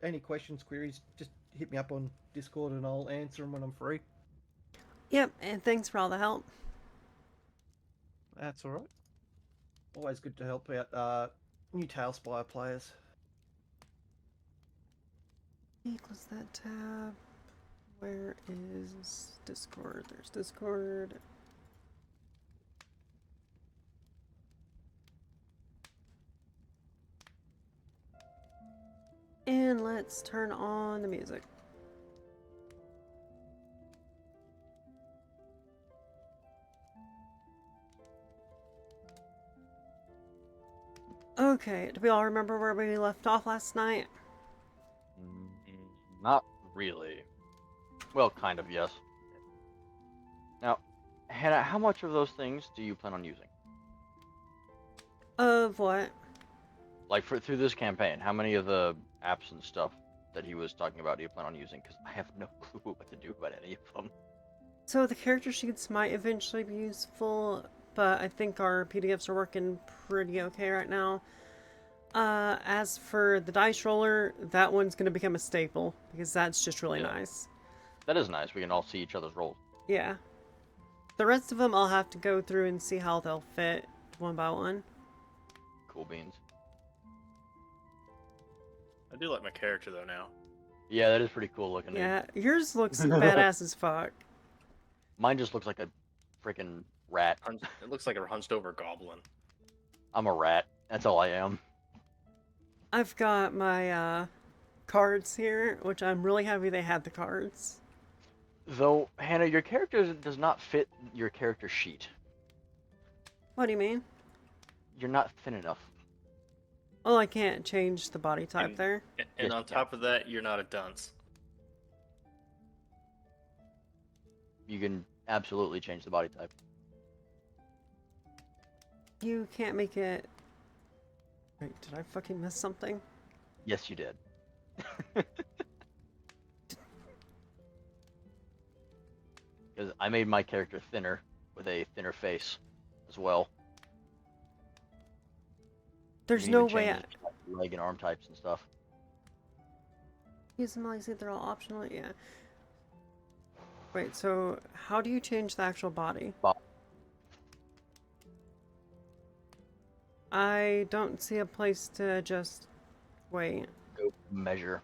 any questions, queries, just hit me up on Discord and I'll answer them when I'm free. Yep, and thanks for all the help. That's all right. Always good to help out new Tailspire players. Close that tab. Where is Discord? There's Discord. And let's turn on the music. Okay, do we all remember where we left off last night? Not really. Well, kind of, yes. Now, Hannah, how much of those things do you plan on using? Of what? Like, through this campaign, how many of the apps and stuff that he was talking about do you plan on using? Because I have no clue what to do about any of them. So the character sheets might eventually be useful, but I think our PDFs are working pretty okay right now. As for the dice roller, that one's going to become a staple because that's just really Yeah, nice. that is nice. We can all see each other's rolls. Yeah. The rest of them I'll have to go through and see how they'll fit one by one. Cool beans. I do like my character though now. Yeah, that is pretty cool looking. Yeah, yours looks badass as fuck. Mine just looks like a freaking rat. It looks like a hunched over goblin. I'm a rat. That's all I am. I've got my cards here, which I'm really happy they had the cards. Though, Hannah, your character does not fit your character sheet. What do you mean? You're not thin enough. Oh, I can't change the body type there. And Yes, on top of that, you're not a dunce. You can absolutely change the body type. You can't make it... Wait, did I fucking miss something? Yes, you did. Because I made my character thinner with a thinner face as well. There's You no can way change leg and arm types and stuff. Use them like they're all optional, yeah. Wait, so how do you change the actual body? I don't see a place to just... Wait. Go measure.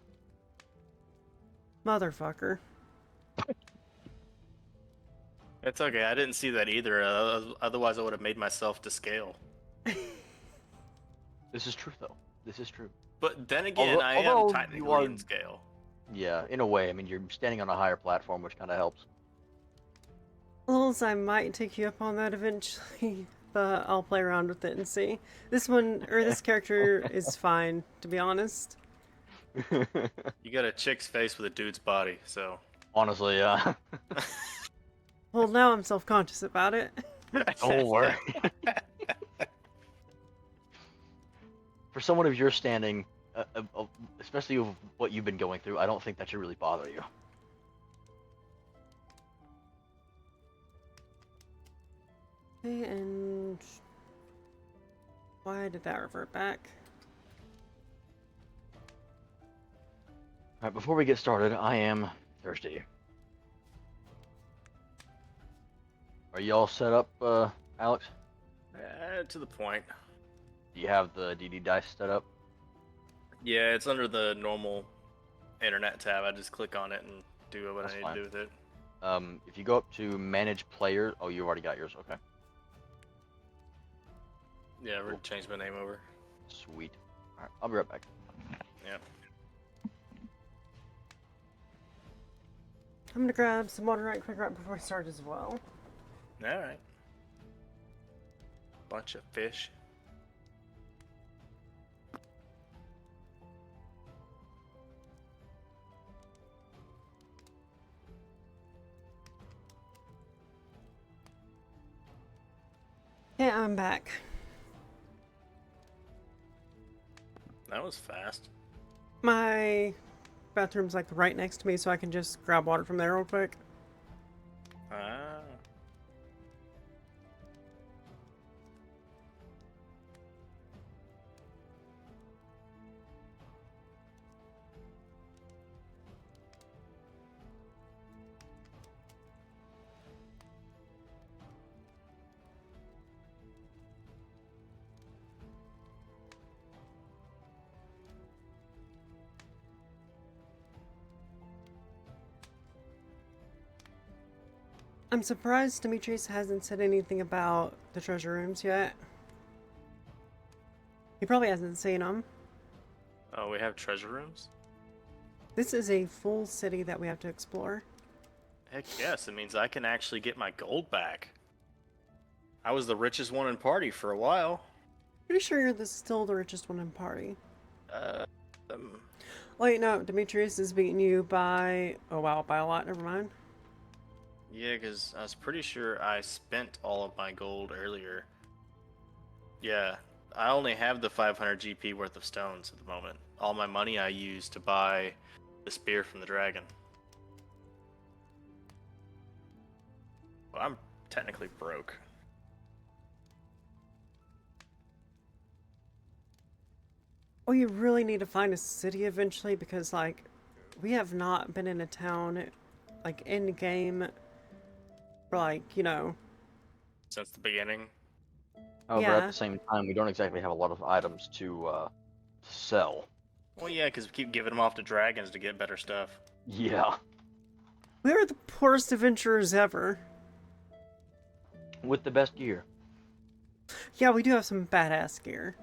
Motherfucker. It's okay. I didn't see that either. Otherwise, I would have made myself to scale. This is true, though. This is true. But then again, I am although technically you are- in scale. Yeah, in a way. I mean, you're standing on a higher platform, which kind of helps. Lils, I might take you up on that eventually, but I'll play around with it and see. This one, or this character is fine, to be honest. You got a chick's face with a dude's body, so. Honestly, yeah. Well, now I'm self-conscious about it. Don't worry. For someone of your standing, especially with what you've been going through, I don't think that should really bother you. Okay, and... Why did that revert back? Alright, before we get started, I am thirsty. Are you all set up, Alex? To the point. Do you have the DD dice set up? Yeah, it's under the normal internet tab. I just click on it and do what That's I need fine. to do with it. If you go up to manage player, oh, you already got yours. Okay, Yeah, we're gonna change my name over. sweet. All right, I'll be right back. Yeah. I'm gonna grab some water right quick right before I start as well. All right. Bunch of fish. Yeah, I'm back. That was fast. My bathroom's like right next to me, so I can just grab water from there real quick. Ah. I'm surprised Demetrius hasn't said anything about the treasure rooms yet. He probably hasn't seen them. Oh, we have treasure rooms? This is a full city that we have to explore. Heck yes, it means I can actually get my gold back. I was the richest one in party for a while. Pretty sure you're still the richest one in party. Um, Wait, no, Demetrius is beating you by... Oh wow, by a lot, never mind. yeah, because I was pretty sure I spent all of my gold earlier. Yeah, I only have the 500 GP worth of stones at the moment. All my money I used to buy the spear from the dragon. Well, I'm technically broke. Oh, you really need to find a city eventually because, like, we have not been in a town, like, in game for, like, you know... Since the beginning. However, at Yeah. the same time, we don't exactly have a lot of items to sell. Well, yeah, because we keep giving them off to dragons to get better stuff. Yeah, We are the poorest adventurers ever. with the best gear. Yeah, we do have some badass gear.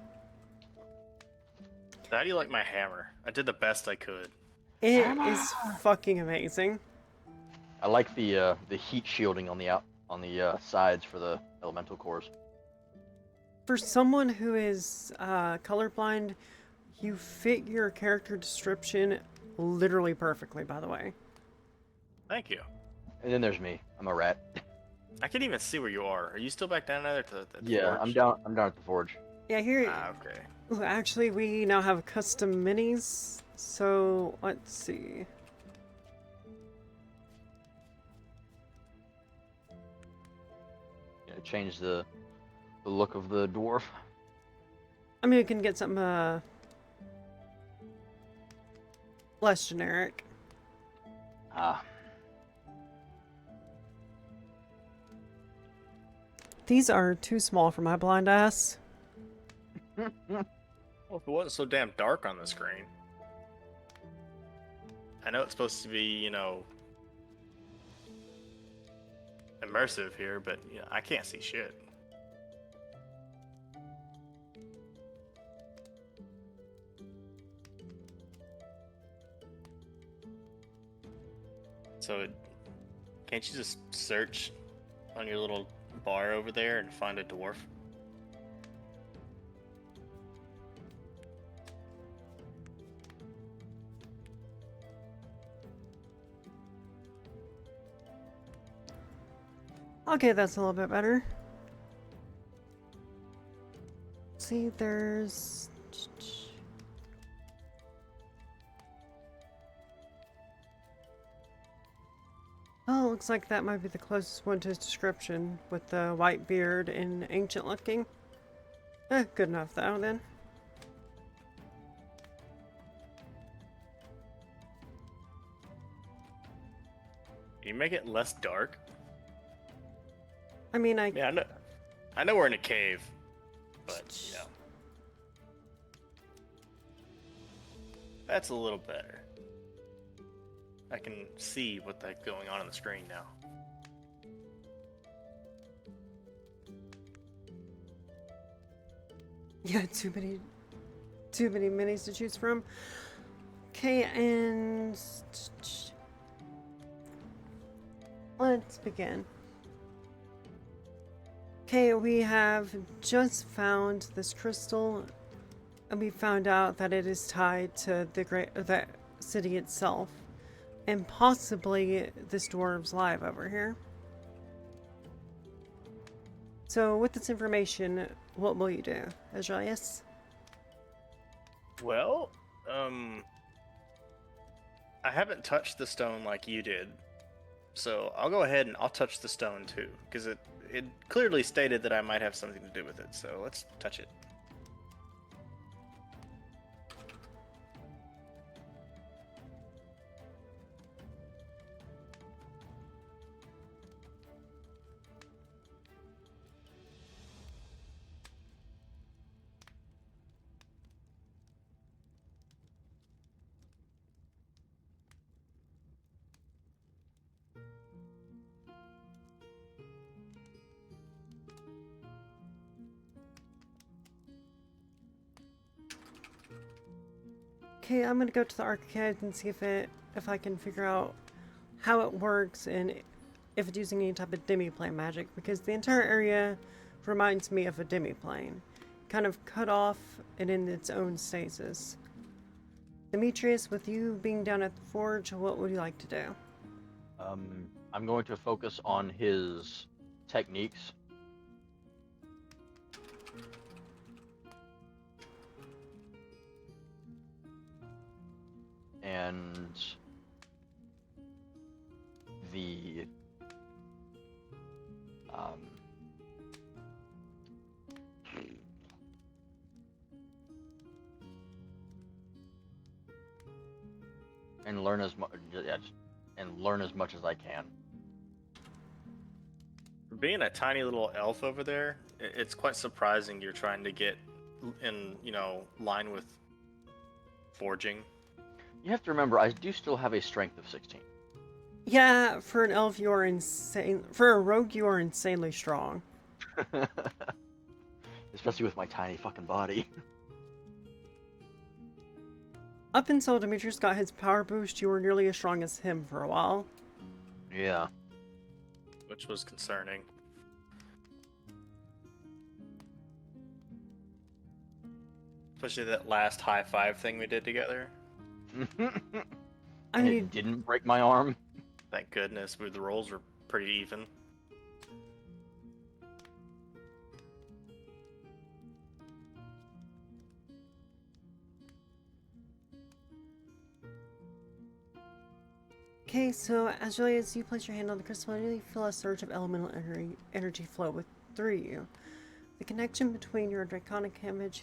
How do you like my hammer? I did the best I could. It is fucking amazing. I like the heat shielding on the sides for the elemental cores. For someone who is colorblind, you fit your character description literally perfectly, by the way. Thank you. And then there's me. I'm a rat. I can't even see where you are. Are you still back down there at the Yeah, forge? I'm down. I'm down at the forge. Yeah, here... Ah, okay. Ooh, actually, we now have custom minis, so let's see. Yeah, change the look of the dwarf. I mean, we can get something less generic. Ah, These are too small for my blind ass. Well, if it wasn't so damn dark on the screen. I know it's supposed to be, you know, immersive here, but you know, I can't see shit. So, can't you just search on your little bar over there and find a dwarf? Okay, that's a little bit better. See, there's... Oh, looks like that might be the closest one to his description, with the white beard and ancient looking. Good enough though, then. Can you make it less dark? I mean, Yeah, I know we're in a cave, but you know, that's a little better. I can see what's going on the screen now. Yeah, too many minis to choose from. Okay, and let's begin. Okay, we have just found this crystal, and we found out that it is tied to the city itself, and possibly this dwarves live over here. So, with this information, what will you do, Azraeus? Well, I haven't touched the stone like you did, so I'll go ahead and I'll touch the stone too, because it clearly stated that I might have something to do with it, so let's touch it. Okay, I'm gonna go to the arcade and see if I can figure out how it works and if it's using any type of demiplane magic, because the entire area reminds me of a demiplane, kind of cut off and in its own stasis. Demetrius, with you being down at the forge, what would you like to do? I'm going to focus on his techniques. And the and learn as much, and learn as much as I can. For being a tiny little elf over there, it's quite surprising you're trying to get in, line with forging. You have to remember, I do still have a strength of 16. Yeah, for an elf, you are insane. For a rogue, you are insanely strong. Especially with my tiny fucking body. Up until Demetrius got his power boost, you were nearly as strong as him for a while. Yeah. Which was concerning. Especially that last high five thing we did together. I And mean, it didn't break my arm. Thank goodness, the rolls were pretty even. okay, so as really as you place your hand on the crystal, you feel a surge of elemental energy flow through you. The connection between your draconic image,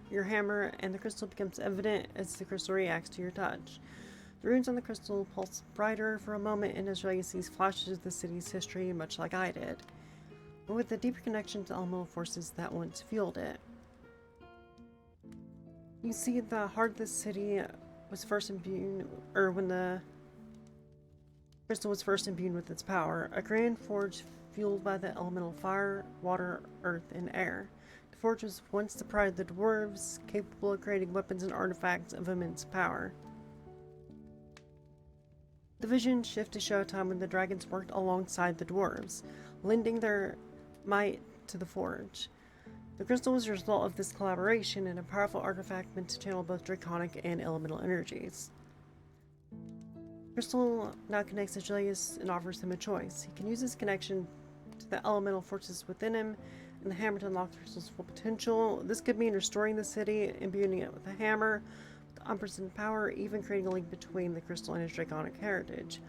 your hammer, and the crystal becomes evident as the crystal reacts to your touch. The runes on the crystal pulse brighter for a moment, and Azralia sees flashes of the city's history, much like I did, but with a deeper connection to elemental forces that once fueled it. You see the heart of the city was first imbued, or when the crystal was first imbued with its power, a grand forge fueled by the elemental fire, water, earth, and air. The forge was once the pride of the dwarves, capable of creating weapons and artifacts of immense power. The vision shifts to show a time when the dragons worked alongside the dwarves, lending their might to the forge. The crystal was a result of this collaboration and a powerful artifact meant to channel both draconic and elemental energies. Crystal now connects to Julius and offers him a choice. He can use his connection to the elemental forces within him and the hammer to unlock the crystal's full potential. This could mean restoring the city, imbuing it with a hammer, with unprecedented power, even creating a link between the crystal and his draconic heritage,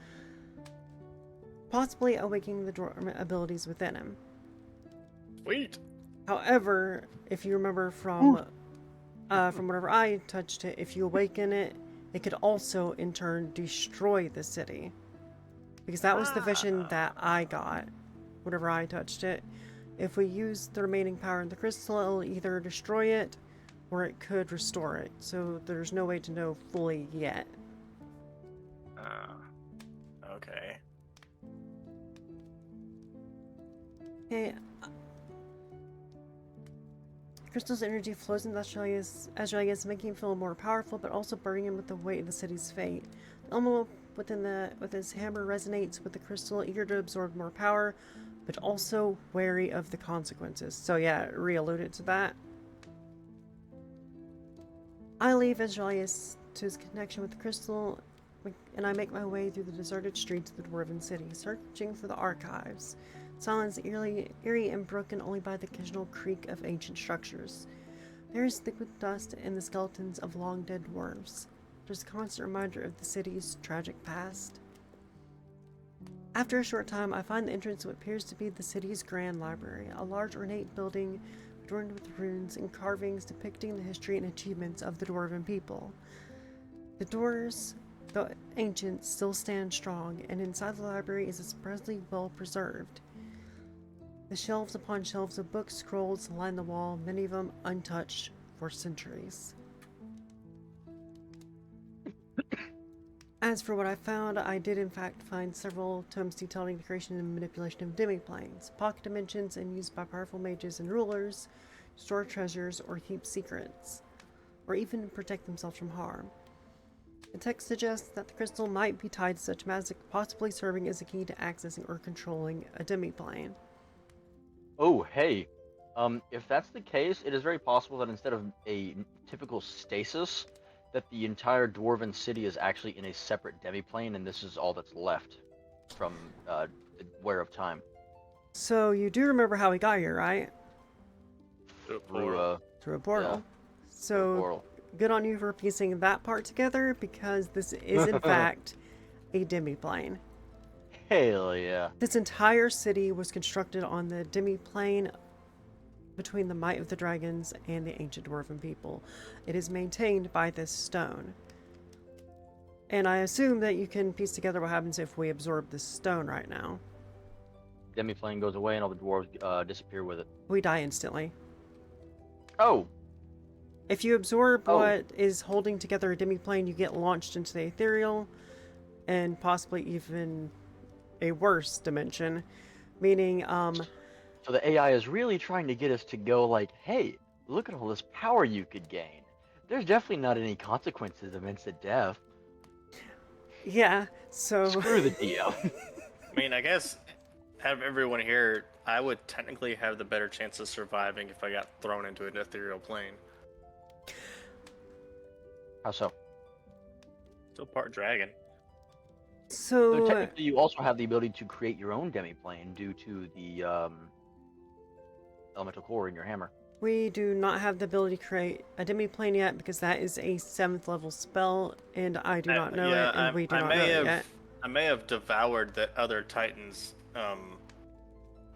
possibly awakening the dormant abilities within him. Sweet. However, if you remember from whenever I touched it, if you awaken it, it could also in turn destroy the city, because that was the vision that I got whenever I touched it. If we use the remaining power in the crystal, it'll either destroy it or it could restore it, so there's no way to know fully yet. Okay. Okay. Crystal's energy flows into Azraelius, making him feel more powerful, but also burdening him with the weight of the city's fate. The elemental with his hammer resonates with the crystal, eager to absorb more power, but also wary of the consequences. So yeah, re-alluded to that. I leave Azraelius to his connection with the crystal, and I make my way through the deserted streets of the Dwarven city, searching for the archives. Silence eerie and broken only by the occasional creak of ancient structures. There is thick with dust and the skeletons of long-dead dwarves. There's a constant reminder of the city's tragic past. After a short time, I find the entrance to what appears to be the city's grand library, a large ornate building adorned with runes and carvings depicting the history and achievements of the Dwarven people. The doors, though ancient, still stand strong, and inside the library is surprisingly well preserved. The shelves upon shelves of books, scrolls line the wall, many of them untouched for centuries. As for what I found, I did in fact find several tomes detailing the creation and manipulation of demiplanes, pocket dimensions, and used by powerful mages and rulers to store treasures or keep secrets. or even protect themselves from harm. The text suggests that the crystal might be tied to such magic, possibly serving as a key to accessing or controlling a demiplane. Oh, hey. If that's the case, it is very possible that instead of a typical stasis, that the entire dwarven city is actually in a separate demiplane, and this is all that's left from the Wear of Time. So you do remember how we got here, right? Through a Through, portal. Through a portal. Yeah. So portal. good on you for piecing that part together, because this is in fact a demiplane. Hell yeah. This entire city was constructed on the demiplane between the Might of the Dragons and the ancient dwarven people. It is maintained by this stone. And I assume that you can piece together what happens if we absorb this stone right now. Demiplane goes away and all the dwarves disappear with it. We die instantly. Oh, If you absorb Oh. what is holding together a demiplane, you get launched into the ethereal and possibly even a worse dimension. Meaning, so the AI is really trying to get us to go like, hey, look at all this power you could gain. There's definitely not any consequences of instant death. yeah, so... Screw the DM. I mean, I guess out of everyone here, I would technically have the better chance of surviving if I got thrown into an ethereal plane. How so? Still part dragon. So So, technically, you also have the ability to create your own demiplane due to the elemental core in your hammer. we do not have the ability to create a demiplane yet, because that is a 7th level spell, and I do not know it, and we do not know it yet. I may have devoured that other Titan's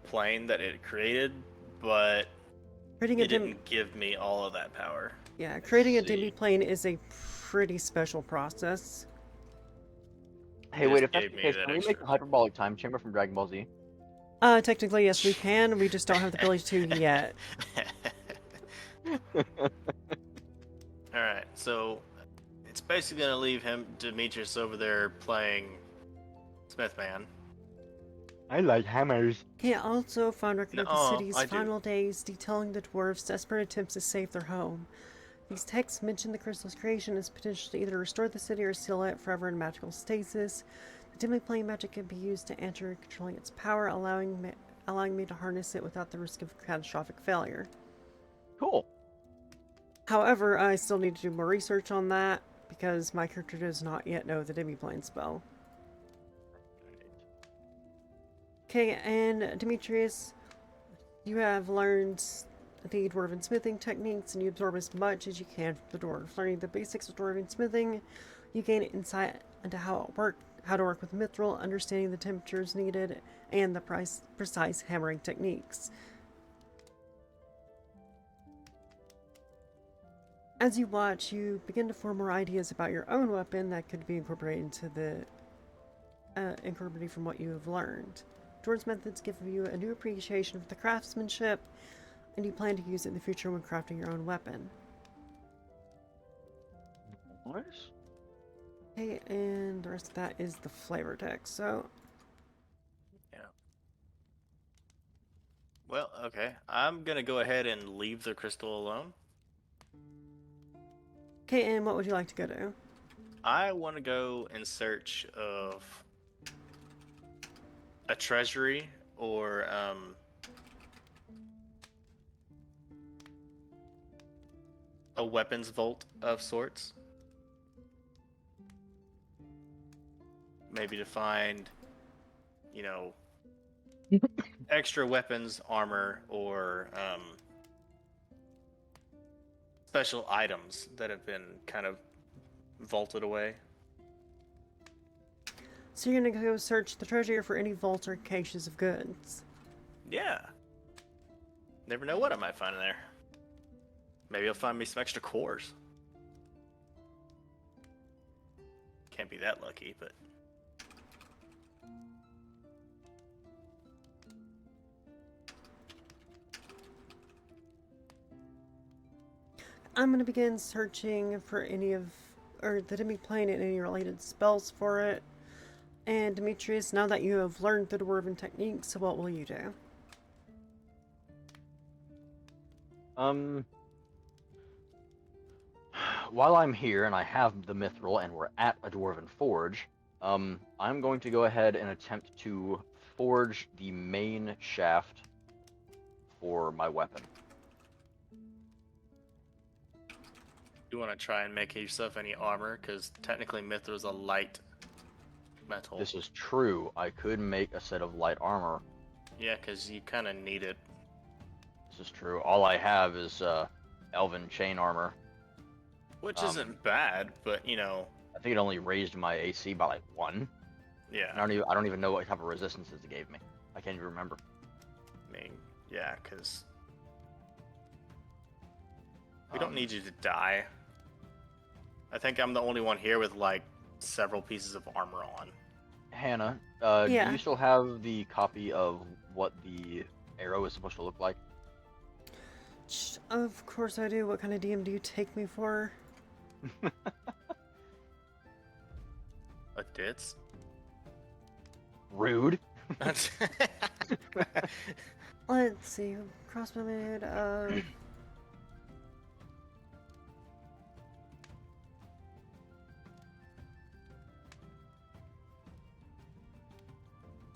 plane that it created, but Creating a it didn't give me all of that power. Yeah, creating a see. demiplane is a pretty special process. Hey, It wait, just if that's gave the me case, that can we make extra. a hyperbolic time chamber from Dragon Ball Z? Technically, yes, we can. We just don't have the ability to yet. Alright, so it's basically gonna leave him, Demetrius, over there playing Smithman. I like hammers. He also found record of the No, city's I do. final days, detailing the dwarves' desperate attempts to save their home. These texts mention the crystal's creation as potential to either restore the city or seal it forever in magical stasis. The demiplane magic can be used to enter controlling its power, allowing me to harness it without the risk of catastrophic failure. Cool. However, I still need to do more research on that, because my character does not yet know the demiplane spell. Okay, and Demetrius, you have learned the dwarven smithing techniques, and you absorb as much as you can from the dwarves. Learning the basics of dwarven smithing, you gain insight into how to work with mithril, understanding the temperatures needed, and the precise hammering techniques. As you watch, you begin to form more ideas about your own weapon that could be incorporated into the incorporated from what you have learned. Dwarves' methods give you a new appreciation for the craftsmanship, and you plan to use it in the future when crafting your own weapon. Nice. Okay, and the rest of that is the flavor text. So, Well, okay. I'm gonna go ahead and leave the crystal alone. okay, and what would you like to go to? I want to go in search of a treasury or a weapons vault of sorts. Maybe to find, extra weapons, armor, or special items that have been kind of vaulted away. So you're gonna go search the treasury for any vaults or caches of goods. Yeah. Never know what I might find in there. Maybe I'll find me some extra cores. Can't be that lucky, but... I'm gonna begin searching for the demiplane and any related spells for it. And Demetrius, now that you have learned the dwarven techniques, what will you do? while I'm here and I have the mithril and we're at a dwarven forge, I'm going to go ahead and attempt to forge the main shaft for my weapon. You want to try and make yourself any armor? Because technically mithril is a light metal. This is true. I could make a set of light armor. Yeah, because you kind of need it. This is true. All I have is elven chain armor. Which isn't bad, but you know. I think it only raised my AC by like 1. Yeah. I don't even know what type of resistances it gave me. I can't even remember. I mean, yeah, because we don't need you to die. I think I'm the only one here with like several pieces of armor on. Hannah, Yeah. do you still have the copy of what the arrow is supposed to look like? Of course I do. What kind of DM do you take me for? A ditz? Rude. Let's see. Crossbow made.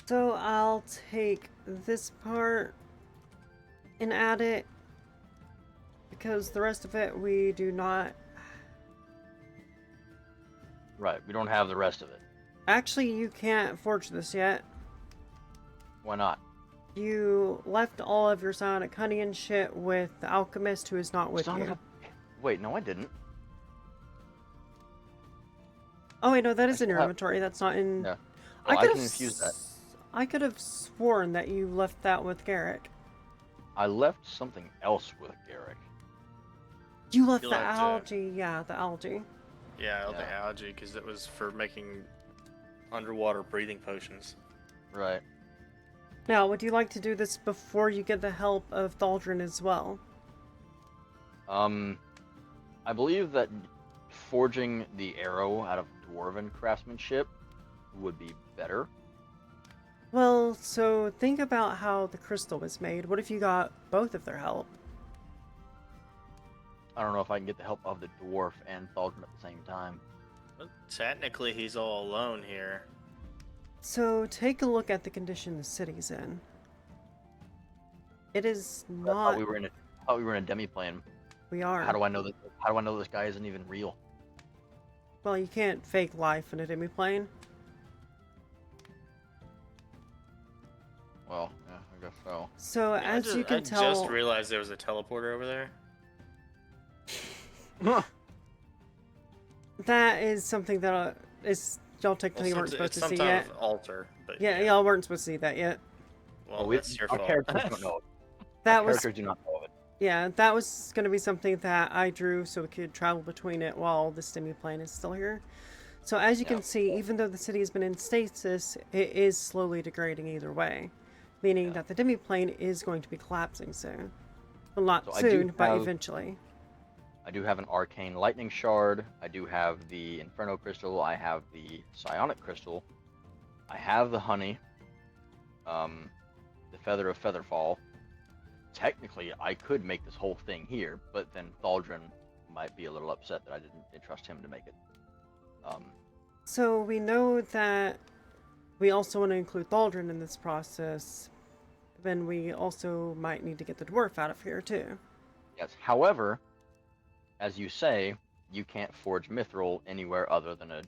So I'll take this part and add it because the rest of it we do not. Right, we don't have the rest of it. Actually, you can't forge this yet. Why not? You left all of your psionic honey and shit with the alchemist who is not with Son of you. a- Wait, no, I didn't. Oh wait, no, that is in your have- inventory. That's not in. Yeah. Well, I could can have infuse that. I could have sworn that you left that with Garrick. I left something else with Garrick. You left You the left, algae. Yeah, the algae. Yeah, the Yeah. algae, because it was for making underwater breathing potions. Right. Now, would you like to do this before you get the help of Thaldrin as well? I believe that forging the arrow out of dwarven craftsmanship would be better. Well, so think about how the crystal was made. What if you got both of their help? I don't know if I can get the help of the dwarf and Thaldrin at the same time. But technically, he's all alone here. So take a look at the condition the city's in. It is I not. thought we were in a demi-plane. We are. How do I know that? How do I know this guy isn't even real? Well, you can't fake life in a demi-plane. Well, yeah, I guess so. So Yeah, as you can I tell, just realized there was a teleporter over there. that is something that is y'all technically Well, weren't supposed it's to see some yet. type of altar, but Yeah, y'all weren't supposed to see that yet. Well, we- that's your our fault. characters don't know. That Our was characters do not know of it. Yeah, that was going to be something that I drew so we could travel between it while the stimmy plane is still here. So as you Yeah. can see, even though the city has been in stasis, it is slowly degrading either way, meaning Yeah. that the demi-plane is going to be collapsing soon. Well, not So I do soon, but have- eventually. I do have an arcane lightning shard. I do have the inferno crystal. I have the psionic crystal. I have the honey. The feather of Featherfall. Technically, I could make this whole thing here, but then Thaldrin might be a little upset that I didn't trust him to make it. So we know that we also want to include Thaldrin in this process. Then we also might need to get the dwarf out of here too. Yes. However, as you say, you can't forge mithril anywhere other than a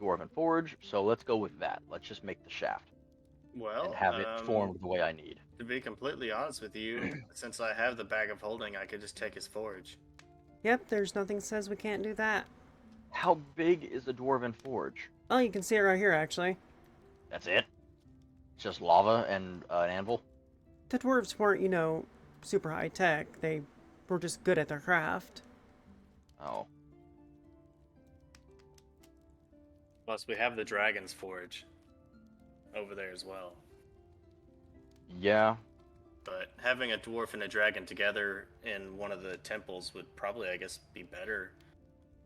dwarven forge, so let's go with that. Let's just make the shaft Well, and have it formed the way I need. to be completely honest with you, since I have the bag of holding, I could just take his forge. Yep, there's nothing says we can't do that. How big is a dwarven forge? Oh, you can see it right here actually. That's it? It's just lava and an anvil? The dwarves weren't, super high tech. They were just good at their craft. Oh. Plus, we have the dragon's forge over there as well. Yeah. But having a dwarf and a dragon together in one of the temples would probably, I guess, be better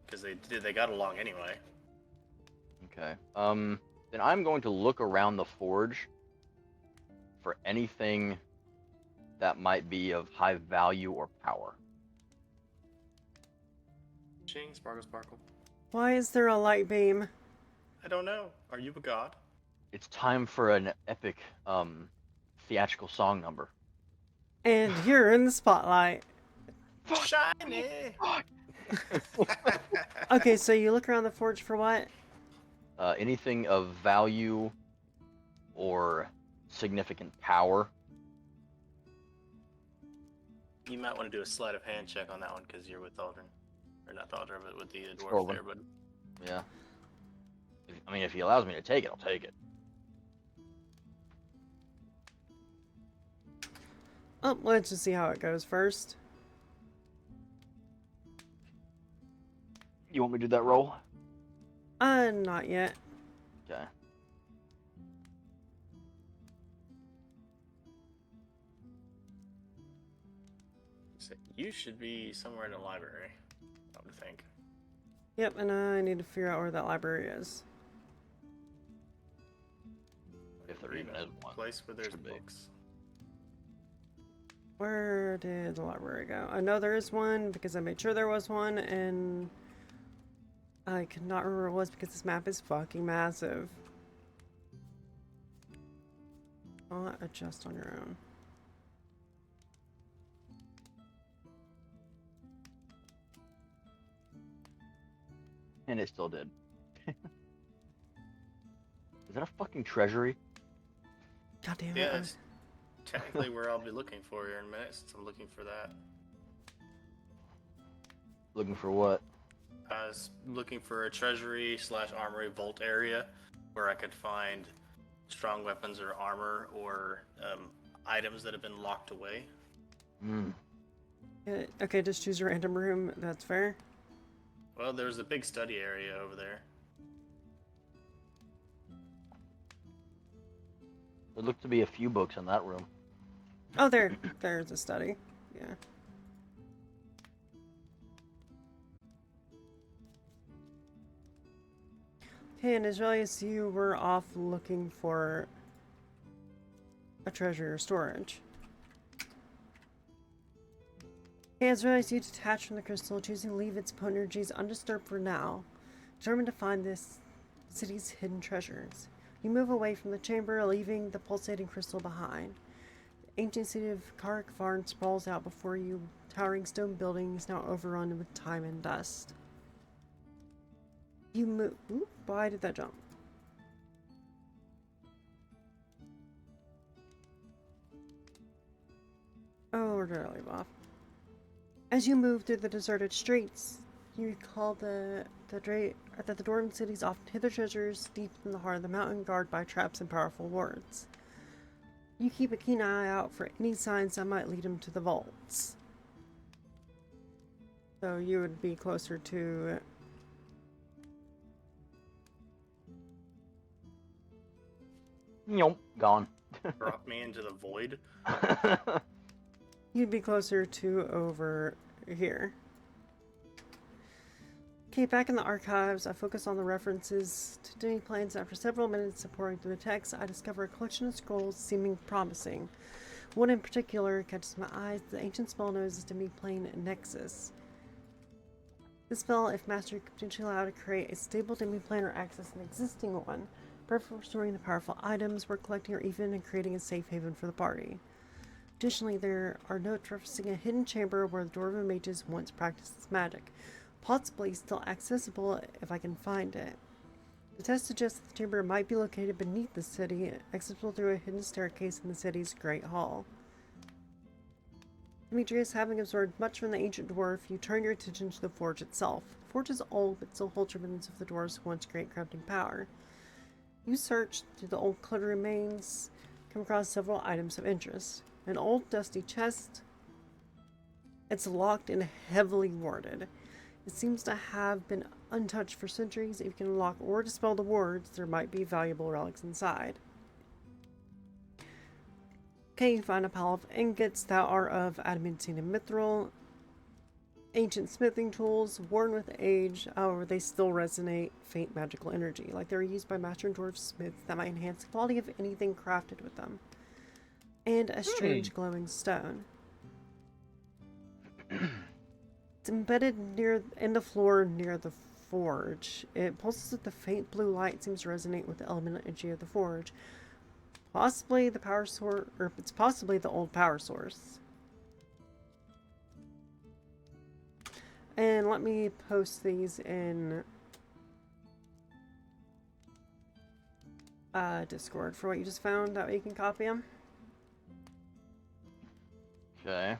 because they got along anyway. Okay. Then I'm going to look around the forge for anything that might be of high value or power. ching, sparkle, sparkle. Why is there a light beam? I don't know. Are you a god? It's time for an epic theatrical song number. And you're in the spotlight. Shiny! Okay, so you look around the forge for what? Anything of value or significant power. You might want to do a sleight of hand check on that one because you're with Aldrin. Or not Aldrin, but with the dwarf Aldrin. there, but Yeah. I mean, if he allows me to take it, I'll take it. Oh, let's just see how it goes first. You want me to do that roll? Not yet. Okay. you should be somewhere in the library, I would think. Yep, and I need to figure out where that library is. If there even is one. Place where there's Should be. books. Where did the library go? I know there is one because I made sure there was one, and I could not remember what it was because this map is fucking massive. I'll adjust on your own. And it still did. Is that a fucking treasury? God damn it. Yeah, that's technically where I'll be looking for here in a minute, since I'm looking for that. Looking for what? I was looking for a treasury / armory vault area where I could find strong weapons or armor or items that have been locked away. Hmm. Yeah, okay, just choose a random room. That's fair. Well, there's a big study area over there. There looked to be a few books in that room. Oh, there's a study. Yeah. Okay, and Israelis, you were off looking for a treasure or storage. Okay, Israelis, you detach from the crystal, choosing to leave its potent energies undisturbed for now, determined to find this city's hidden treasures. You move away from the chamber, leaving the pulsating crystal behind. The ancient city of Karak Varn sprawls out before you, towering stone buildings now overrun with time and dust. You move. Oop, why did that jump? Oh, where did I leave off? As you move through the deserted streets, you recall that the Dwarven cities often hid their treasures deep in the heart of the mountain, guarded by traps and powerful wards. You keep a keen eye out for any signs that might lead them to the vaults. So you would be closer to... Nope, gone. Drop me into the void. You'd be closer to over here. Okay, back in the archives, I focus on the references to Demi Plains. After several minutes of pouring through the text, I discover a collection of scrolls seeming promising. One in particular catches my eyes, the ancient spell known as Demi Plane Nexus. This spell, if mastered, could potentially allow to create a stable Demi Plane or access an existing one, perfect for storing the powerful items we're collecting or even in creating a safe haven for the party. Additionally, there are notes referencing a hidden chamber where the Dwarven mages once practiced this magic, possibly still accessible if I can find it. The test suggests that the chamber might be located beneath the city, accessible through a hidden staircase in the city's Great Hall. Demetrius, having absorbed much from the ancient dwarf, you turn your attention to the forge itself. The forge is old, but still holds remnants of the dwarf's once great crafting power. You search through the old cluttered remains, come across several items of interest. An old dusty chest. It's locked and heavily warded. It seems to have been untouched for centuries. If you can unlock or dispel the wards, there might be valuable relics inside. Okay, you find a pile of ingots that are of adamantine and mithril. Ancient smithing tools, worn with age, however they still resonate faint magical energy, like they were used by master and dwarf smiths that might enhance the quality of anything crafted with them. And a strange glowing stone. It's embedded in the floor near the forge. It pulses with the faint blue light, seems to resonate with the elemental energy of the forge. Possibly the power source, or it's possibly the old power source. And let me post these in Discord for what you just found. That way you can copy them. Okay.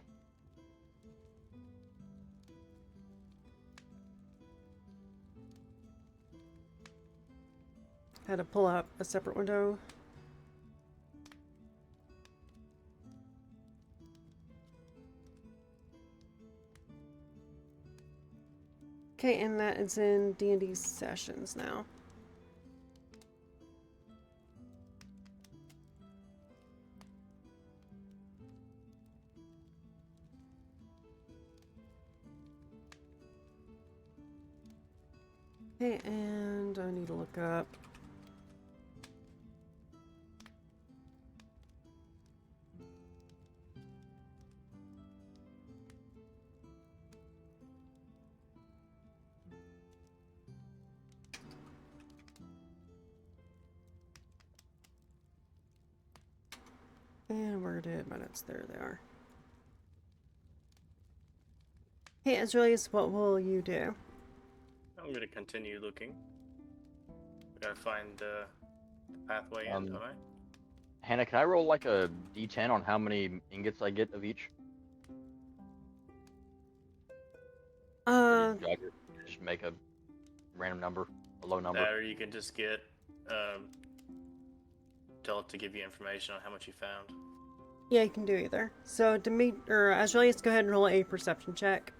Had to pull up a separate window. Okay, and that is in D&D sessions now. Okay, and I need to look up. And where did my notes? There they are. Hey, Azraelius, what will you do? I'm gonna continue looking. We gotta find the pathway in, don't I? Hannah, can I roll like a d10 on how many ingots I get of each? Or do I just make a random number, a low number? That, or you can just get tell it to give you information on how much you found. Yeah, you can do either. So, Azraelius, go ahead and roll a perception check.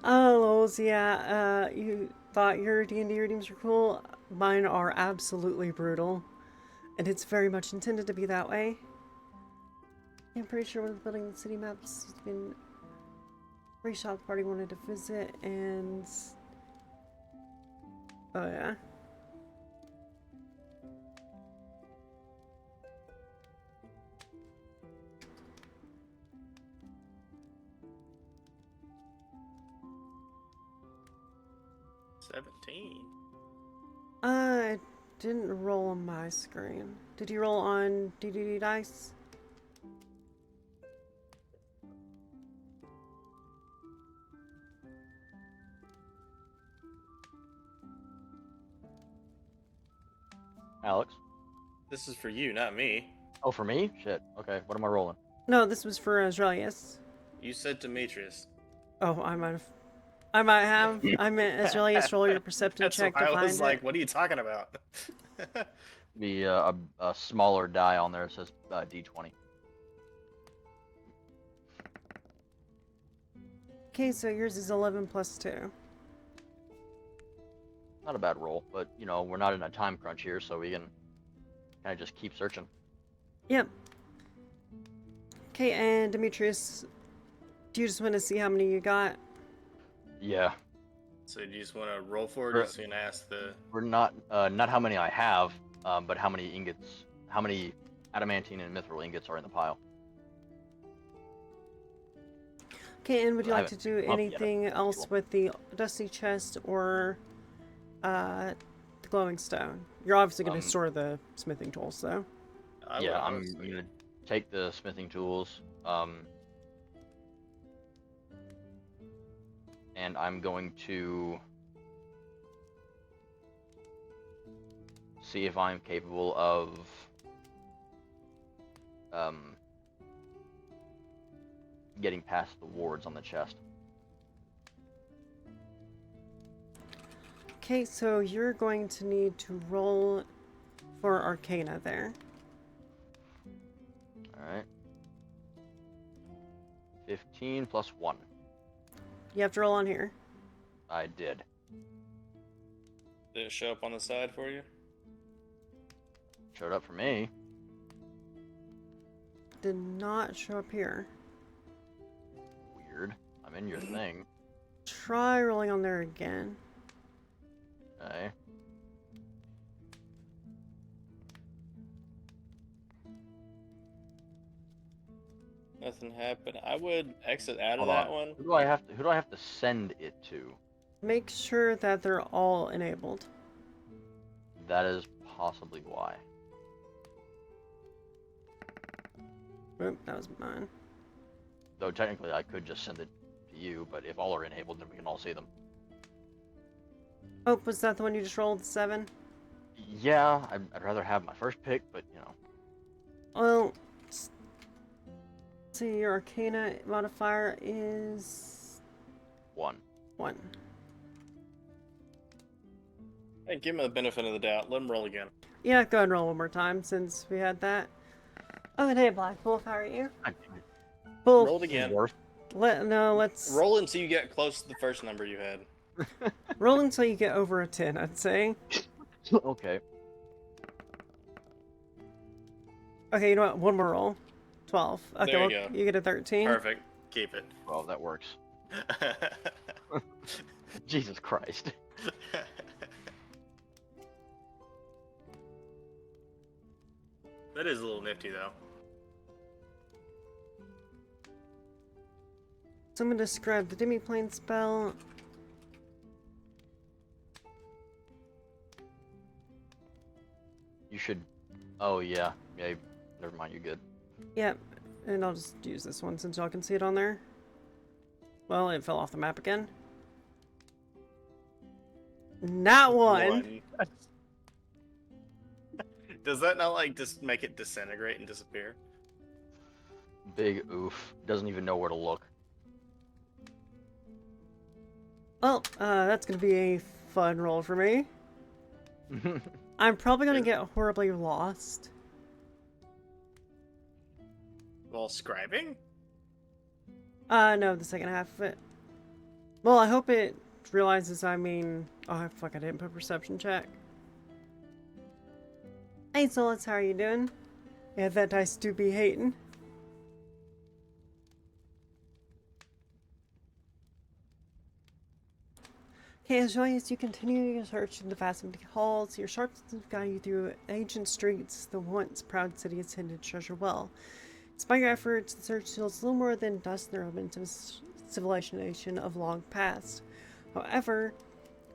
Oh, Lols, yeah, you thought your D&D readings were cool. Mine are absolutely brutal. And it's very much intended to be that way. I'm pretty sure one of the building city maps has been reshot the party wanted to visit, and oh yeah. I didn't roll on my screen. Did you roll on DDD dice? Alex? This is for you, not me. Oh, for me? Shit. Okay, what am I rolling? No, this was for Azraelius. You said Demetrius. Oh, I might have. I meant Azraelius, roll your perception That's check why to I find was like, it. what are you talking about? Be a smaller die on there. It says d20. Okay, so yours is 11 plus 2. Not a bad roll, but you know, we're not in a time crunch here, so we can kind of just keep searching. Yep. Okay, and Demetrius, do you just want to see how many you got? Yeah. So do you just want to roll for it, or just gonna ask the? We're not how many I have, but how many ingots, how many adamantine and mithril ingots are in the pile. Okay, and would you I like to haven't do come up yet. anything else with the dusty chest or the glowing stone? You're obviously going to store the smithing tools, though. I Yeah, would I'm honestly- gonna take the smithing tools, and I'm going to see if I'm capable of getting past the wards on the chest. Okay, so you're going to need to roll for Arcana there. Alright. 15 plus 1. You have to roll on here. I did. Did it show up on the side for you? Showed up for me. Did not show up here. Weird. I'm in your thing. Try rolling on there again. Okay. Nothing happened. I would exit out of Hold that on. one. Who do I have to send it to? Make sure that they're all enabled. That is possibly why. Oop, that was mine. Though technically I could just send it to you, but if all are enabled, then we can all see them. Oh, was that the one you just rolled? 7? Yeah, I'd rather have my first pick, but you know. Well, see, your Arcana modifier is 1. 1. Hey, give him the benefit of the doubt. Let him roll again. Yeah, go ahead and roll one more time since we had that. Oh, and hey, Black Wolf, how are you? Wolf, Roll it again. let's Roll until you get close to the first number you had. roll until you get over a 10, I'd say. Okay. Okay, you know what? One more roll. 12. Okay, There you well, go. you get a 13. Perfect. Keep it. Well, that works. Jesus Christ. That is a little nifty, though. So I'm going to describe the demiplane spell. You should. Oh yeah. Yeah. Never mind. You're good. Yep, and I'll just use this one since y'all can see it on there. Well, it fell off the map again. Not one. Does that not like just make it disintegrate and disappear? Big oof. Doesn't even know where to look. Well, that's going to be a fun roll for me. I'm probably going to get horribly lost. While scribing? No, the second half of it. Well, I hope it realizes oh, fuck, I didn't put perception check. Hey, Solus, how are you doing? Yeah, that dice do be hating. Okay, as you continue your search in the vast empty halls, your sharp senses guide you through ancient streets, the once proud city has hidden treasure well. Despite your efforts, the search feels little more than dust and remnants of civilization of long past. However,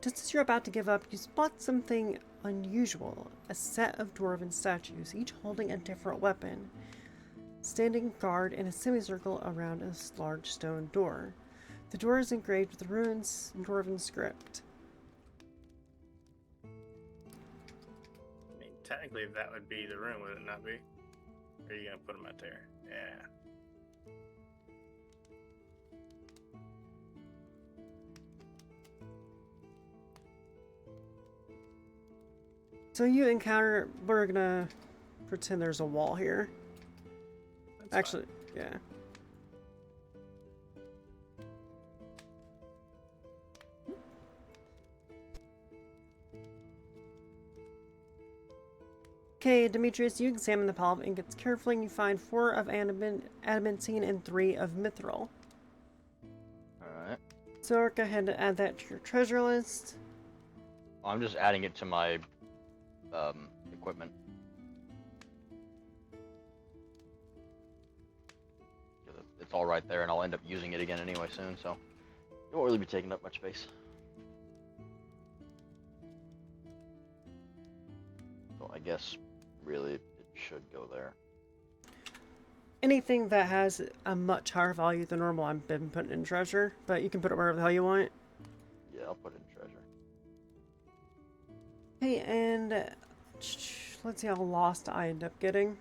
just as you're about to give up, you spot something unusual. A set of dwarven statues, each holding a different weapon, standing guard in a semicircle around a large stone door. The door is engraved with runes in dwarven script. I mean, technically that would be the room, would it not be? Or are you gonna put them out there? Yeah. So you encounter, we're gonna pretend there's a wall here. That's Actually, yeah. Okay, Demetrius, you examine the pile of ingots carefully and you find 4 of adamantine and 3 of mithril. Alright. So go ahead and add that to your treasure list. I'm just adding it to my equipment. It's all right there, and I'll end up using it again anyway soon, so it won't really be taking up much space. So I guess really it should go there. Anything that has a much higher value than normal, I've been putting in treasure, but you can put it wherever the hell you want. Yeah, I'll put it in treasure. Hey, and let's see how lost I end up getting.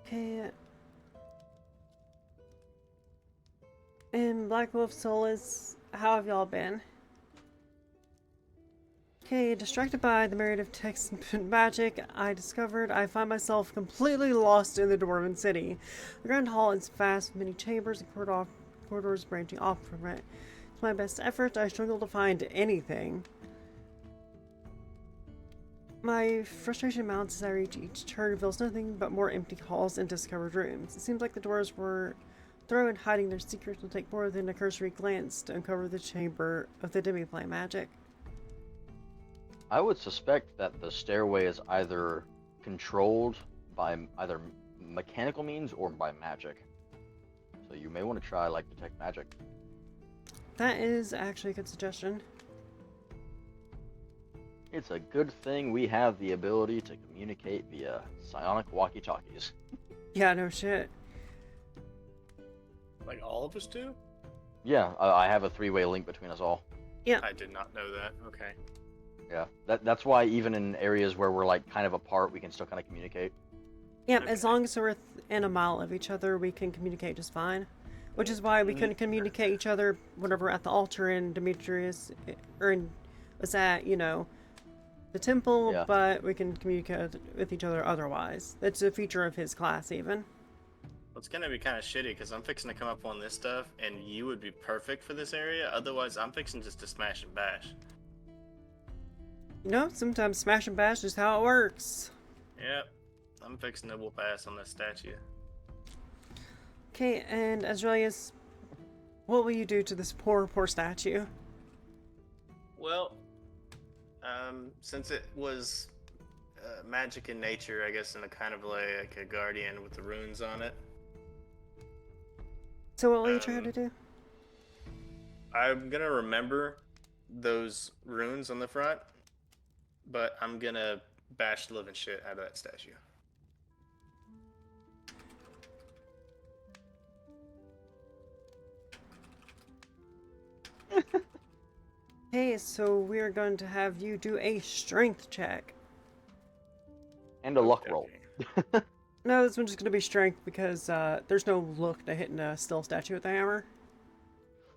Okay. And Black Wolf Solus, how have y'all been? Okay, distracted by the myriad of texts and magic I discovered, I find myself completely lost in the Dwarven City. The Grand Hall is vast, with many chambers and corridors branching off from it. To my best effort, I struggle to find anything. My frustration mounts as I reach each turn reveals nothing but more empty halls and discovered rooms. It seems like the doors were thorough in hiding their secrets will take more than a cursory glance to uncover the chamber of the demiplane magic. I would suspect that the stairway is either controlled by either mechanical means or by magic. So you may want to try like detect magic. That is actually a good suggestion. It's a good thing we have the ability to communicate via psionic walkie-talkies. Yeah, no shit. Like all of us do? Yeah, I have a three-way link between us all. I did not know that. Okay. Yeah, that's why even in areas where we're like kind of apart, we can still kind of communicate. Yeah, as Okay. long as we're within a mile of each other, we can communicate just fine. Which is why we couldn't communicate each other whenever we're at the altar and Demetrius was at, you know, the temple, Yeah. but we can communicate with each other otherwise. That's a feature of his class, even. Well, it's gonna be kind of shitty because I'm fixing to come up on this stuff, and you would be perfect for this area. Otherwise, I'm fixing just to smash and bash. You know, sometimes smash and bash is how it works. Yep. I'm fixing to whoop ass on this statue. Okay, and Azraelius, what will you do to this poor, poor statue? Well, since it was magic in nature, I guess in a kind of like a guardian with the runes on it, So what will you try to do? I'm gonna remember those runes on the front, but I'm gonna bash the living shit out of that statue. Hey, so we're going to have you do a strength check. And a luck Okay. roll. No, this one's just gonna be strength because there's no look to hitting a still statue with the hammer.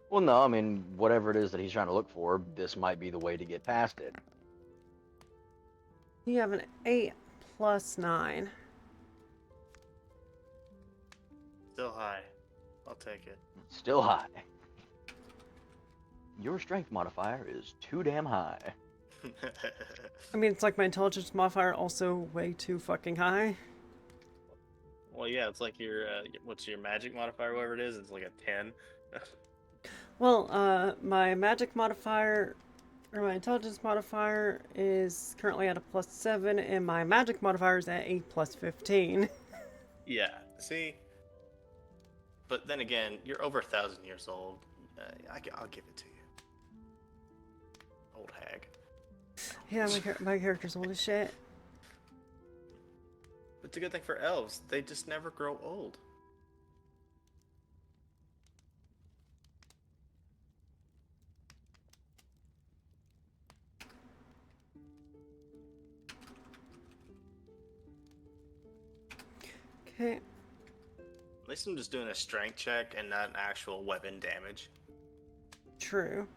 Well, no, I mean, whatever it is that he's trying to look for, this might be the way to get past it. You have an 8 plus 9. Still high. I'll take it. Still high. Your strength modifier is too damn high. I mean, it's like my intelligence modifier also way too fucking high. Well, yeah, it's like your what's your magic modifier, whatever it is. It's like a 10. Well, my magic modifier, or my intelligence modifier, is currently at a plus 7, and my magic modifier is at a plus 15. Yeah. See. But then again, you're over 1,000 years old. I'll give it to you. Old hag. Yeah, my character's old as shit. But it's a good thing for elves. They just never grow old. Okay. At least I'm just doing a strength check and not an actual weapon damage. True.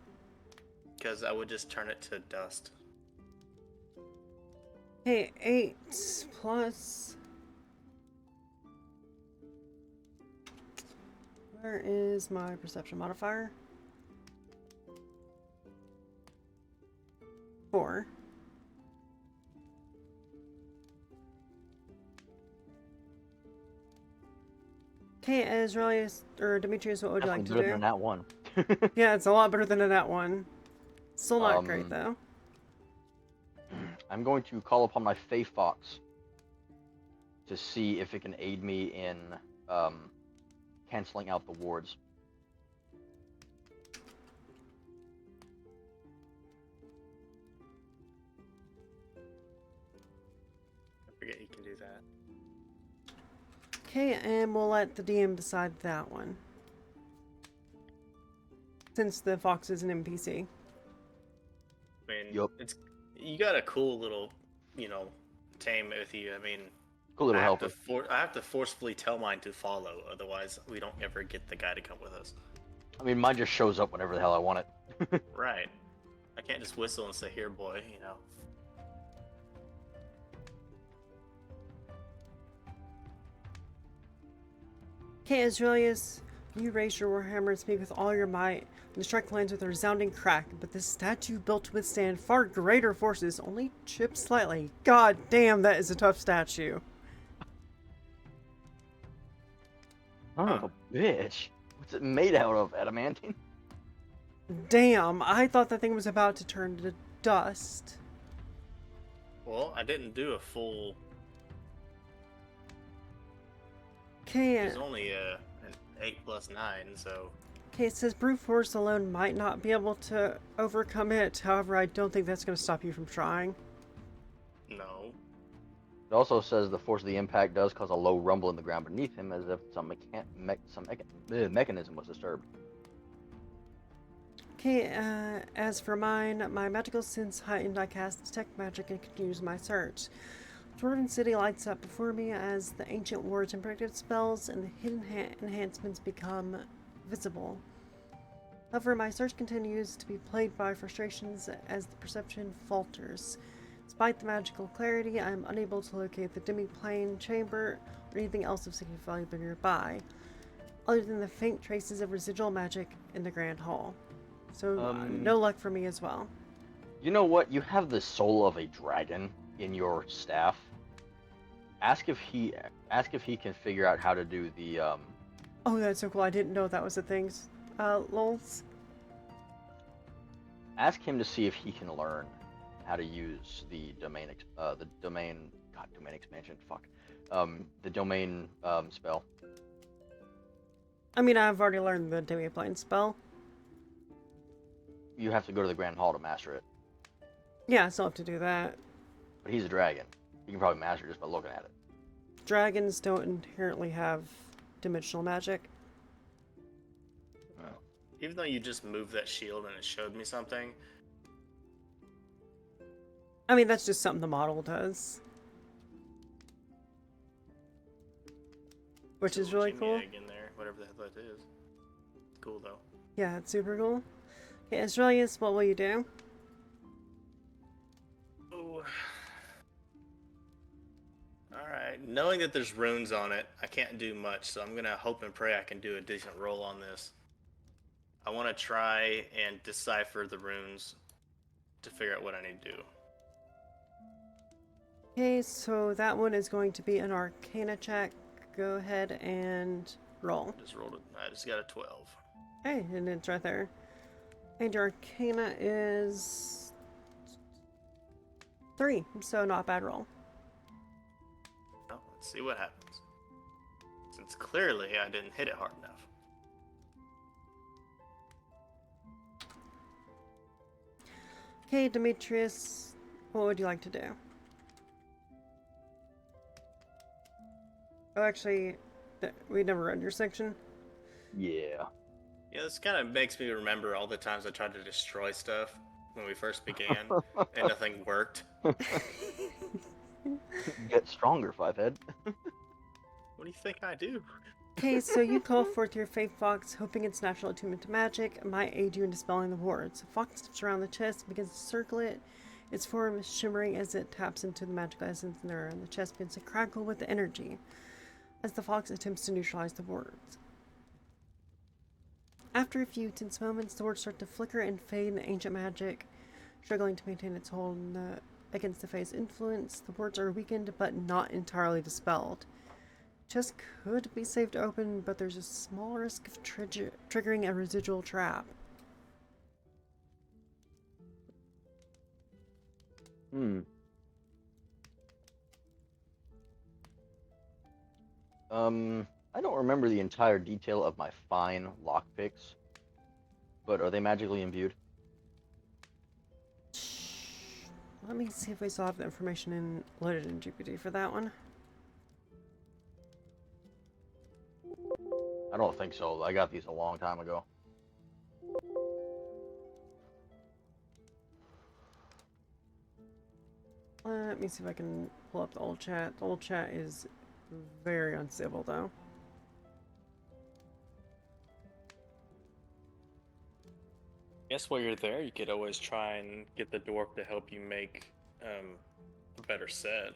Because I would just turn it to dust. Hey, 8 plus... Where is my perception modifier? 4. Okay, Azraelius, or Demetrius, what would you like to Definitely better do? than that one. Yeah, it's a lot better than that one. Still not great, though. I'm going to call upon my Fae Fox to see if it can aid me in canceling out the wards. I forget you can do that. Okay, and we'll let the DM decide that one. Since the fox is an NPC. I mean, Yup. it's you got a cool little, tame with you. I mean, Cool little I have helper. I have to forcefully tell mine to follow, otherwise we don't ever get the guy to come with us. I mean, mine just shows up whenever the hell I want it. Right. I can't just whistle and say, "Here, boy," Okay, Azraelius, you raise your warhammer and speak with all your might, and the strike lands with a resounding crack, but this statue built to withstand far greater forces only chips slightly. God damn, that is a tough statue. Son of a bitch. What's it made out of, adamantine? Damn, I thought that thing was about to turn to dust. Well, I didn't do a full. Okay, It was only an 8+9, so. okay, it says brute force alone might not be able to overcome it. However, I don't think that's going to stop you from trying. No. It also says the force of the impact does cause a low rumble in the ground beneath him, as if some mechanism was disturbed. Okay, as for mine, my magical sense heightened. I cast detect magic and continues my search. Dwarven City lights up before me as the ancient words and predictive spells and the hidden enhancements become visible. However, my search continues to be plagued by frustrations as the perception falters. Despite the magical clarity, I am unable to locate the demi-plane chamber or anything else of significant value nearby, other than the faint traces of residual magic in the Grand Hall. So, no luck for me as well. You know what? You have the soul of a dragon in your staff. Ask if he can figure out how to do the Oh, that's so cool. I didn't know that was a thing. Lols? Ask him to see if he can learn how to use the domain expansion. The domain spell. I mean, I've already learned the demi-plane spell. You have to go to the Grand Hall to master it. Yeah, I still have to do that. But he's a dragon. You can probably master it just by looking at it. Dragons don't inherently have dimensional magic. Even though you just moved that shield and it showed me something. I mean, that's just something the model does. Which is really cool. Egg in there, whatever the hell that is. Cool though. Yeah, it's super cool. Okay, Aurelius, what will you do? Oh. Alright, knowing that there's runes on it, I can't do much, so I'm gonna hope and pray I can do a decent roll on this. I want to try and decipher the runes to figure out what I need to do. Okay, so that one is going to be an Arcana check. Go ahead and roll. Just rolled it. I just got a 12. Okay, and it's right there. And your Arcana is 3, so not a bad roll. Well, let's see what happens. Since clearly I didn't hit it hard enough. Okay, Demetrius, what would you like to do? Oh, actually, we never read your section. Yeah. Yeah, this kind of makes me remember all the times I tried to destroy stuff when we first began, and nothing worked. Get stronger, Fivehead. What do you think I do? Okay, so you call forth your faith fox, hoping its natural attunement to magic might aid you in dispelling the wards. The fox steps around the chest and begins to circle it, its form shimmering as it taps into the magical essence in there, and the chest begins to crackle with energy as the fox attempts to neutralize the wards. After a few tense moments, the wards start to flicker and fade in the ancient magic, struggling to maintain its hold against the Fae's influence. The wards are weakened, but not entirely dispelled. Chest could be saved open, but there's a small risk of triggering a residual trap. I don't remember the entire detail of my fine lockpicks, but are they magically imbued? Let me see if we still have the information loaded in GPT for that one. I don't think so. I got these a long time ago. Let me see if I can pull up the old chat. The old chat is very uncivil, though. Guess while you're there, you could always try and get the dwarf to help you make a better set.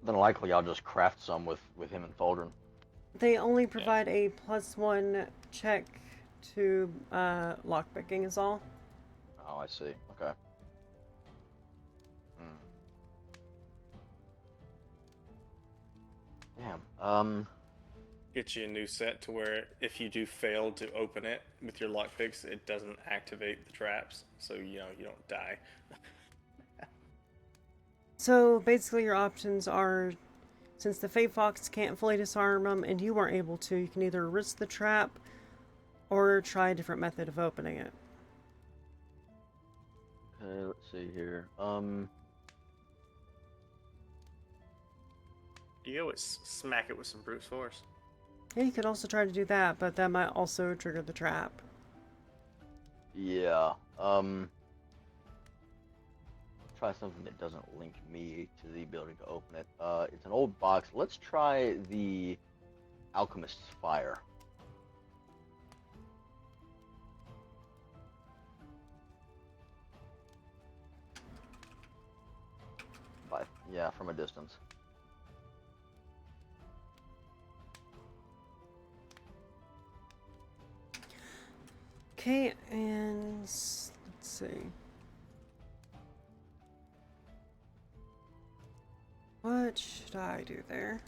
Then likely I'll just craft some with him and Thaldrin. They only provide a +1 check to lockpicking is all. Oh, I see. Okay. Damn. get you a new set to where if you do fail to open it with your lockpicks, it doesn't activate the traps, so you don't die. So basically your options are, since the Fate Fox can't fully disarm them and you weren't able to, you can either risk the trap or try a different method of opening it. Okay, let's see here. You always smack it with some brute force. Yeah, you could also try to do that, but that might also trigger the trap. Yeah. Try something that doesn't link me to the ability to open it. It's an old box. Let's try the Alchemist's Fire. Yeah, from a distance. Okay, and let's see. What should I do there?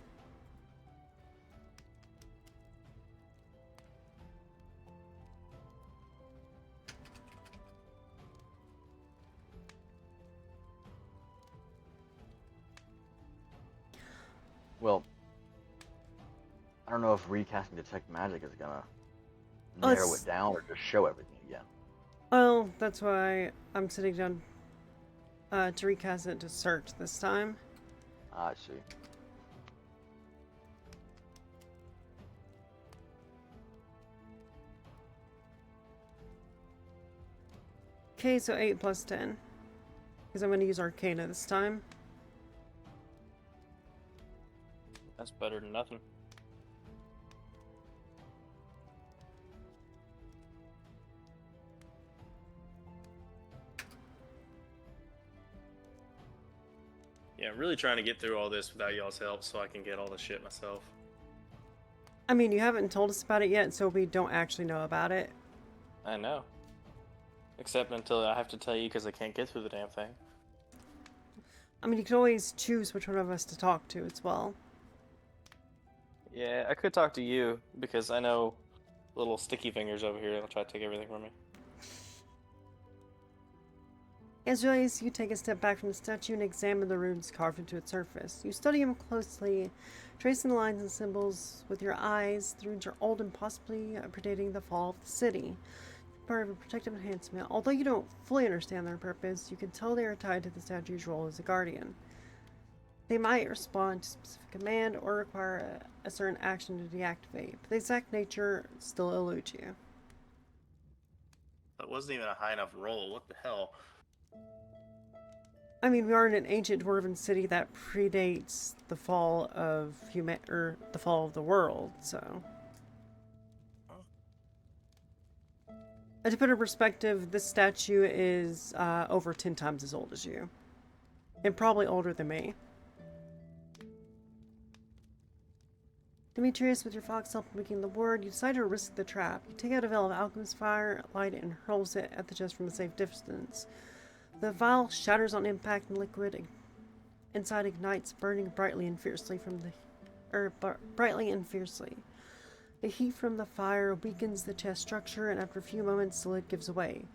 Well, I don't know if recasting Detect Magic is gonna Oh, narrow it's- it down or just show everything again. Well, that's why I'm sitting down to recast it to search this time. I see. Okay, so 8 plus 10. Because I'm going to use Arcana this time. That's better than nothing. Yeah, I'm really trying to get through all this without y'all's help so I can get all the shit myself. I mean, you haven't told us about it yet, so we don't actually know about it. I know. Except until I have to tell you because I can't get through the damn thing. I mean, you can always choose which one of us to talk to as well. Yeah, I could talk to you because I know little sticky fingers over here that'll try to take everything from me. As you realize, you take a step back from the statue and examine the runes carved into its surface. You study them closely, tracing the lines and symbols with your eyes. The runes are old and possibly predating the fall of the city. Part of a protective enhancement. Although you don't fully understand their purpose, you can tell they are tied to the statue's role as a guardian. They might respond to a specific command or require a certain action to deactivate, but the exact nature still eludes you. That wasn't even a high enough roll. What the hell? I mean, we are in an ancient dwarven city that predates the fall of the fall of the world, so. To put it in perspective, this statue is over 10 times as old as you. And probably older than me. Demetrius, with your fox help making the word, you decide to risk the trap. You take out a vial of alchemist's fire, light it, and hurls it at the chest from a safe distance. The vial shatters on impact, and liquid inside ignites, burning brightly and fiercely The heat from the fire weakens the chest structure, and after a few moments, the lid gives way,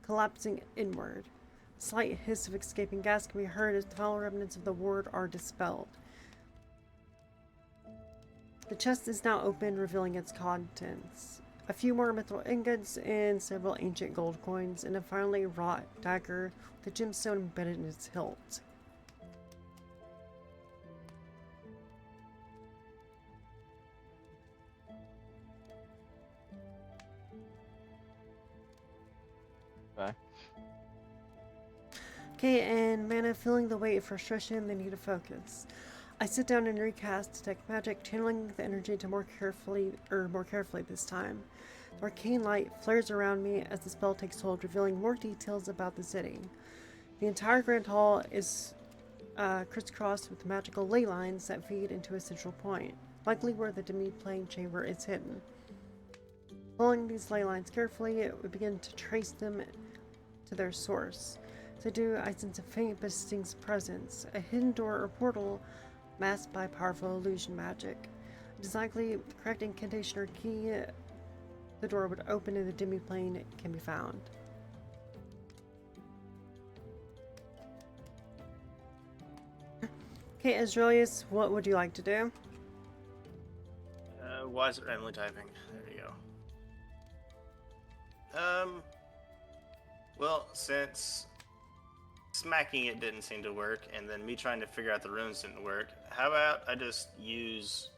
collapsing inward. A slight hiss of escaping gas can be heard as the foul remnants of the ward are dispelled. The chest is now open, revealing its contents. A few more metal ingots and several ancient gold coins, and a finely wrought dagger with a gemstone embedded in its hilt. Okay, and mana, feeling the weight of frustration, they need to focus. I sit down and recast Detect Magic, channeling the energy to more carefully this time. The arcane light flares around me as the spell takes hold, revealing more details about the city. The entire Grand Hall is crisscrossed with magical ley lines that feed into a central point, likely where the demi-plane chamber is hidden. Following these ley lines carefully, we begin to trace them to their source. As I do, I sense a faint but distinct presence, a hidden door or portal masked by powerful illusion magic. It's likely with the correct incantation or key, the door would open and the demi-plane can be found. Okay, Azraelius, what would you like to do? Why is Emily typing? There you go. Well, since smacking it didn't seem to work, and then me trying to figure out the runes didn't work, how about I just use...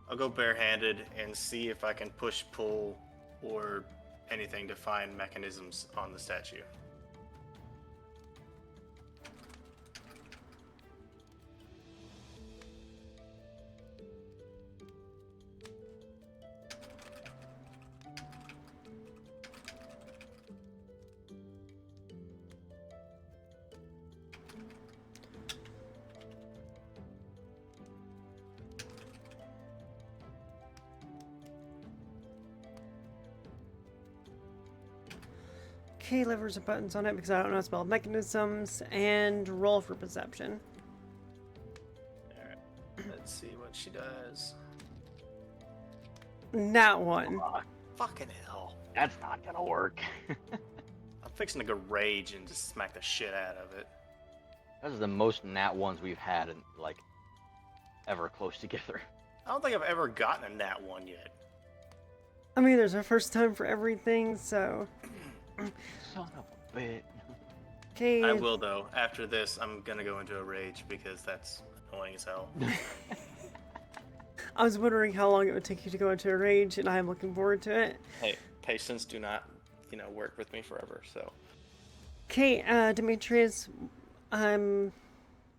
I'll go barehanded and see if I can push, pull, or anything to find mechanisms on the statue. Okay, levers and buttons on it because I don't know how to spell mechanisms, and roll for perception. Alright, let's see what she does. Nat one. Fucking hell. That's not gonna work. I'm fixing to go rage and just smack the shit out of it. That is the most nat ones we've had in, like, ever close together. I don't think I've ever gotten a nat 1 yet. I mean, there's a first time for everything, so... Son of a bitch. Okay. I will, though. After this, I'm gonna go into a rage because that's annoying as hell. I was wondering how long it would take you to go into a rage, and I am looking forward to it. Hey, patience do not, work with me forever, so... Okay, Demetrius, I'm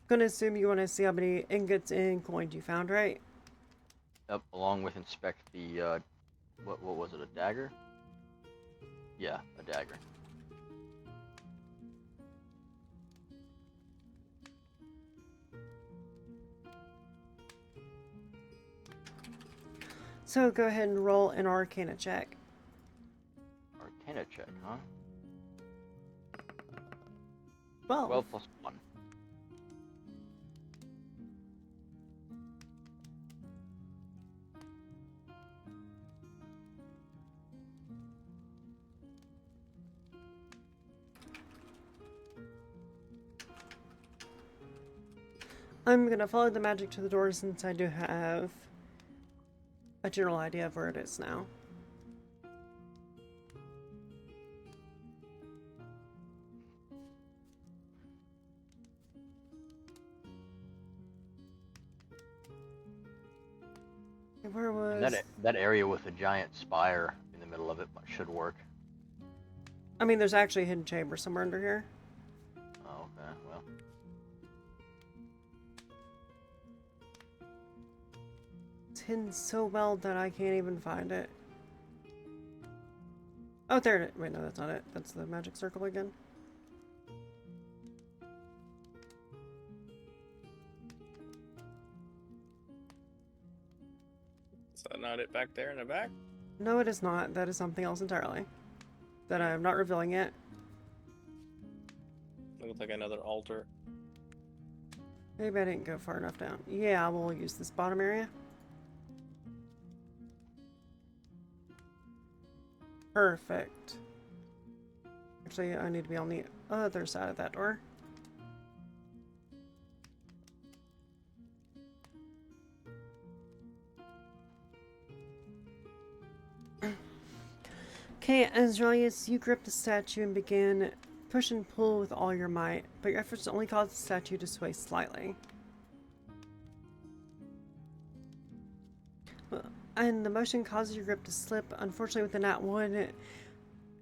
gonna assume you want to see how many ingots and coins you found, right? Yep, along with inspect the, what was it, a dagger? Yeah, a dagger. So go ahead and roll an Arcana check. Arcana check, huh? 12. 12 plus 1. I'm gonna follow the magic to the door since I do have a general idea of where it is now. Where was... That area with a giant spire in the middle of it should work. I mean, there's actually a hidden chamber somewhere under here. Oh, okay, well. It's hidden so well that I can't even find it. Oh, there it is. Wait, no, that's not it. That's the magic circle again. Is that not it back there in the back? No, it is not. That is something else entirely. That I am not revealing yet. Looks like another altar. Maybe I didn't go far enough down. Yeah, we'll use this bottom area. Perfect. Actually, I need to be on the other side of that door. Okay, Azraelius, you grip the statue and begin push and pull with all your might, but your efforts only cause the statue to sway slightly. And the motion causes your grip to slip. Unfortunately, with the nat 1,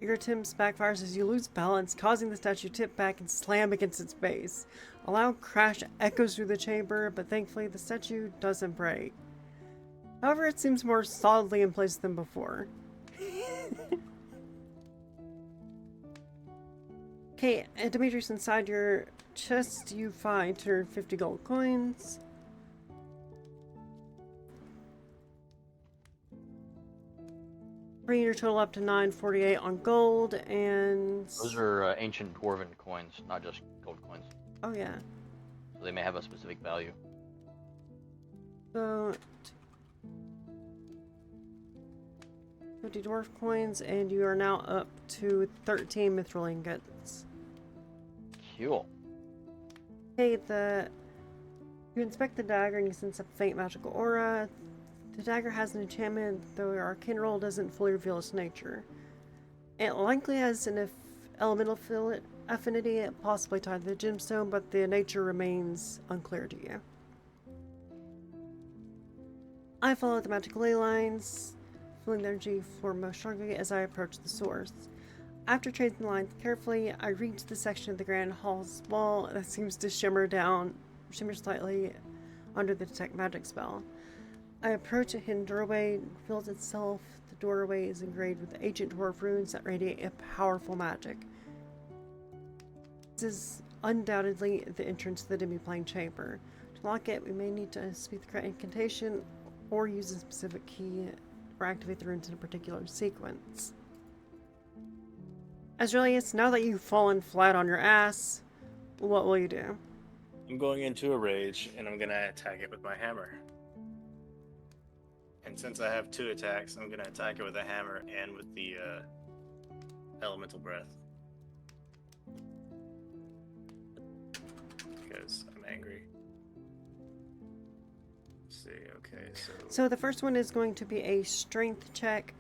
your attempt backfires as you lose balance, causing the statue to tip back and slam against its base. A loud crash echoes through the chamber, but thankfully the statue doesn't break. However, it seems more solidly in place than before. Okay, Demetrius, inside your chest you find 250 gold coins. Bring your total up to 948 on gold, and... Those are ancient dwarven coins, not just gold coins. Oh, yeah. So they may have a specific value. So... 50 dwarf coins, and you are now up to 13 mithril ingots. Cool. Okay, you inspect the dagger and you sense a faint magical aura. The dagger has an enchantment, though your arcane roll doesn't fully reveal its nature. It likely has an elemental affinity, possibly tied to the gemstone, but the nature remains unclear to you. I follow the magical ley lines, feeling the energy flow most strongly as I approach the source. After tracing the lines carefully, I reach the section of the grand hall's wall that seems to shimmer slightly under the detect magic spell. I approach a hidden doorway, and reveals itself. The doorway is engraved with ancient dwarf runes that radiate a powerful magic. This is undoubtedly the entrance to the demi-plane chamber. To lock it, we may need to speak the correct incantation or use a specific key or activate the runes in a particular sequence. Azraelius, now that you've fallen flat on your ass, what will you do? I'm going into a rage, and I'm gonna attack it with my hammer. And since I have 2 attacks, I'm gonna attack it with a hammer and with the elemental breath. Because I'm angry. Let's see, okay, So the first one is going to be a strength check.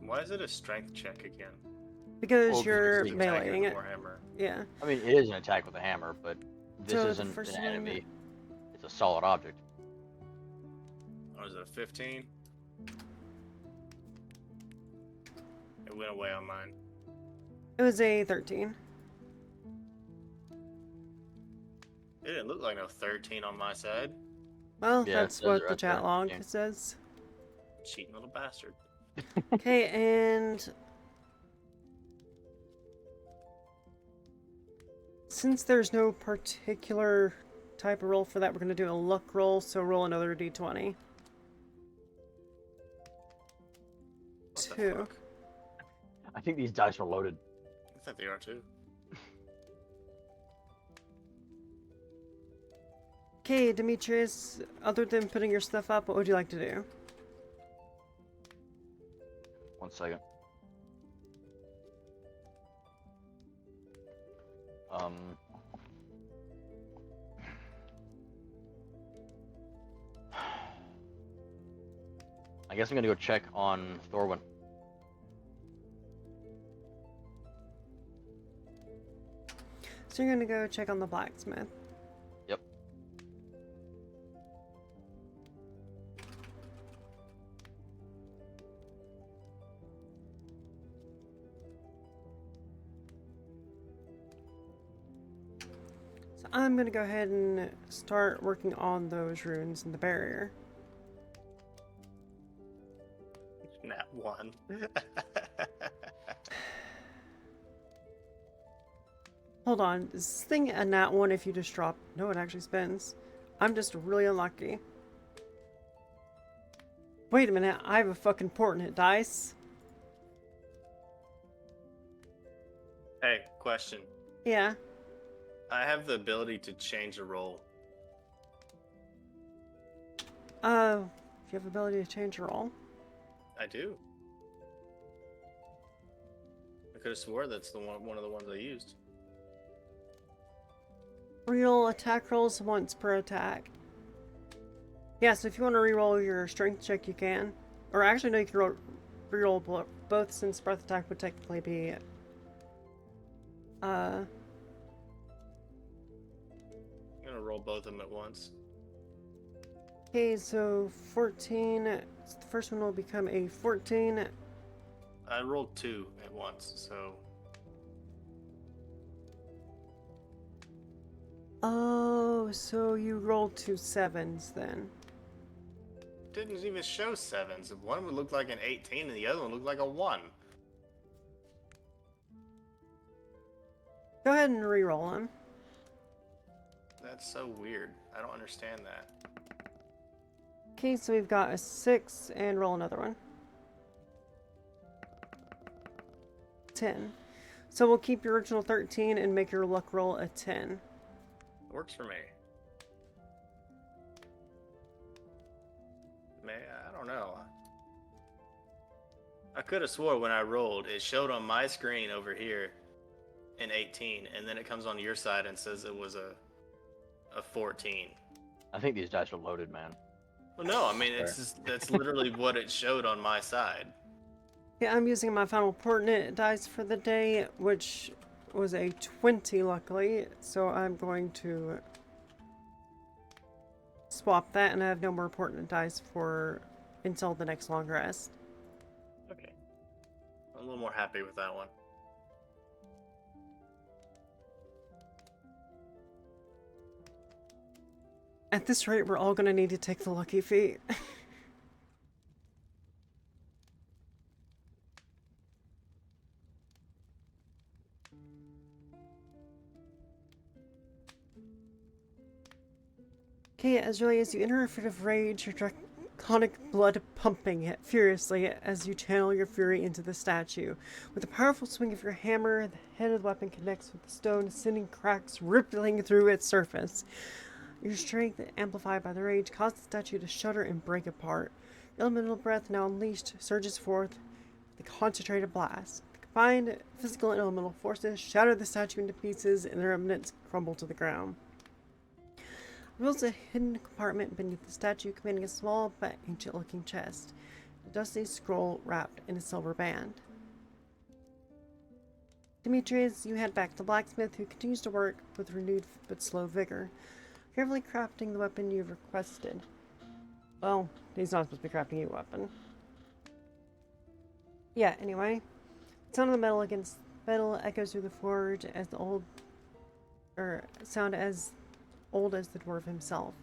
Why is it a strength check again? Because Well, you're because meleeing it. Warhammer. Yeah. I mean, it is an attack with a hammer, but this So the isn't first an one- enemy. It's a solid object. Oh, is it a 15? It went away on mine. It was a 13. It didn't look like no 13 on my side. Well, Yeah, it that's says what it the right chat there. log Yeah. says. Cheating little bastard. Okay, and since there's no particular type of roll for that, we're going to do a luck roll, so roll another d20. What the 2. fuck? I think these dice are loaded. I think they are too. Okay, Demetrius, other than putting your stuff up, what would you like to do? 1 second. I guess I'm gonna go check on Thorwin. So you're going to go check on the blacksmith. Yep. So I'm going to go ahead and start working on those runes in the barrier. Nat 1. Hold on, is this thing a nat 1 if you just drop? No, it actually spins. I'm just really unlucky. Wait a minute, I have a fucking portent hit dice. Hey, question. Yeah. I have the ability to change a roll. If you have ability to change your roll. I do. I could have swore that's the one of the ones I used. Reroll attack rolls once per attack. Yeah, so if you want to reroll your strength check, you can. Or actually, no, you can reroll both, since breath attack would technically be... I'm gonna roll both of them at once. Okay, so 14. The first one will become a 14. I rolled 2 at once, so Oh, so you rolled 2 7s then. didn't even show 7s. One would look like an 18 and the other one looked like a 1. Go ahead and reroll them. That's so weird. I don't understand that. Okay, so we've got a 6 and roll another one. 10. So we'll keep your original 13 and make your luck roll a 10. Works for me. Man, I don't know. I could have swore when I rolled, it showed on my screen over here an 18, and then it comes on your side and says it was a 14. I think these dice are loaded, man. Well, no, I mean that's literally what it showed on my side. Yeah, I'm using my final pertinent dice for the day, which was a 20 luckily, so I'm going to swap that, and I have no more pertinent dice for until the next long rest. Okay. I'm a little more happy with that one. At this rate, we're all gonna need to take the lucky feat. Okay, as early as you enter a fit of rage, your draconic blood pumping furiously as you channel your fury into the statue. With a powerful swing of your hammer, the head of the weapon connects with the stone, sending cracks rippling through its surface. Your strength, amplified by the rage, causes the statue to shudder and break apart. Your elemental breath, now unleashed, surges forth with a concentrated blast. The combined physical and elemental forces shatter the statue into pieces, and the remnants crumble to the ground. Reveals a hidden compartment beneath the statue containing a small but ancient-looking chest, a dusty scroll wrapped in a silver band. Demetrius, you head back to the blacksmith, who continues to work with renewed but slow vigor, carefully crafting the weapon you've requested. Well, he's not supposed to be crafting a weapon. Yeah, anyway. The sound of the metal against metal echoes through the forge as the sound as old as the dwarf himself.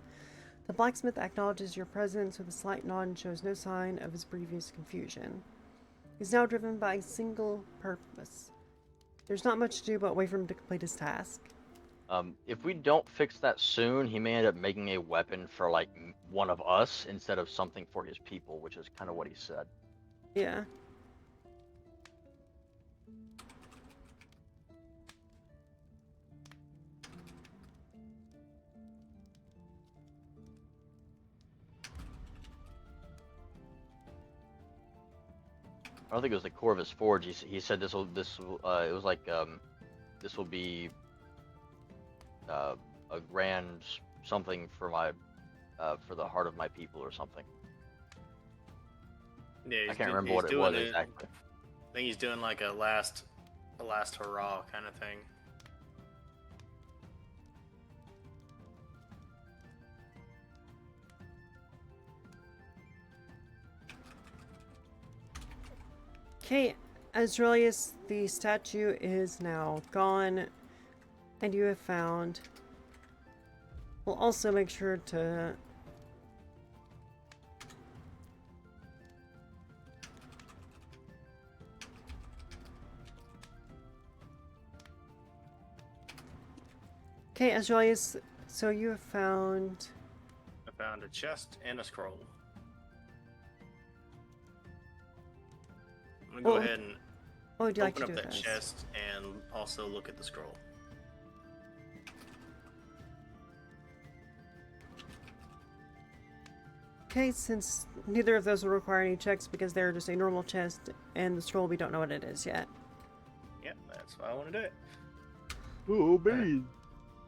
The blacksmith acknowledges your presence with a slight nod and shows no sign of his previous confusion. He's now driven by a single purpose. There's not much to do but wait for him to complete his task. If we don't fix that soon, he may end up making a weapon for, like, one of us instead of something for his people, which is kind of what he said. Yeah. I don't think it was the Corvus Forge. He said it was like, this will be a grand something for my for the heart of my people or something. Yeah, I can't remember what it was exactly. I think he's doing like a last hurrah kind of thing. Okay, Azraelius, the statue is now gone, and you have found... We'll also make sure to... Okay, Azraelius, so you have found... I found a chest and a scroll. I'm gonna go ahead and what would you like to open do up that with this? chest and also look at the scroll. Okay, since neither of those will require any checks because they're just a normal chest, and the scroll, we don't know what it is yet. Yep, that's why I want to do it. Oh, man.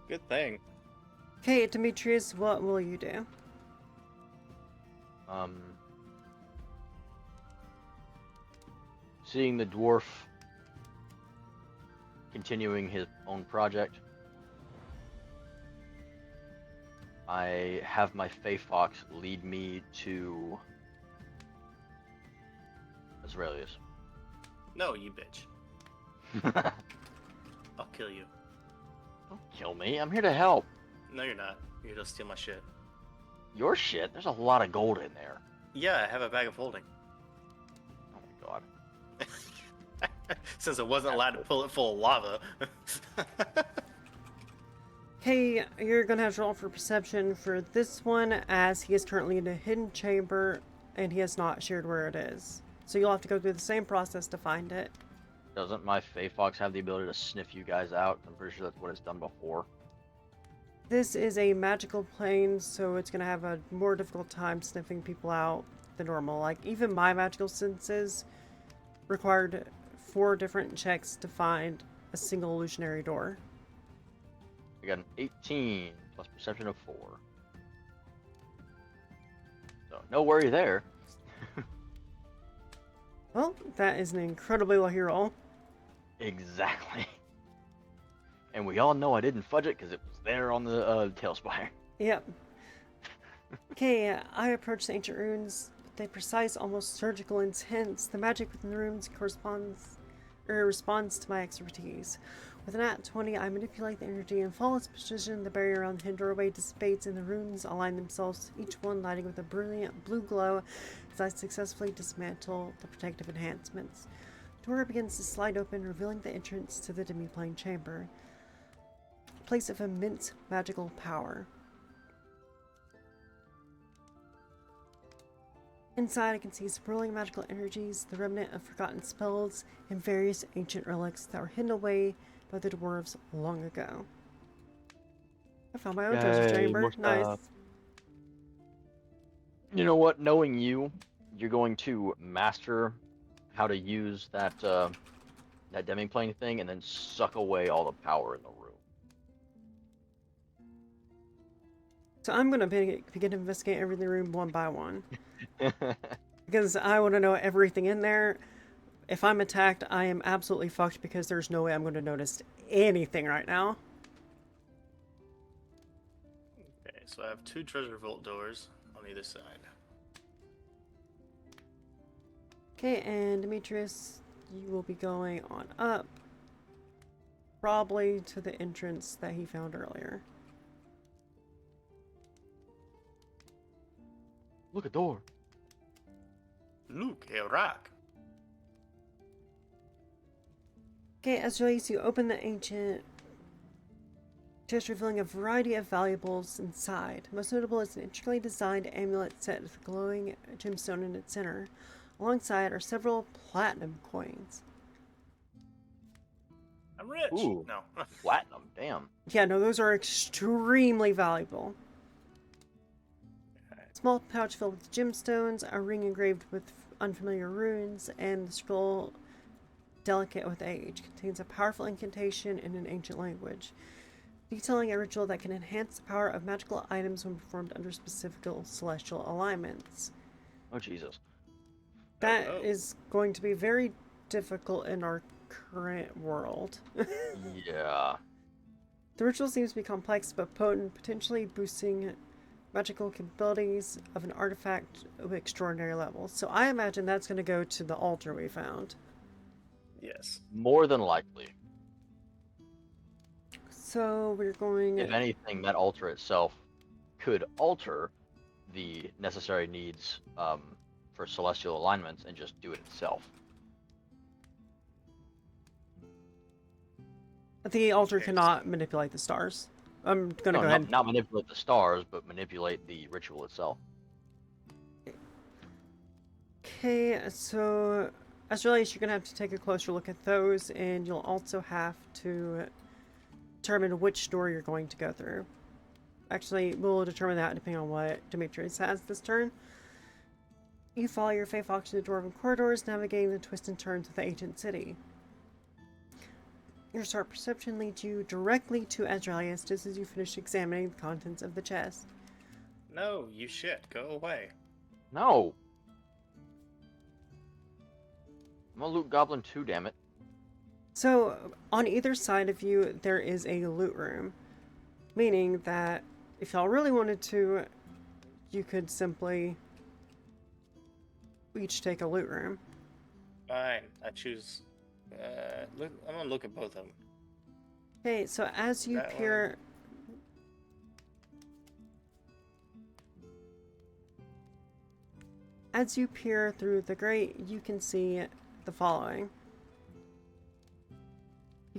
Good thing. Okay, Demetrius, what will you do? Seeing the dwarf continuing his own project, I have my Fey Fox lead me to Azraelius. No, you bitch. I'll kill you. Don't kill me. I'm here to help. No, you're not. You're gonna steal my shit. Your shit? There's a lot of gold in there. Yeah, I have a bag of holding. Oh my god. Since I wasn't allowed to pull it full of lava. Okay, you're gonna have to roll for perception for this one, as he is currently in a hidden chamber and he has not shared where it is. So you'll have to go through the same process to find it. Doesn't my Fey Fox have the ability to sniff you guys out? I'm pretty sure that's what it's done before. This is a magical plane, so it's gonna have a more difficult time sniffing people out than normal. Like, even my magical senses required 4 different checks to find a single illusionary door. I got an 18 plus perception of 4. So no worry there. Well, that is an incredibly lucky roll. Exactly. And we all know I didn't fudge it because it was there on the Tailspire. Yep. Okay, I approach the ancient ruins with a precise, almost surgical intense. The magic within the rooms responds to my expertise. With an at 20, I manipulate the energy and flawless precision. The barrier around the hidden doorway dissipates, and the runes align themselves, each one lighting with a brilliant blue glow as I successfully dismantle the protective enhancements. The door begins to slide open, revealing the entrance to the demi-plane chamber, a place of immense magical power. Inside, I can see swirling magical energies, the remnant of forgotten spells, and various ancient relics that were hidden away by the dwarves long ago. I found my own treasure Yay, chamber. more Nice. stuff. You know what? Knowing you, you're going to master how to use that that demi-plane thing, and then suck away all the power in the So I'm going to begin to investigate every room one by one. room. Because I want to know everything in there. If I'm attacked, I am absolutely fucked because there's no way I'm going to notice anything right now. Okay, so I have 2 treasure vault doors on either side. Okay, and Demetrius, you will be going on up. Probably to the entrance that he found earlier. Look, a door. Look, a rock. Okay, as you open the ancient chest, revealing a variety of valuables inside. Most notable is an intricately designed amulet set with a glowing gemstone in its center. Alongside are several platinum coins. I'm rich. Ooh. No. Platinum, damn. Yeah, no, those are extremely valuable. Small pouch filled with gemstones, a ring engraved with unfamiliar runes, and the scroll, delicate with age, contains a powerful incantation in an ancient language, detailing a ritual that can enhance the power of magical items when performed under specific celestial alignments. Oh, Jesus. That Oh. is going to be very difficult in our current world. Yeah. The ritual seems to be complex but potent, potentially boosting magical capabilities of an artifact of extraordinary levels. So I imagine that's going to go to the altar we found. Yes. More than likely. So we're going... If anything, that altar itself could alter the necessary needs for celestial alignments and just do it itself. The altar Okay, cannot manipulate the stars. I'm going to No, go ahead. not manipulate the stars, but manipulate the ritual itself. Okay, so as relates, you're going to have to take a closer look at those, and you'll also have to determine which door you're going to go through. Actually, we'll determine that depending on what Demetrius has this turn. You follow your Fey Fox through the dwarven corridors, navigating the twists and turns of the ancient city. Your sharp perception leads you directly to Azraelius just as you finish examining the contents of the chest. No, you shit. Go away. No! I'm a loot goblin too, damn it. So, on either side of you, there is a loot room. Meaning that if y'all really wanted to, you could simply each take a loot room. Fine. I choose. Look, I'm gonna look at both of them. Okay, so as you That peer... As you peer through the grate, you can see the following.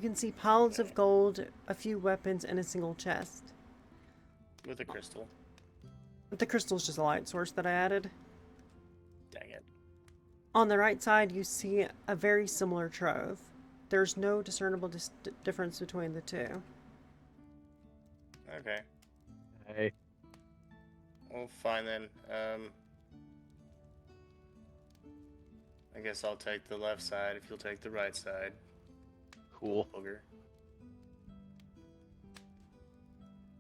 You can see piles of gold, a few weapons, and a single chest. With a crystal. The crystal's just a light source that I added. Dang it. On the right side, you see a very similar trove. There's no discernible difference between the two. Okay. Hey. Well, fine then. I guess I'll take the left side if you'll take the right side. Cool. Booger.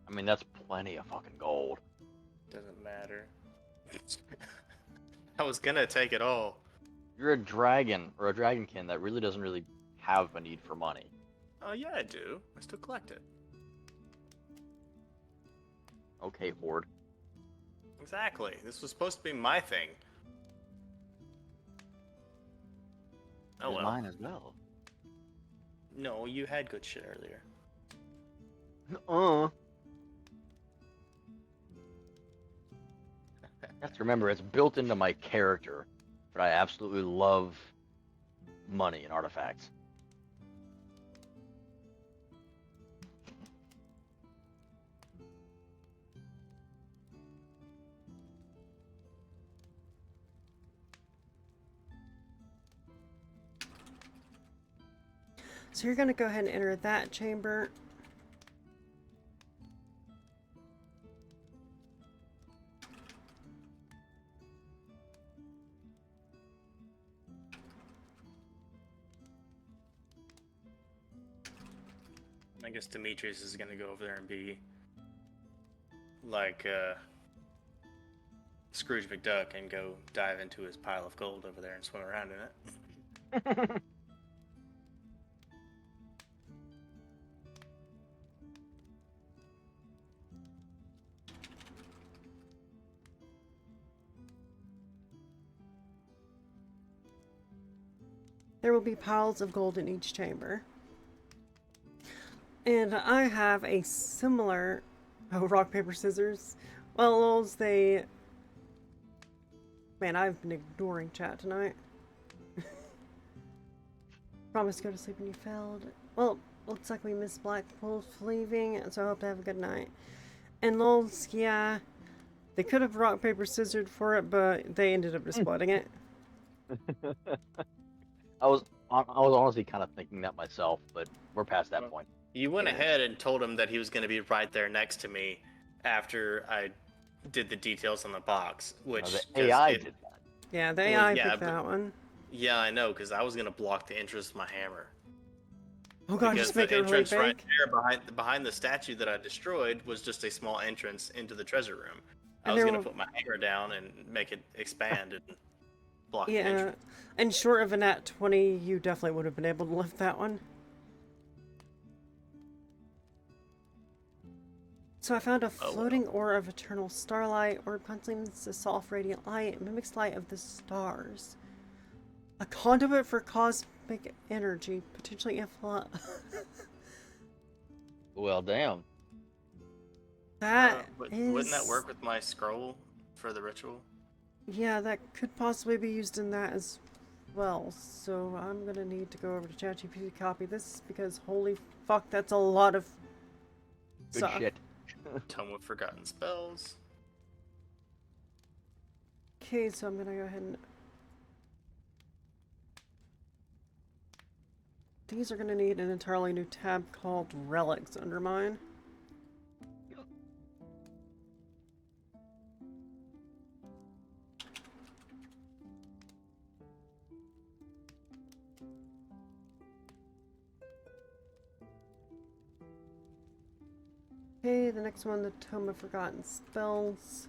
I mean, that's plenty of fucking gold. Doesn't matter. I was gonna take it all. You're a dragon, or a dragonkin that really doesn't really have a need for money. Oh yeah, I do. I still collect it. Okay, Horde. Exactly. This was supposed to be my thing. Oh It's well. mine as well. No, you had good shit earlier. You have to remember, it's built into my character, but I absolutely love money and artifacts. So you're going to go ahead and enter that chamber. I guess Demetrius is gonna go over there and be like Scrooge McDuck and go dive into his pile of gold over there and swim around in it. There will be piles of gold in each chamber. And I have a similar... Oh, rock, paper, scissors. Well, Lols, they... Man, I've been ignoring chat tonight. Promised to go to sleep and you failed. Well, looks like we missed Black Wolf leaving, so I hope to have a good night. And Lols, yeah... They could have rock, paper, scissored for it, but they ended up just splitting it. I was honestly kind of thinking that myself, but we're past that point. You went ahead and told him that he was going to be right there next to me after I did the details on the box, which The AI did that. Yeah, the Well, AI yeah, picked but- that one. Yeah, I know, because I was going to block the entrance with my hammer. Oh god, Because just make the it really entrance big. right there behind the statue that I destroyed was just a small entrance into the treasure room. I And was there going to were- put my hammer down and make it expand and block the Yeah, entrance. and short of a nat 20, you definitely would have been able to lift that one. So I found a floating ore of eternal starlight. Orb contains a soft radiant light. It mimics light of the stars. A conduit for cosmic energy, potentially influence. Well, damn. That Wouldn't that is- work with my scroll for the ritual? Yeah, that could possibly be used in that as well. So I'm gonna need to go over to ChatGPT to copy this because holy fuck, that's a lot of Good stuff. shit. Tome of Forgotten Spells. Okay, so I'm gonna go ahead and... These are gonna need an entirely new tab called Relics under mine. Okay, the next one, the Tome of Forgotten Spells.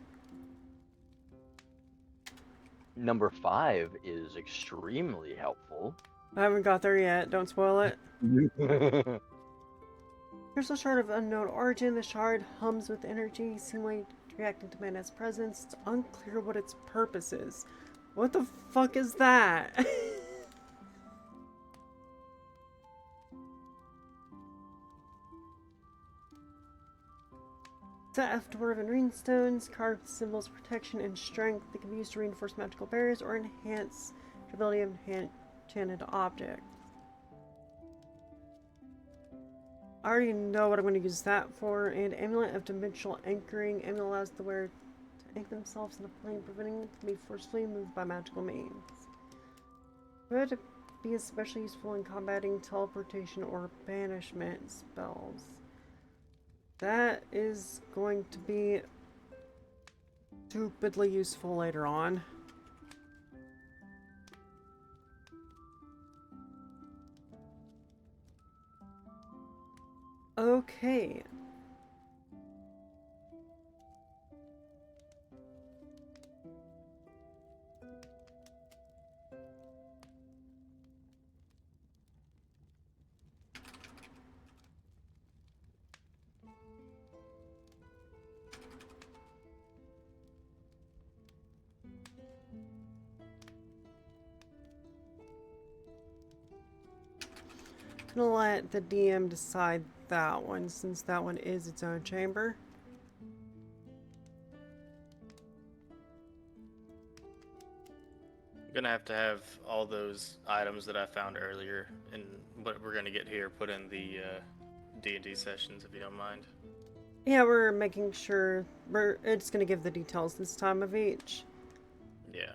Number 5 is extremely helpful. I haven't got there yet, don't spoil it. Here's a shard of unknown origin. The shard hums with energy, seemingly reacting to Mana's presence. It's unclear what its purpose is. What the fuck is that? Set of dwarven runestones, carved symbols of protection and strength that can be used to reinforce magical barriers or enhance the ability of enchanted objects. I already know what I'm going to use that for. And Amulet of Dimensional Anchoring. Amulet allows the wearer to anchor themselves in a plane, preventing them from being forcefully moved by magical means. Could be especially useful in combating teleportation or banishment spells. That is going to be stupidly useful later on. Okay. Gonna let the DM decide that one, since that one is its own chamber. I'm gonna have to have all those items that I found earlier and what we're gonna get here put in the D&D sessions, if you don't mind. Yeah, we're making sure it's gonna give the details this time of each. Yeah.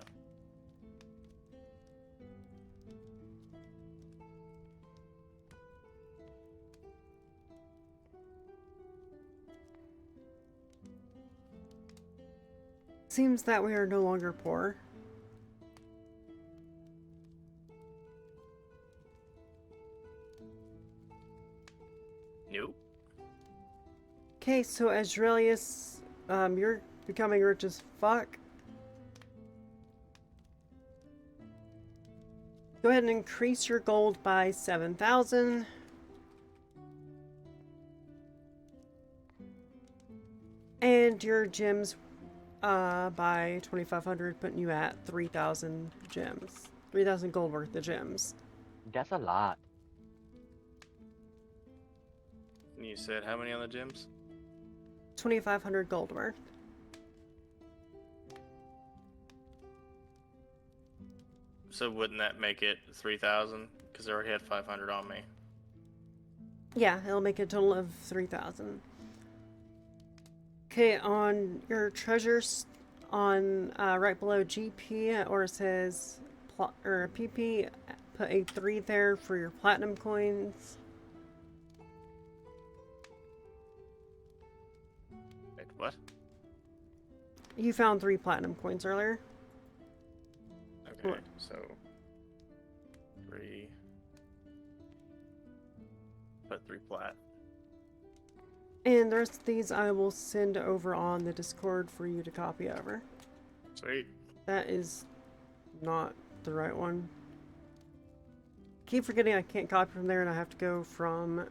Seems that we are no longer poor. Nope. Okay, so Azraelius, you're becoming rich as fuck. Go ahead and increase your gold by 7,000. And your gems by 2,500, putting you at 3,000 gems. 3,000 gold worth of gems. That's a lot. You said how many on the gyms? 2,500 gold worth. So wouldn't that make it 3,000? Because I already had 500 on me. Yeah, it'll make a total of 3,000. Okay, on your treasures, on right below GP, or it says PP, put a 3 there for your platinum coins. Wait, what? You found 3 platinum coins earlier. Okay, so 3. Put 3 plat. And the rest of these I will send over on the Discord for you to copy over. Sweet. That is not the right one. Keep forgetting I can't copy from there and I have to go from...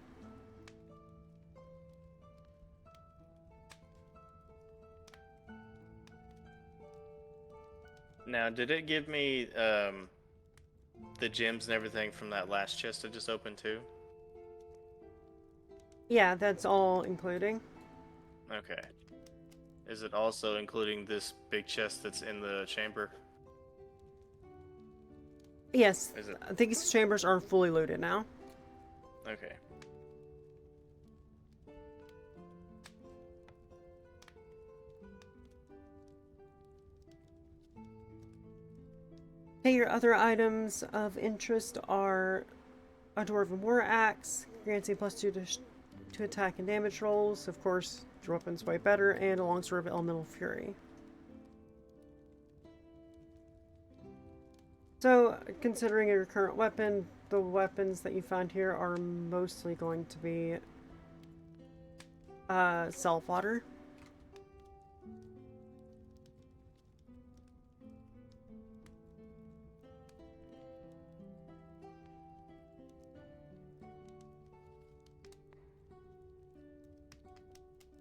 Now, did it give me the gems and everything from that last chest I just opened too? Yeah, that's all including. Okay. Is it also including this big chest that's in the chamber? Yes, Is it? these chambers are fully looted now. Okay. Okay, your other items of interest are a Dwarven War Axe, granting +2 to attack and damage rolls. Of course, your weapon's way better, and a longsword of Elemental Fury. So, considering your current weapon, the weapons that you find here are mostly going to be self-water.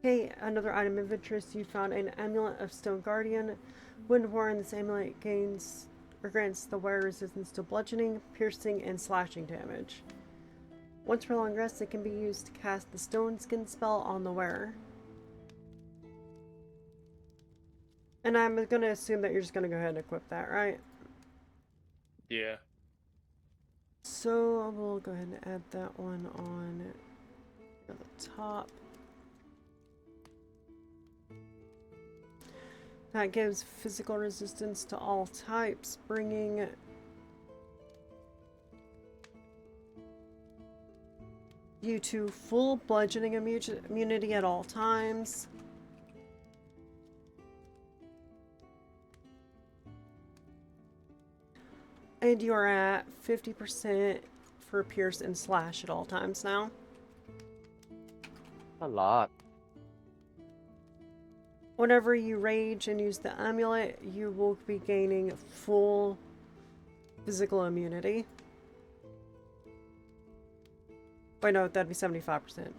Okay, another item of interest, you found an Amulet of Stone Guardian. When worn, this amulet gains or grants the wearer resistance to bludgeoning, piercing, and slashing damage. Once per long rest, it can be used to cast the Stone Skin spell on the wearer. And I'm going to assume that you're just going to go ahead and equip that, right? Yeah. So we'll go ahead and add that one on At the top. That gives physical resistance to all types, bringing you to full bludgeoning immunity at all times. And you are at 50% for pierce and slash at all times now. A lot. Whenever you rage and use the amulet, you will be gaining full physical immunity. Wait, no, that'd be 75%.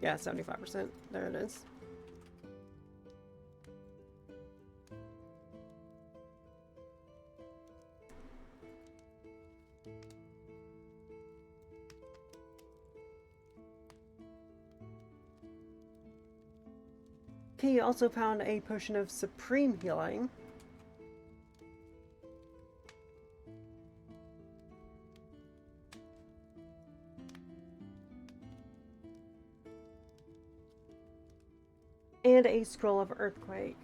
Yeah, 75%. There it is. Okay, you also found a potion of supreme healing. And a scroll of earthquake.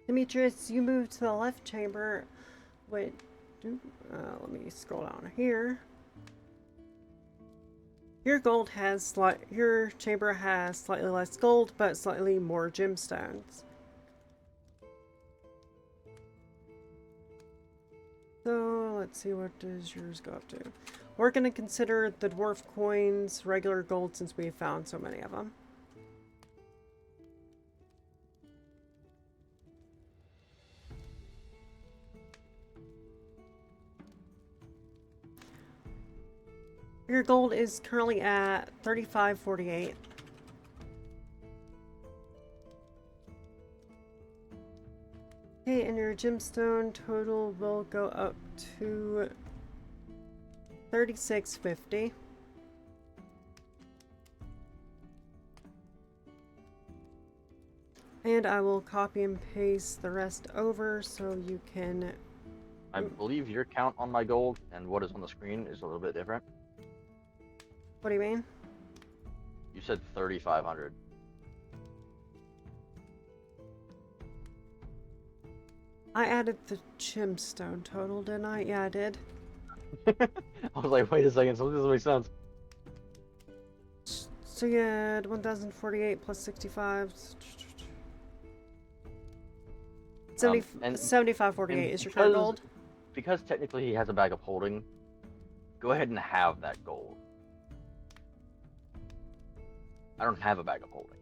Demetrius, you move to the left chamber. Wait, let me scroll down here. Your chamber has slightly less gold, but slightly more gemstones. So let's see, what does yours go up to? We're gonna consider the dwarf coins regular gold since we found so many of them. Your gold is currently at 35.48. Okay, and your gemstone total will go up to 36.50. And I will copy and paste the rest over so you can... I believe your count on my gold and what is on the screen is a little bit different. What do you mean? You said 3,500. I added the gemstone total, didn't I? Yeah, I did. I was like, wait a second, so this doesn't make sense. So you had 1,048 plus 65. 75.48 is your current gold. Because technically he has a bag of holding, go ahead and have that gold. I don't have a bag of holding.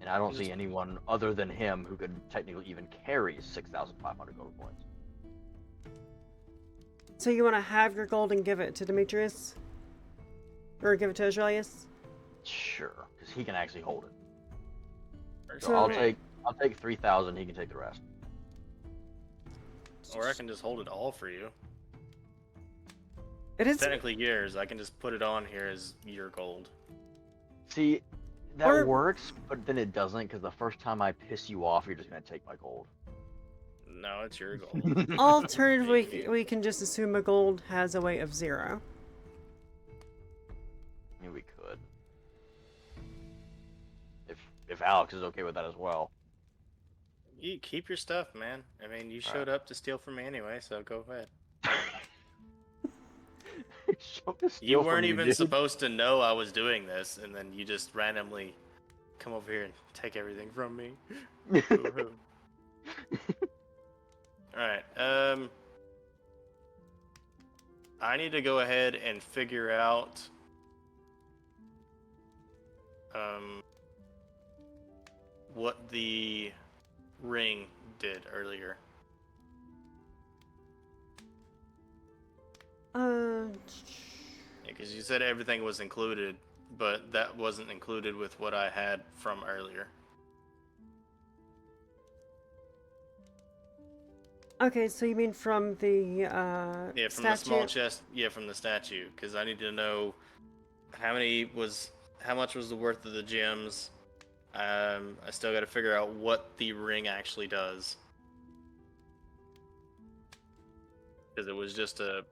And I don't see anyone other than him who could technically even carry 6,500 gold points. So you want to have your gold and give it to Demetrius? Or give it to Aurelius? Sure, because he can actually hold it. So So- I'll take 3,000, he can take the rest. Or I can just hold it all for you. It is. Technically yours. I can just put it on here as your gold. See, that Or- works, but then it doesn't, because the first time I piss you off, you're just going to take my gold. No, it's your gold. Alternatively, we can just assume a gold has a weight of 0. I mean, we could. If Alex is okay with that as well. You keep your stuff, man. I mean, you showed up to steal from me anyway, so go ahead. You weren't even supposed to know I was doing this, and then you just randomly come over here and take everything from me. Alright, I need to go ahead and figure out what the ring did earlier. Because you said everything was included, but that wasn't included with what I had from earlier. Okay, so you mean from the Yeah, from the small chest. Yeah, from the statue. Because I need to know how much was the worth of the gems, I still got to figure out what the ring actually does. Because it was just a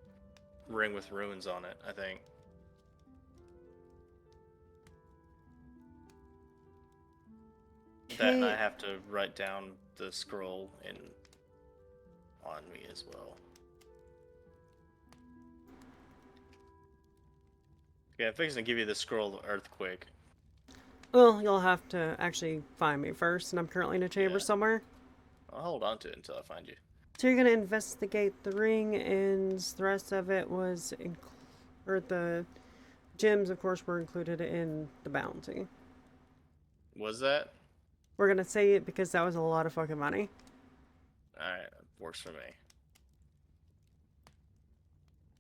ring with runes on it, I think. That, and I Okay. have to write down the scroll on me as well. Okay, I'm fixing to give you the scroll of Earthquake. Well, you'll have to actually find me first, and I'm currently in a chamber Yeah. somewhere. I'll hold on to it until I find you. So you're gonna investigate the ring, and the rest of it was, or the gems, of course, were included in the bounty. Was that? We're gonna say it because that was a lot of fucking money. Alright, works for me.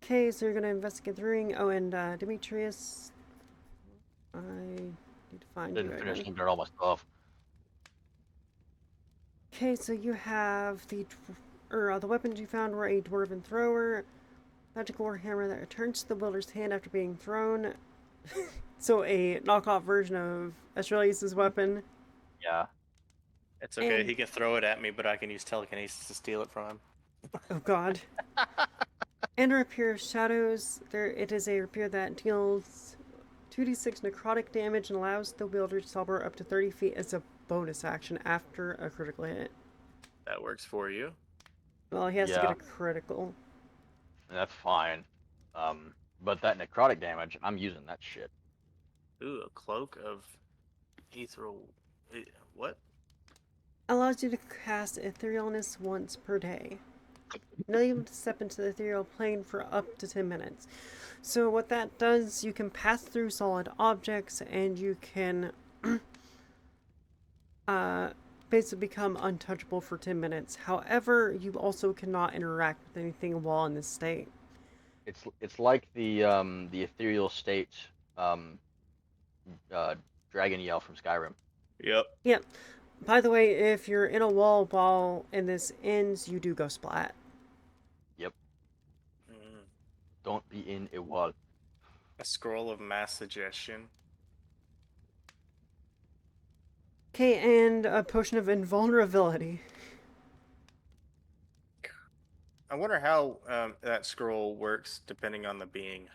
Okay, so you're gonna investigate the ring. Oh, and Demetrius, I need to find you Didn't finish again. looking at all my stuff. Okay, so you have the weapons you found were a dwarven thrower, magical warhammer that returns to the wielder's hand after being thrown. So a knockoff version of Astralius' weapon. Yeah. It's okay, And- he can throw it at me, but I can use telekinesis to steal it from him. Oh god. And a rapier of shadows. It is a rapier that deals 2d6 necrotic damage and allows the wielder to teleport up to 30 feet as a bonus action after a critical hit. That works for you. Well, he has to get Yeah. a critical. That's fine. But that necrotic damage, I'm using that shit. Ooh, a cloak of ethereal. What? Allows you to cast etherealness once per day. Now you able to step into the ethereal plane for up to 10 minutes. So what that does, you can pass through solid objects and you can basically become untouchable for 10 minutes. However, you also cannot interact with anything while in this state. It's like the ethereal state dragon yell from Skyrim. Yep. Yep. By the way, if you're in a wall while and this ends, you do go splat. Yep. Mm. Don't be in a wall. A scroll of mass suggestion. Okay, and a potion of invulnerability. I wonder how that scroll works depending on the being.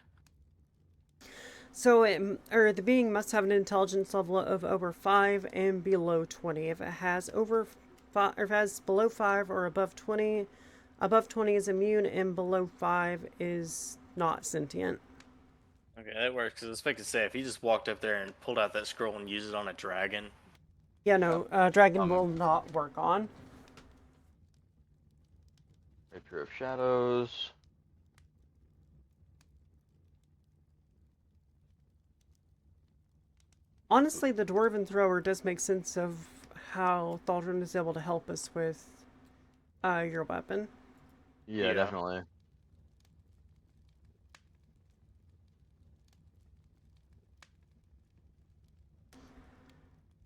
So, the being must have an intelligence level of over 5 and below 20. If it has over 5, or if it has below 5 or above 20 is immune, and below 5 is not sentient. Okay, that works. Because I was expecting to say, if he just walked up there and pulled out that scroll and used it on a dragon. Yeah, no, dragon will not work on. Rapier of Shadows. Honestly, the Dwarven Thrower does make sense of how Thaldrun is able to help us with your weapon. Yeah, Yeah. definitely.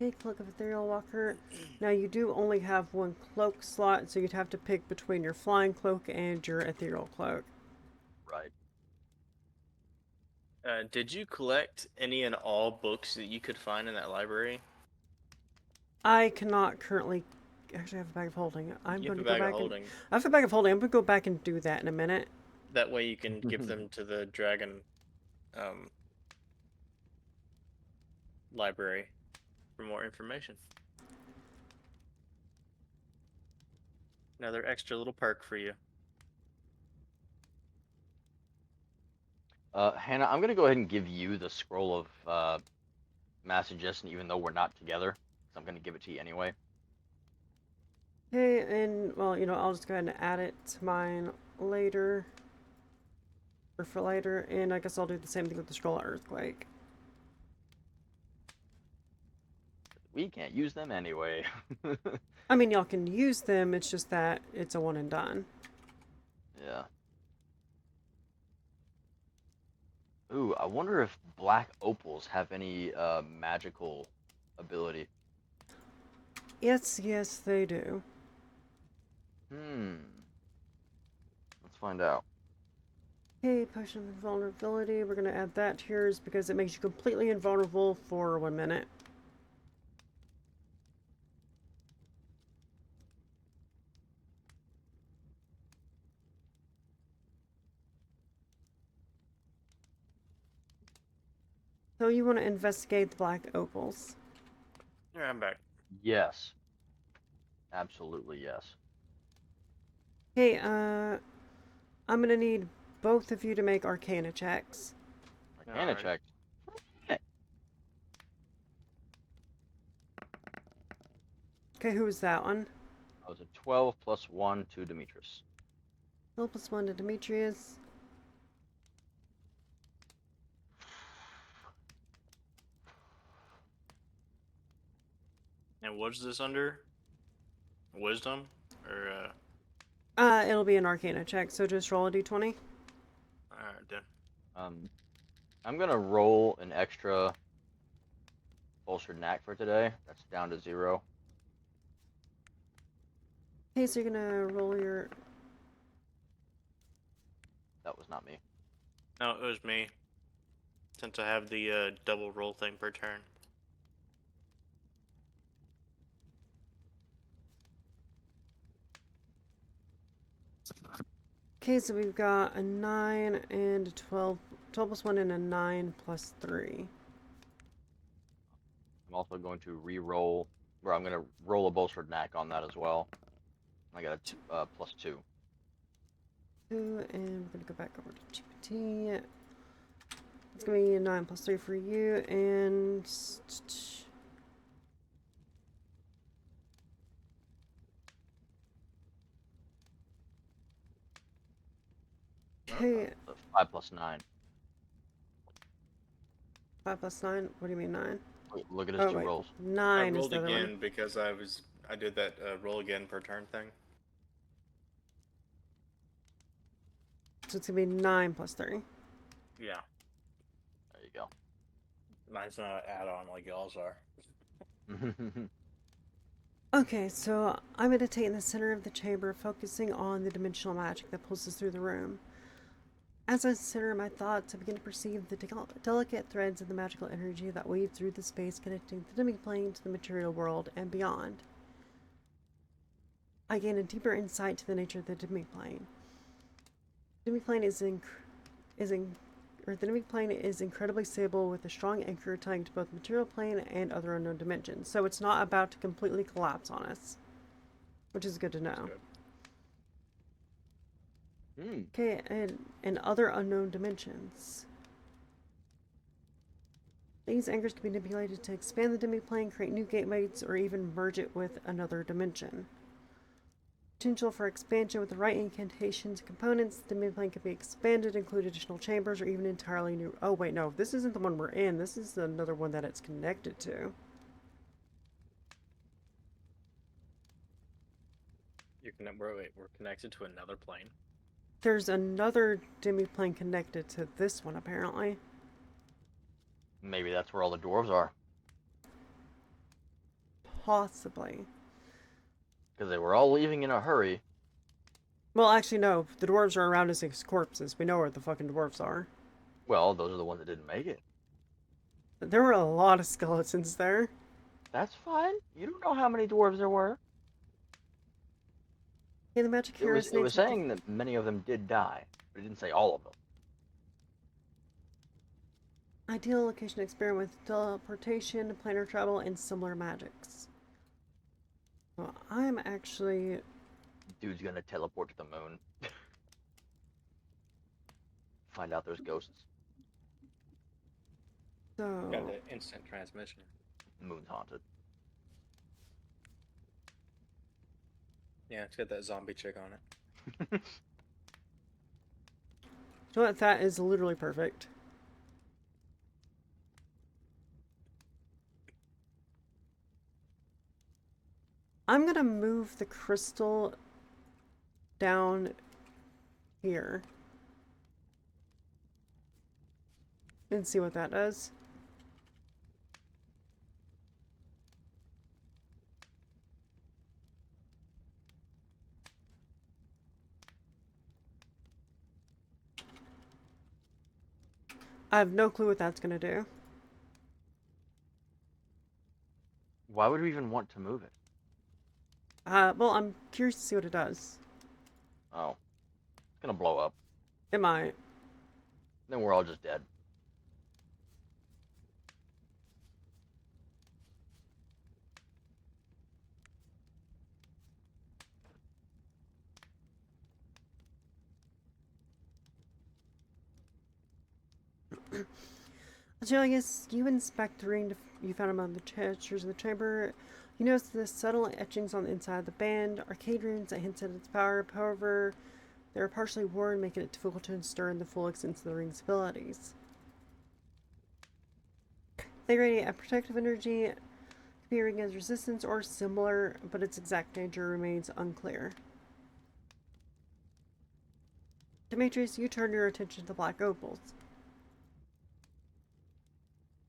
Okay, Cloak of Ethereal Walker. Now, you do only have one cloak slot, so you'd have to pick between your flying cloak and your ethereal cloak. Right. Did you collect any and all books that you could find in that library? I cannot currently actually have a bag of holding. I'm You going have to a go bag of back and holding. I have a bag of holding. I'm going to go back and do that in a minute. That way you can give them to the dragon library for more information. Another extra little perk for you. Hannah, I'm gonna go ahead and give you the scroll of mass suggestion, even though we're not together. So I'm gonna give it to you anyway. Okay, and well, I'll just go ahead and add it to mine later. Or for later, and I guess I'll do the same thing with the Scroll of Earthquake. We can't use them anyway. I mean, y'all can use them, it's just that it's a one and done. Yeah. Ooh, I wonder if black opals have any magical ability. Yes, they do. Let's find out. Okay, Potion of Invulnerability. We're going to add that to yours because it makes you completely invulnerable for 1 minute. So you want to investigate the black opals. Yeah, I'm back. Yes. Absolutely yes. Hey, I'm gonna need both of you to make Arcana checks. Arcana Alright. check. Okay, who was that one? That was a 12 plus 1 to Demetrius. 12 plus 1 to Demetrius. And what's this under? Wisdom? Or, It'll be an Arcana check, so just roll a d20. alright then. I'm gonna roll an extra bolstered knack for today. That's down to 0. Okay, so you're gonna roll your... That was not me. No, it was me. Since I have the double roll thing per turn. Okay, so we've got a 9 and a 12. 12 plus 1 and a 9 plus 3. I'm also going to re-roll, or I'm gonna roll a bolstered knack on that as well. I got a plus 2. 2, and we're gonna go back over to GPT. It's gonna be a 9 plus 3 for you, and... Okay, 5 plus 9. 5 plus 9. What do you mean 9? Look at his Oh, two wait. rolls. 9 I is rolled the other again one. because I did that roll again per turn thing. So it's gonna be 9 plus 3. Yeah. There you go. Mine's not an add-on like y'all's are. Okay, so I'm meditating in the center of the chamber, focusing on the dimensional magic that pulses through the room. As I center my thoughts, I begin to perceive the delicate threads of the magical energy that weave through the space connecting the demi-plane to the material world and beyond. I gain a deeper insight to the nature of the demi-plane. The demi-plane is incredibly stable with a strong anchor tying to both the material plane and other unknown dimensions, so it's not about to completely collapse on us, which is good to know. Okay, and other unknown dimensions. These anchors can be manipulated to expand the demi-plane, create new gateways, or even merge it with another dimension. Potential for expansion with the right incantations and components. The demi-plane can be expanded, include additional chambers, or even entirely new... Oh, wait, no. This isn't the one we're in. This is another one that it's connected to. We're connected to another plane. There's another demi-plane connected to this one, apparently. Maybe that's where all the dwarves are. Possibly. Because they were all leaving in a hurry. Well, actually, no. The dwarves are around us as corpses. We know where the fucking dwarves are. Well, those are the ones that didn't make it. There were a lot of skeletons there. That's fine. You don't know how many dwarves there were. Yeah, the magic It here was saying that many of them did die, but it didn't say all of them. Ideal location to experiment with teleportation, planar travel, and similar magics. Well, I'm actually... Dude's gonna teleport to the moon. Find out there's ghosts. So... Got the instant transmission. Moon's haunted. Yeah, it's got that zombie chick on it. You know what? That is literally perfect. I'm gonna move the crystal down here. And see what that does. I have no clue what that's gonna do. Why would we even want to move it? Well, I'm curious to see what it does. Oh. It's gonna blow up. It might. Then we're all just dead. Agellius, you inspect the ring you found among the treasures of the chamber. You notice the subtle etchings on the inside of the band, arcade runes that hint at its power. However, they are partially worn, making it difficult to discern the full extent of the ring's abilities. They radiate a protective energy, appearing as resistance or similar, but its exact nature remains unclear. Demetrius, you turn your attention to the black opals.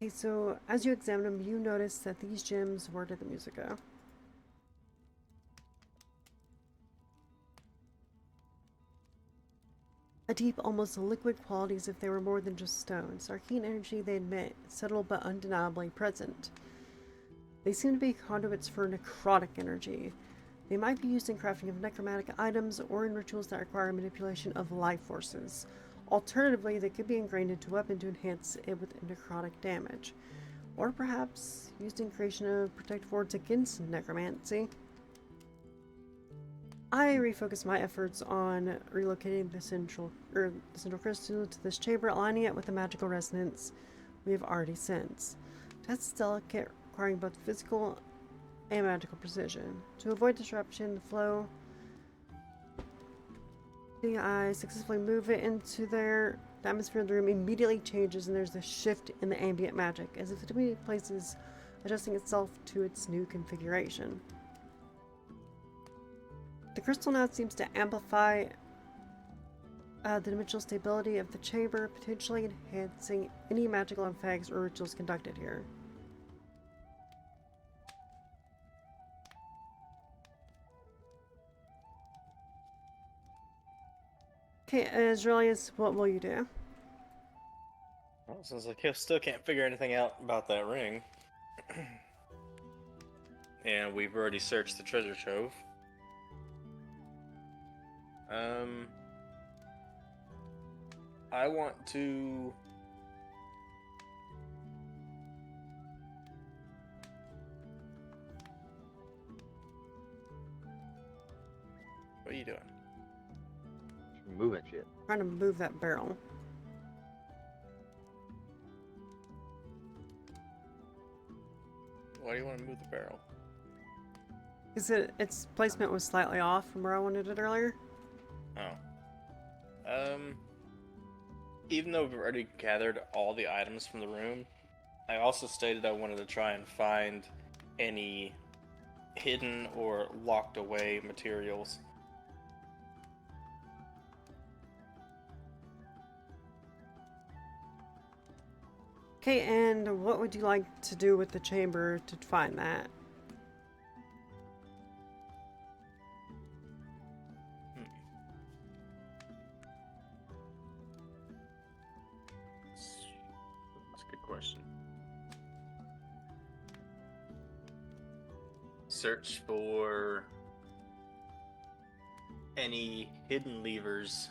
Okay, so as you examine them, you notice that these gems, where did the music go? A deep, almost liquid quality as if they were more than just stones. Arcane energy, they admit, subtle but undeniably present. They seem to be conduits for necrotic energy. They might be used in crafting of necromantic items or in rituals that require manipulation of life forces. Alternatively, they could be ingrained into a weapon to enhance it with necrotic damage. Or perhaps used in creation of protective wards against necromancy. I refocus my efforts on relocating the central crystal to this chamber, aligning it with the magical resonance we have already sensed. Test is delicate, requiring both physical and magical precision. To avoid disruption in the flow, I successfully move it into there. The atmosphere of the room immediately changes and there's a shift in the ambient magic, as if the immediate place is adjusting itself to its new configuration. The crystal now seems to amplify the dimensional stability of the chamber, potentially enhancing any magical effects or rituals conducted here. Okay, Aurelius, what will you do? Well, since I still can't figure anything out about that ring, and we've already searched the treasure trove, I want to... What are you doing? Moving shit. Trying to move that barrel. Why do you want to move the barrel? Because its placement was slightly off from where I wanted it earlier. Oh. Even though we've already gathered all the items from the room, I also stated I wanted to try and find any hidden or locked away materials. Okay, and what would you like to do with the chamber to find that? That's a good question. Search for any hidden levers.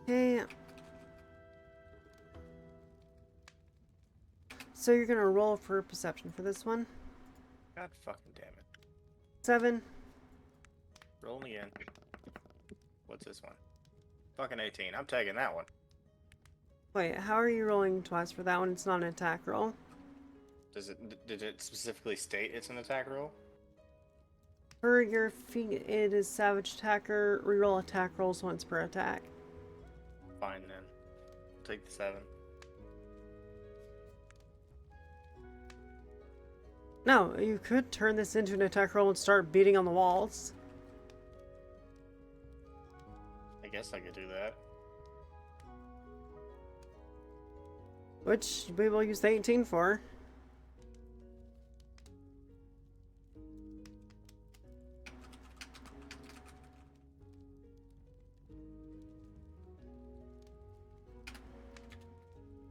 Okay. So you're gonna roll for perception for this one. God fucking damn it. 7. Rolling again. What's this one? Fucking 18. I'm taking that one. Wait, how are you rolling twice for that one? It's not an attack roll. Did it specifically state it's an attack roll? For your feat, it is Savage Attacker. Reroll attack rolls once per attack. Fine then. Take the 7. No, you could turn this into an attack roll and start beating on the walls. I guess I could do that. Which we will use the 18 for.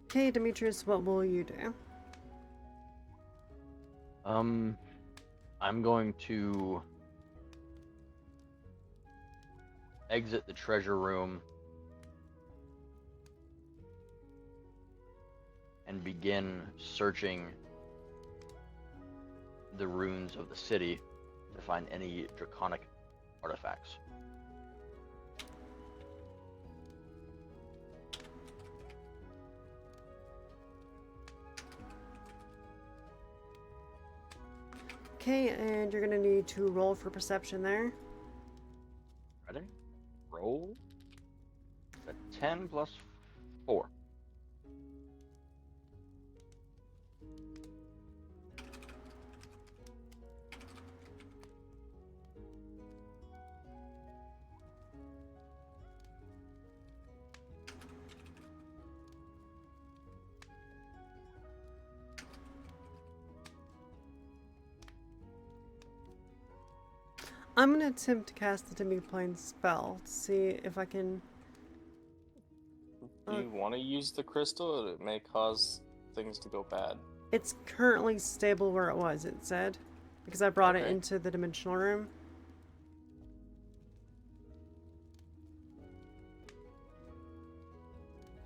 Okay, Demetrius, what will you do? I'm going to exit the treasure room and begin searching the ruins of the city to find any draconic artifacts. Okay, and you're gonna need to roll for perception there. Ready? Roll. A 10 plus 4. I'm gonna attempt to cast the demi-plane spell to see if I can. Do you want to use the crystal? It may cause things to go bad. It's currently stable where it was, it said, because I brought it Okay. into the dimensional room.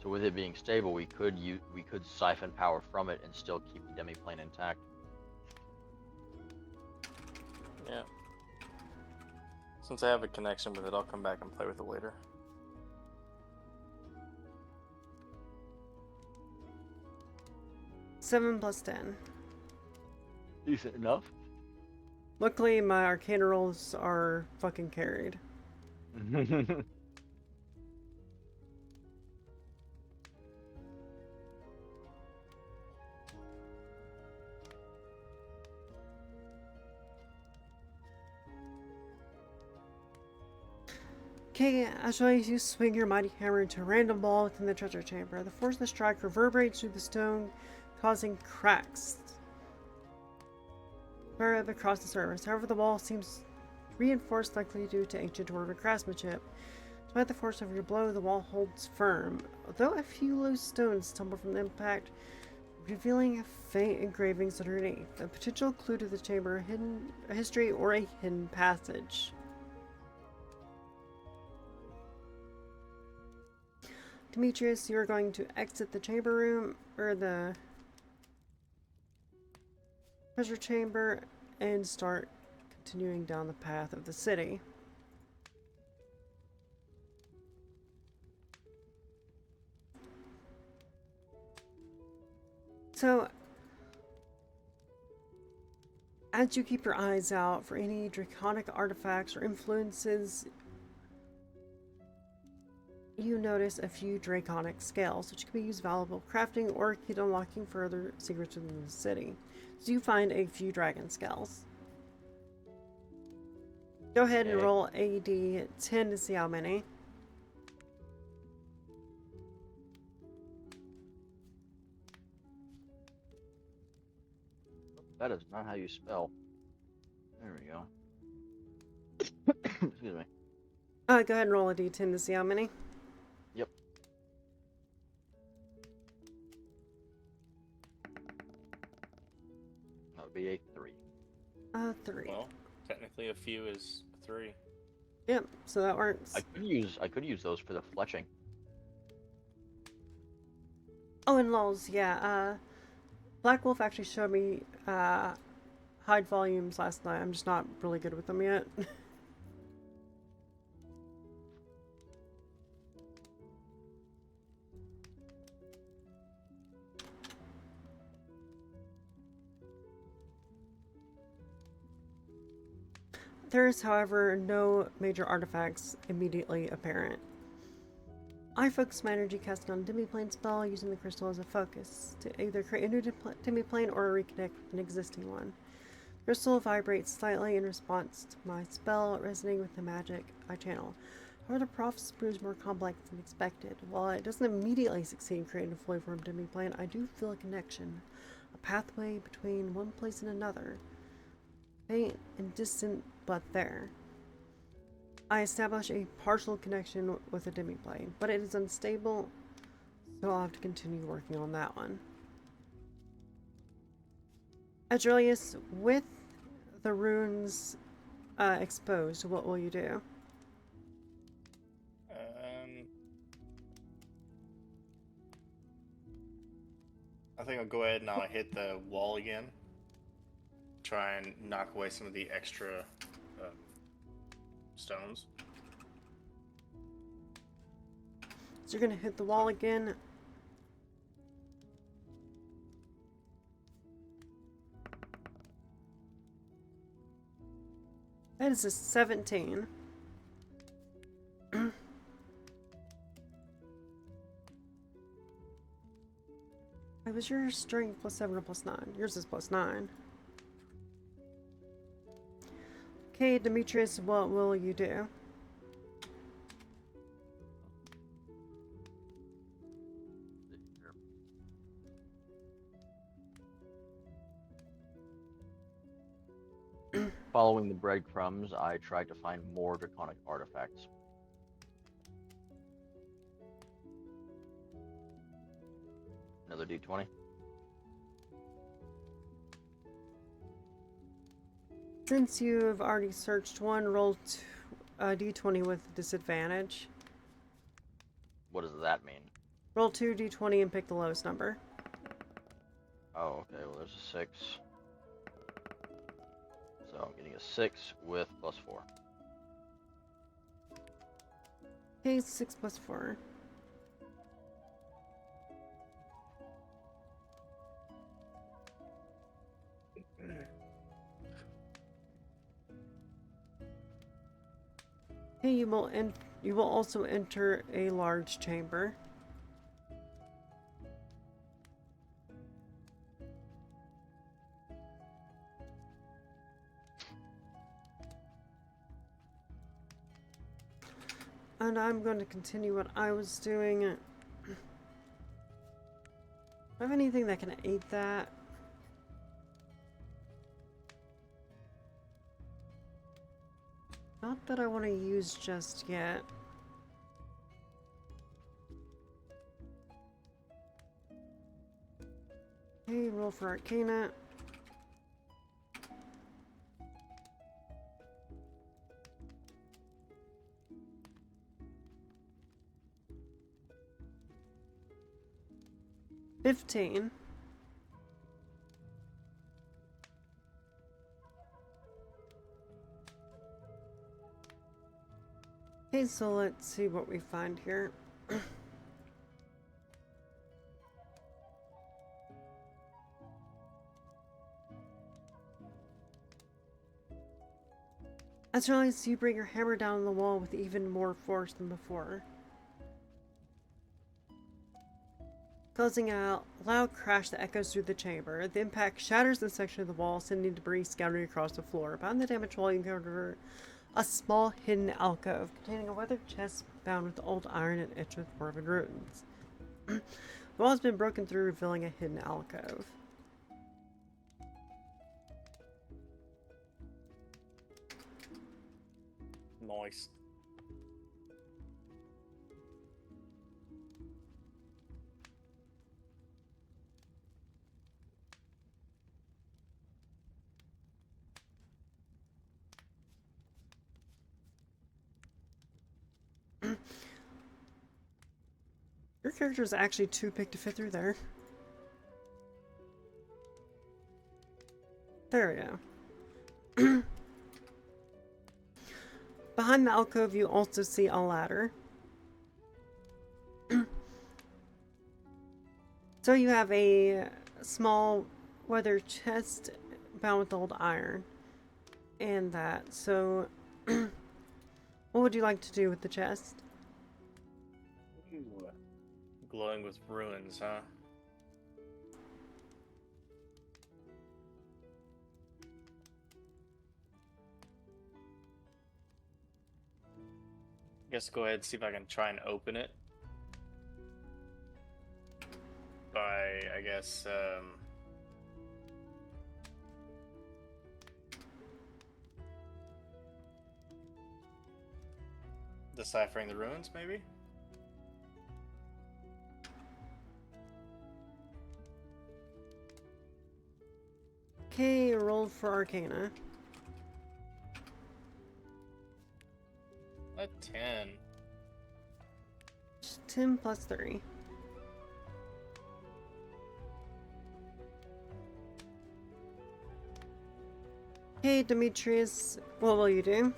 So with it being stable, we could siphon power from it and still keep the demi-plane intact. Yeah. Since I have a connection with it, I'll come back and play with it later. Seven plus 10. Decent enough. Luckily, my arcana rolls are fucking carried. Okay, as you swing your mighty hammer into a random wall within the treasure chamber, the force of the strike reverberates through the stone, causing cracks spread across the surface. However, the wall seems reinforced, likely due to ancient dwarven craftsmanship. Despite the force of your blow, the wall holds firm, although a few loose stones tumble from the impact, revealing faint engravings underneath, a potential clue to the chamber, a history, or a hidden passage. Demetrius, you are going to exit the chamber room, or the treasure chamber, and start continuing down the path of the city. So, as you keep your eyes out for any draconic artifacts or influences, you notice a few draconic scales, which can be used valuable crafting or key to unlocking further secrets within the city. So you find a few dragon scales. Go ahead and Okay. roll a d10 to see how many. That is not how you spell. There we go. Excuse me. Go ahead and roll a d10 to see how many. Yep. That would be a 3. 3. Well, technically a few is 3. Yep, so that works. I could use those for the fletching. Oh, and lols, yeah. Black Wolf actually showed me hide volumes last night. I'm just not really good with them yet. There is, however, no major artifacts immediately apparent. I focus my energy casting on a demi-plane spell, using the crystal as a focus to either create a new demi-plane or reconnect with an existing one. The crystal vibrates slightly in response to my spell, resonating with the magic I channel. However, the process proves more complex than expected. While it doesn't immediately succeed in creating a fully formed demi-plane, I do feel a connection, a pathway between one place and another. Faint and distant, but there. I establish a partial connection with a demi-plane, but it is unstable, so I'll have to continue working on that one. Adrelius, with the runes exposed, what will you do? I think I'll go ahead and I'll hit the wall again. try and knock away some of the extra stones. So you're gonna hit the wall again. That is a 17. Why was your strength +7 or +9? Yours is +9. Okay, Demetrius, what will you do? Following the breadcrumbs, I tried to find more draconic artifacts. Another d20. Since you've already searched one, roll a d20 with disadvantage. What does that mean? Roll 2 d20 and pick the lowest number. Oh, okay, well there's a 6. So I'm getting a 6 with +4. Okay, 6 + 4. Okay, you will also enter a large chamber. And I'm going to continue what I was doing. Do I have anything that can aid that? Not that I want to use just yet. Okay, roll for Arcana. $15. Okay, so let's see what we find here. As you realize, you bring your hammer down on the wall with even more force than before, causing a loud crash that echoes through the chamber. The impact shatters the section of the wall, sending debris scattering across the floor. Behind the damaged wall, you encounter a small hidden alcove containing a weathered chest bound with old iron and etched with dwarven runes. The wall has been broken through, revealing a hidden alcove. Nice. Your character is actually too big to fit through there. There we go. Behind the alcove, you also see a ladder. So you have a small weathered chest bound with old iron. And that. So, what would you like to do with the chest? Ooh. Glowing with ruins, huh? Guess go ahead and see if I can try and open it. By, I guess, deciphering the ruins, maybe? Okay, roll for Arcana. A 10. 10 plus 3. Hey, Demetrius, what will you do?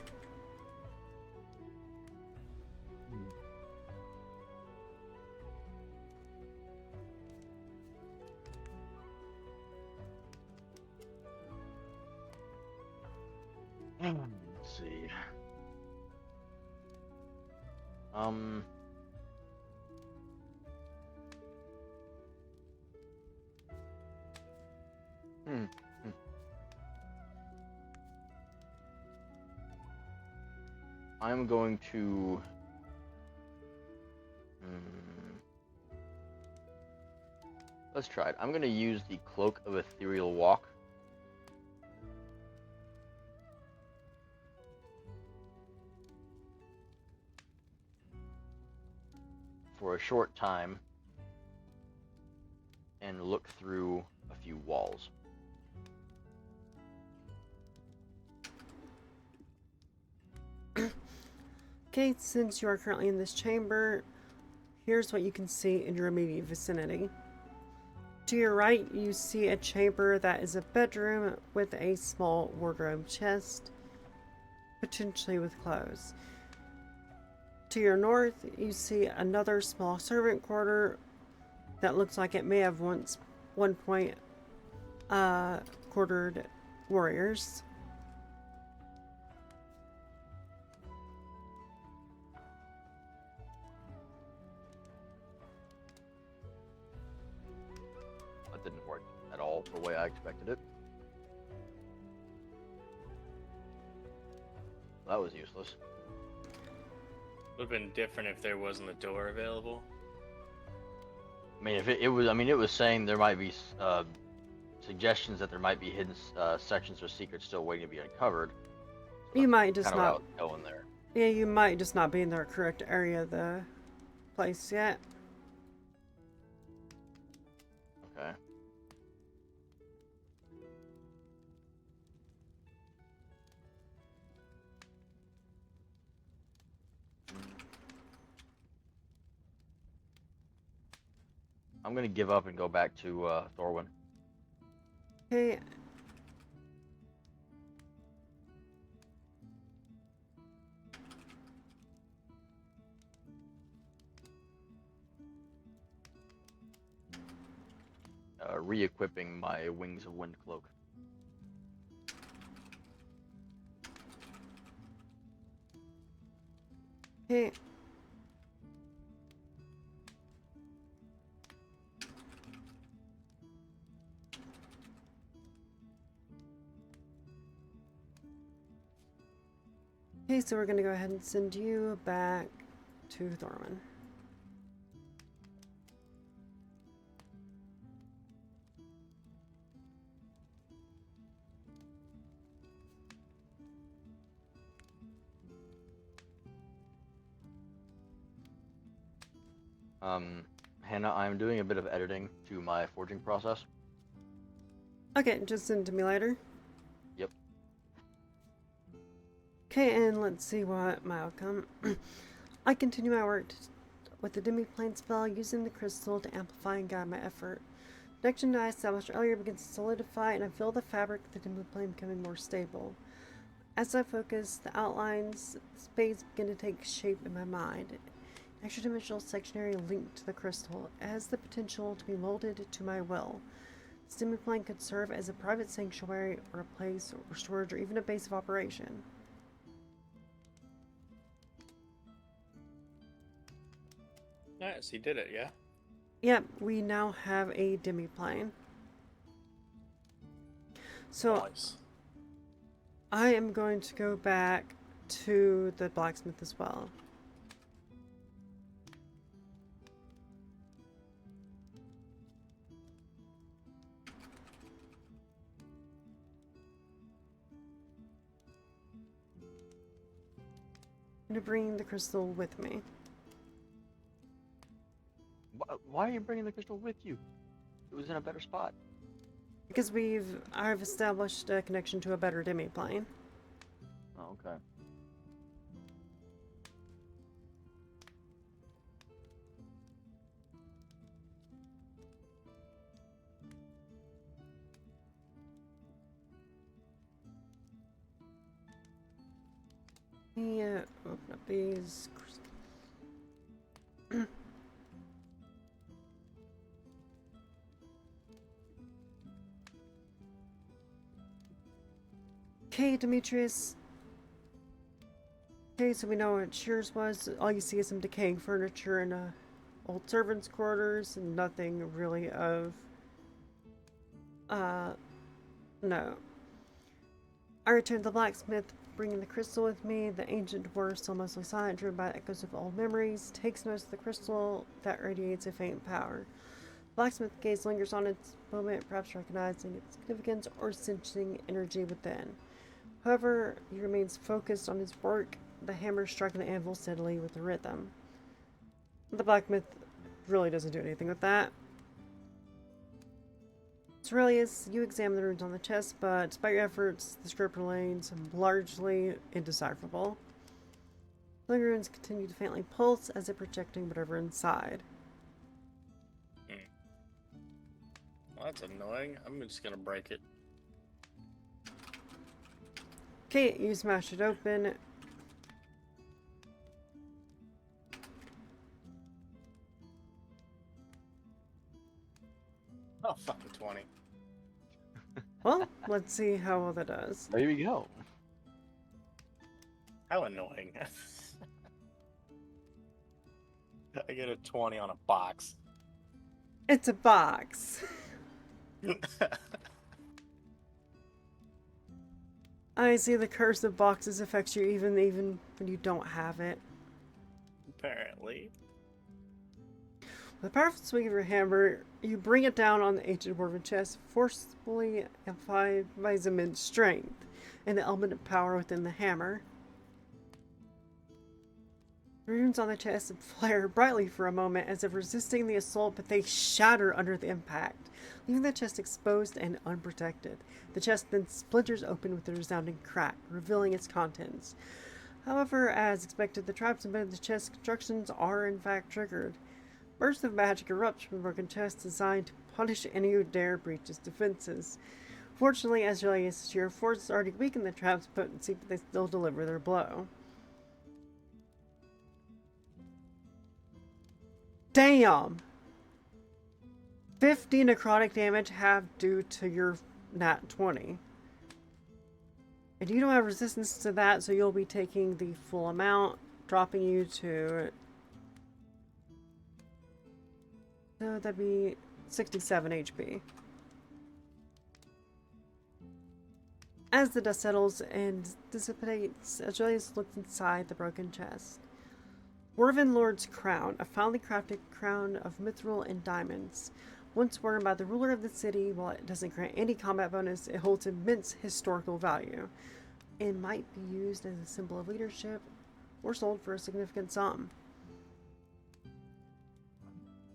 Let's see. Um. Hmm. hmm. I'm going to. Let's try it. I'm going to use the Cloak of Ethereal Walk. For a short time and look through a few walls. Okay, since you are currently in this chamber, here's what you can see in your immediate vicinity. To your right, you see a chamber that is a bedroom with a small wardrobe chest, potentially with clothes. To your north, you see another small servant quarter that looks like it may have once one point quartered warriors. That didn't work at all the way I expected it. That was useless. Would have been different if there wasn't a door available. I mean, if it was, I mean, it was saying there might be suggestions that there might be hidden sections or secrets still waiting to be uncovered. So You might just kind of not. going there. Yeah, you might just not be in the correct area of the place yet. Okay. I'm gonna give up and go back to Thorwin. Okay. Re-equipping my Wings of Wind cloak. Okay. Okay, so we're gonna go ahead and send you back to Thorman. Hannah, I'm doing a bit of editing to my forging process. Okay, just send it to me later. Yep. Okay, and let's see what my outcome. I continue my work with the demi-plane spell using the crystal to amplify and guide my effort. The connection I established earlier begins to solidify, and I feel the fabric of the demi-plane becoming more stable. As I focus, the outlines, space begin to take shape in my mind. An extra-dimensional sectionary linked to the crystal has the potential to be molded to my will. This demi-plane could serve as a private sanctuary, or a place or storage, or even a base of operation. Nice, he did it, yeah? Yep, we now have a demi-plane. So Nice. I am going to go back to the blacksmith as well. I'm going to bring the crystal with me. Why are you bringing the crystal with you? It was in a better spot. Because I've established a connection to a better demi-plane. Oh, okay. Yeah, open up these. Okay, Demetrius. Okay, so we know what Shears was. All you see is some decaying furniture and old servants' quarters, and nothing really of. No. I returned to the blacksmith, bringing the crystal with me. The ancient dwarf, still mostly silent, driven by echoes of old memories, takes notice of the crystal that radiates a faint power. Blacksmith gaze lingers on its moment, perhaps recognizing its significance or sensing energy within. However, he remains focused on his work, the hammer striking the anvil steadily with a rhythm. The blacksmith really doesn't do anything with that. Aurelius, you examine the runes on the chest, but despite your efforts, the script remains largely indecipherable. The runes continue to faintly pulse as if projecting whatever inside. Well, that's annoying. I'm just gonna break it. Okay, you smash it open. Oh, fucking 20. Well, let's see how well that does. There you go. How annoying. I get a 20 on a box. It's a box. I see the curse of boxes affects you even when you don't have it. Apparently. With a powerful swing of your hammer, you bring it down on the ancient dwarven chest, forcefully amplifying its immense strength and the element of power within the hammer. The runes on the chest flare brightly for a moment as if resisting the assault, but they shatter under the impact, leaving the chest exposed and unprotected. The chest then splinters open with a resounding crack, revealing its contents. However, as expected, the traps embedded in the chest's constructions are in fact triggered. Bursts of magic erupt from the broken chest, designed to punish any who dare breach its defenses. Fortunately, as Julius' sheer force already weakened the trap's potency, but they still deliver their blow. Damn! 50 necrotic damage half due to your nat 20. And you don't have resistance to that, so you'll be taking the full amount, dropping you to... So that'd be 67 HP. As the dust settles and dissipates, Julius looks inside the broken chest. Dwarven Lord's Crown, a finely crafted crown of mithril and diamonds. Once worn by the ruler of the city, while it doesn't grant any combat bonus, it holds immense historical value. It might be used as a symbol of leadership or sold for a significant sum.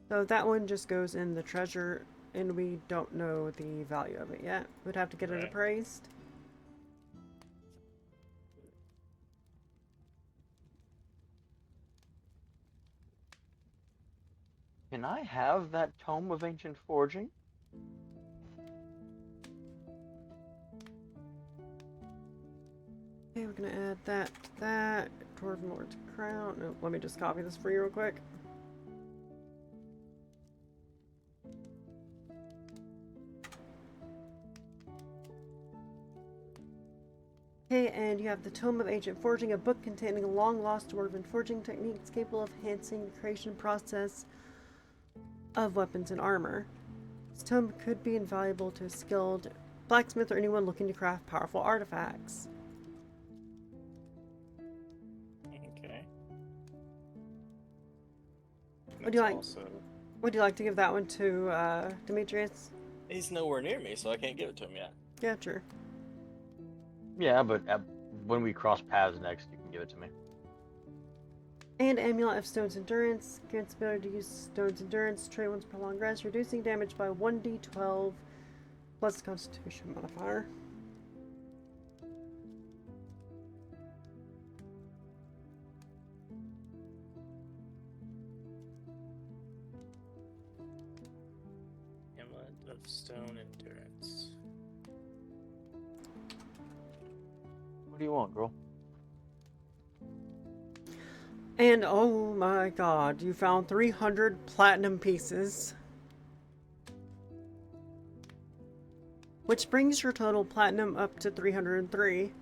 So that one just goes in the treasure, and we don't know the value of it yet. We'd have to get it appraised. Can I have that tome of ancient forging? Okay, we're gonna add that to that. Dwarven Lord's Crown. Oh, let me just copy this for you real quick. Okay, and you have the Tome of Ancient Forging, a book containing long-lost dwarven forging techniques capable of enhancing the creation process of weapons and armor. This tome could be invaluable to a skilled blacksmith or anyone looking to craft powerful artifacts. Okay. Would you like- Also... Would you like to give that one to Demetrius? He's nowhere near me, so I can't give it to him yet. Yeah, sure. Yeah, but when we cross paths next, you can give it to me. And Amulet of Stone's Endurance. Grants the ability to use Stone's Endurance, trade one's prolonged rest, reducing damage by 1d12 plus Constitution modifier. Amulet of Stone Endurance. What do you want, girl? And oh my god, you found 300 platinum pieces. Which brings your total platinum up to 303.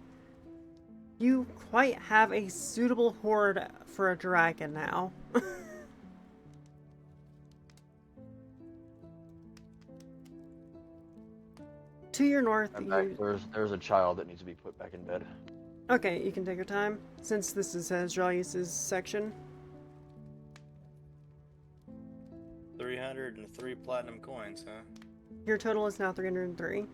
You quite have a suitable hoard for a dragon now. To your north, In fact, there's a child that needs to be put back in bed. Okay, you can take your time, since this is Azraelius' section. 303 platinum coins, huh? Your total is now 303.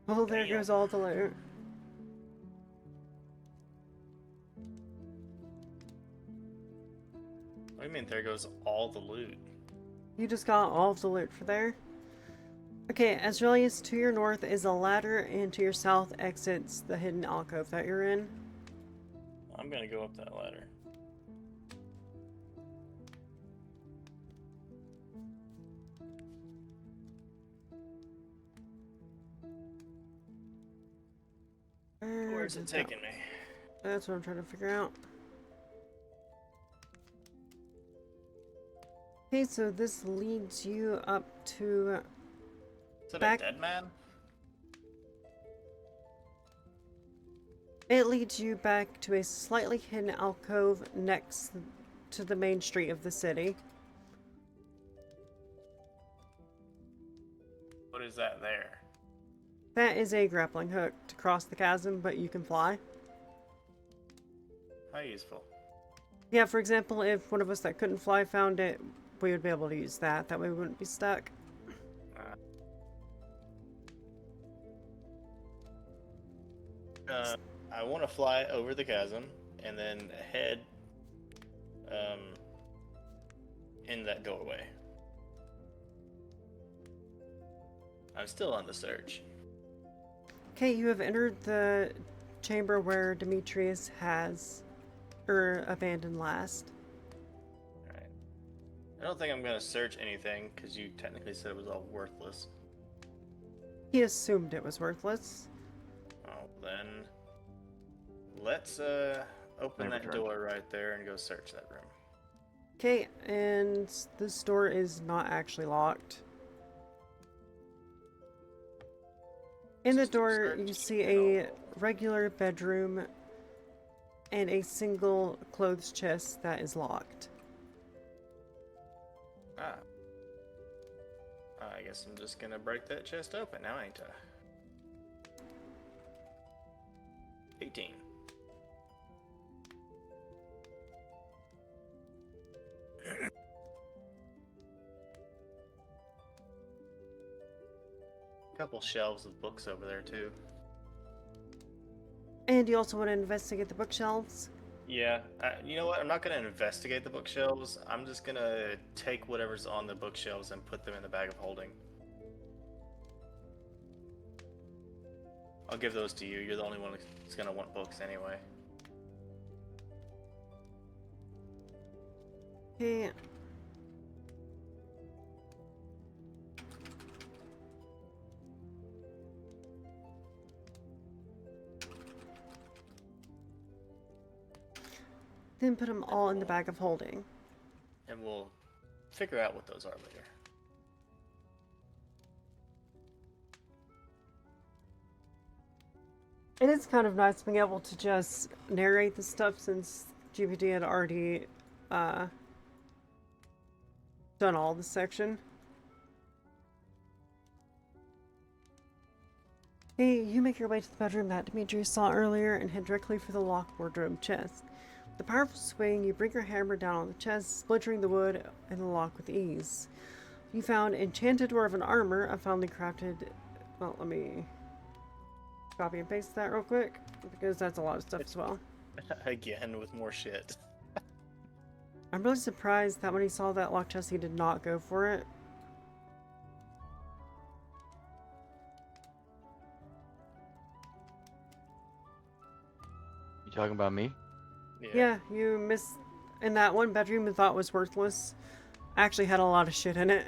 Well, there Damn. goes all the loot. What do you mean there goes all the loot? You just got all of the loot for there. Okay, Azraelius, to your north is a ladder, and to your south exits the hidden alcove that you're in. I'm gonna go up that ladder. Where's it taking me? That's what I'm trying to figure out. Okay, so this leads you up to... Is that back- a dead man? It leads you back to a slightly hidden alcove next to the main street of the city. What is that there? That is a grappling hook to cross the chasm, but you can fly. How useful. Yeah, for example, if one of us that couldn't fly found it, we would be able to use that. That way we wouldn't be stuck. I want to fly over the chasm and then head in that doorway. I'm still on the search. Okay, you have entered the chamber where Demetrius has abandoned last. Alright. I don't think I'm going to search anything because you technically said it was all worthless. He assumed it was worthless. Oh, then let's open Never that tried. door right there and go search that room. Okay, and this door is not actually locked. In the Just a door, search. you see a regular bedroom and a single clothes chest that is locked. Ah. I guess I'm just gonna break that chest open now, ain't I? 18. Couple shelves of books over there too. And you also want to investigate the bookshelves. Yeah, you know what? I'm not gonna investigate the bookshelves. I'm just gonna take whatever's on the bookshelves and put them in the bag of holding. I'll give those to you. You're the only one who's gonna want books anyway. Okay. Then put them all in the bag of holding. And we'll figure out what those are later. It is kind of nice being able to just narrate the stuff since GPT had already done all the section. Hey, you make your way to the bedroom that Demetrius saw earlier and head directly for the locked wardrobe chest. With a powerful swing, you bring your hammer down on the chest, splintering the wood and the lock with ease. You found enchanted dwarven armor, a finely crafted... Well, let me copy and paste that real quick, because that's a lot of stuff as well. Again, with more shit. I'm really surprised that when he saw that locked chest, he did not go for it. You talking about me? Yeah, you missed... In that one bedroom you thought was worthless, actually had a lot of shit in it.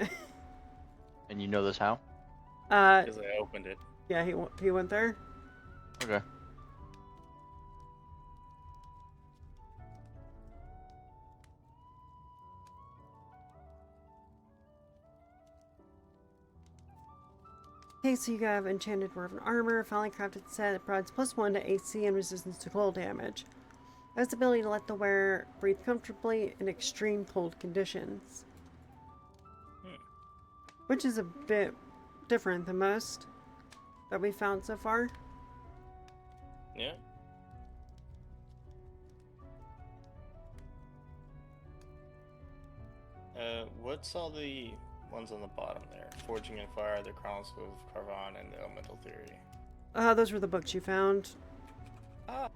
And you know this how? Because I opened it. Yeah, he went there. Okay. Okay, so you have Enchanted Dwarven Armor, finely crafted set that provides +1 to AC and resistance to cold damage. It has the ability to let the wearer breathe comfortably in extreme cold conditions. Which is a bit different than most that we found so far. Yeah. What's all the ones on the bottom there? Forging in Fire, the Chronicles of Carvan, and the Elemental Theory. Those were the books you found. Ah.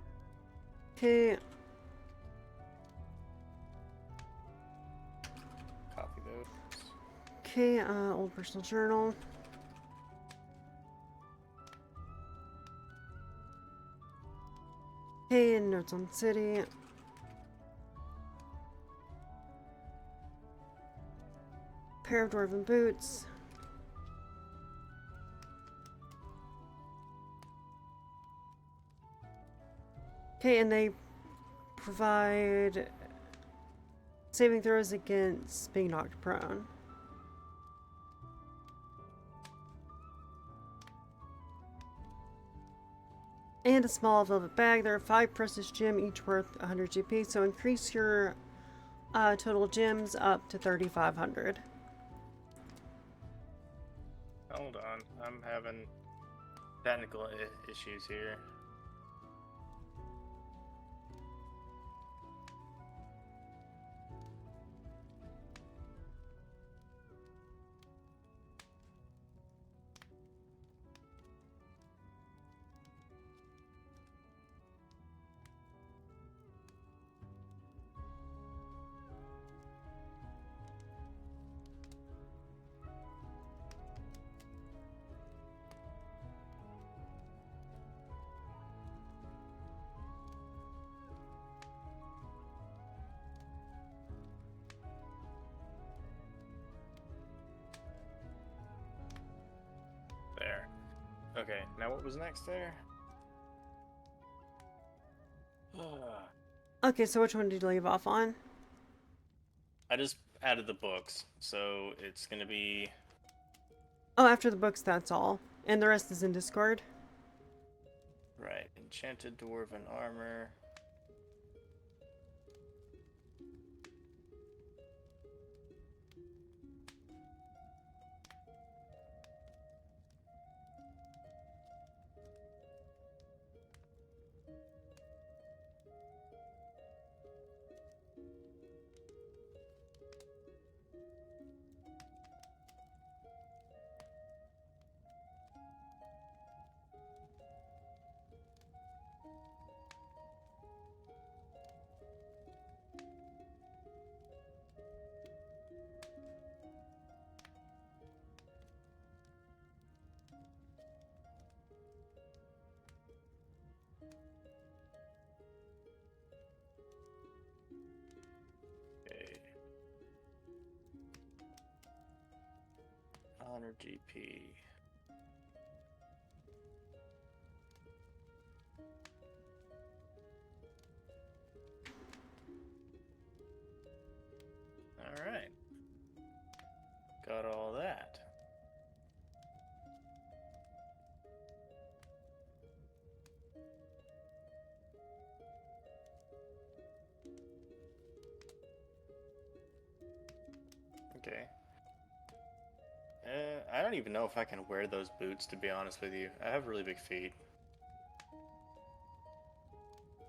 Okay. Copy those. Okay, old personal journal. Okay, and notes on city. Pair of dwarven boots. Okay, and they provide saving throws against being knocked prone. And a small velvet bag. There are 5 precious gem, each worth 100 GP, so increase your total gems up to 3,500. Hold on, I'm having technical issues here. There. Okay, now what was next there? Okay, so which one did you leave off on? I just added the books, so it's gonna be Oh, after the books, that's all. And the rest is in Discord. right. Enchanted Dwarven Armor. Okay. 100 GP. Alright. Got all that. Okay. I don't even know if I can wear those boots, to be honest with you. I have really big feet.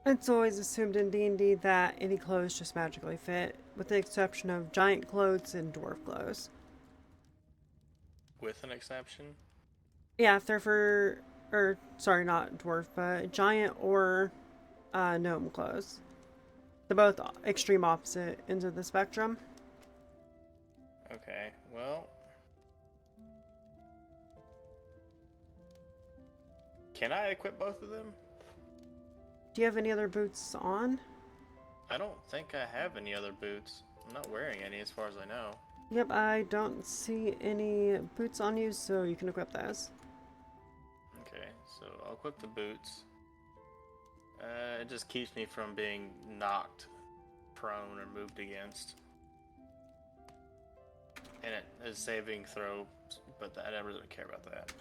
It's always assumed in D&D that any clothes just magically fit, with the exception of giant clothes and dwarf clothes. With an exception? Yeah, if they're for, or sorry, not dwarf, but giant or gnome clothes. They're both extreme opposite ends of the spectrum. Okay, well. Can I equip both of them? Do you have any other boots on? I don't think I have any other boots. I'm not wearing any as far as I know. Yep, I don't see any boots on you, so you can equip those. Okay, so I'll equip the boots. It just keeps me from being knocked prone or moved against. And it is saving throw, but I don't really care about that.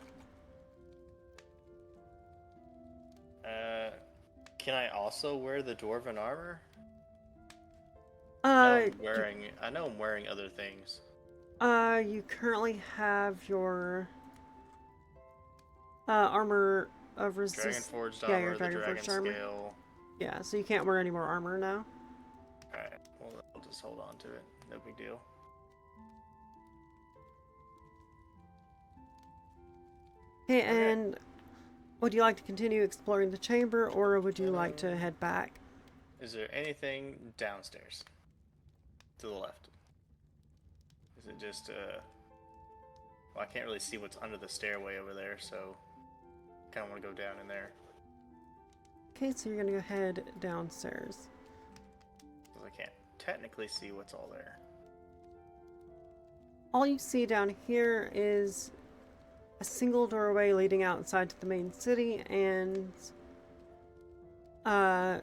Can I also wear the dwarven armor? Uh, I know I'm wearing other things. you currently have your armor of Dragon resist. forged Yeah, armor, your the dragon dragon forged armor. scale. Yeah, so you can't wear any more armor now. Alright, well, I'll just hold on to it. No big deal. Okay, and would you like to continue exploring the chamber, or would you like to head back? Is there anything downstairs? To the left? Is it just, well, I can't really see what's under the stairway over there, so I kind of want to go down in there. Okay, so you're gonna go head downstairs. Because I can't technically see what's all there. All you see down here is a single doorway leading outside to the main city, and A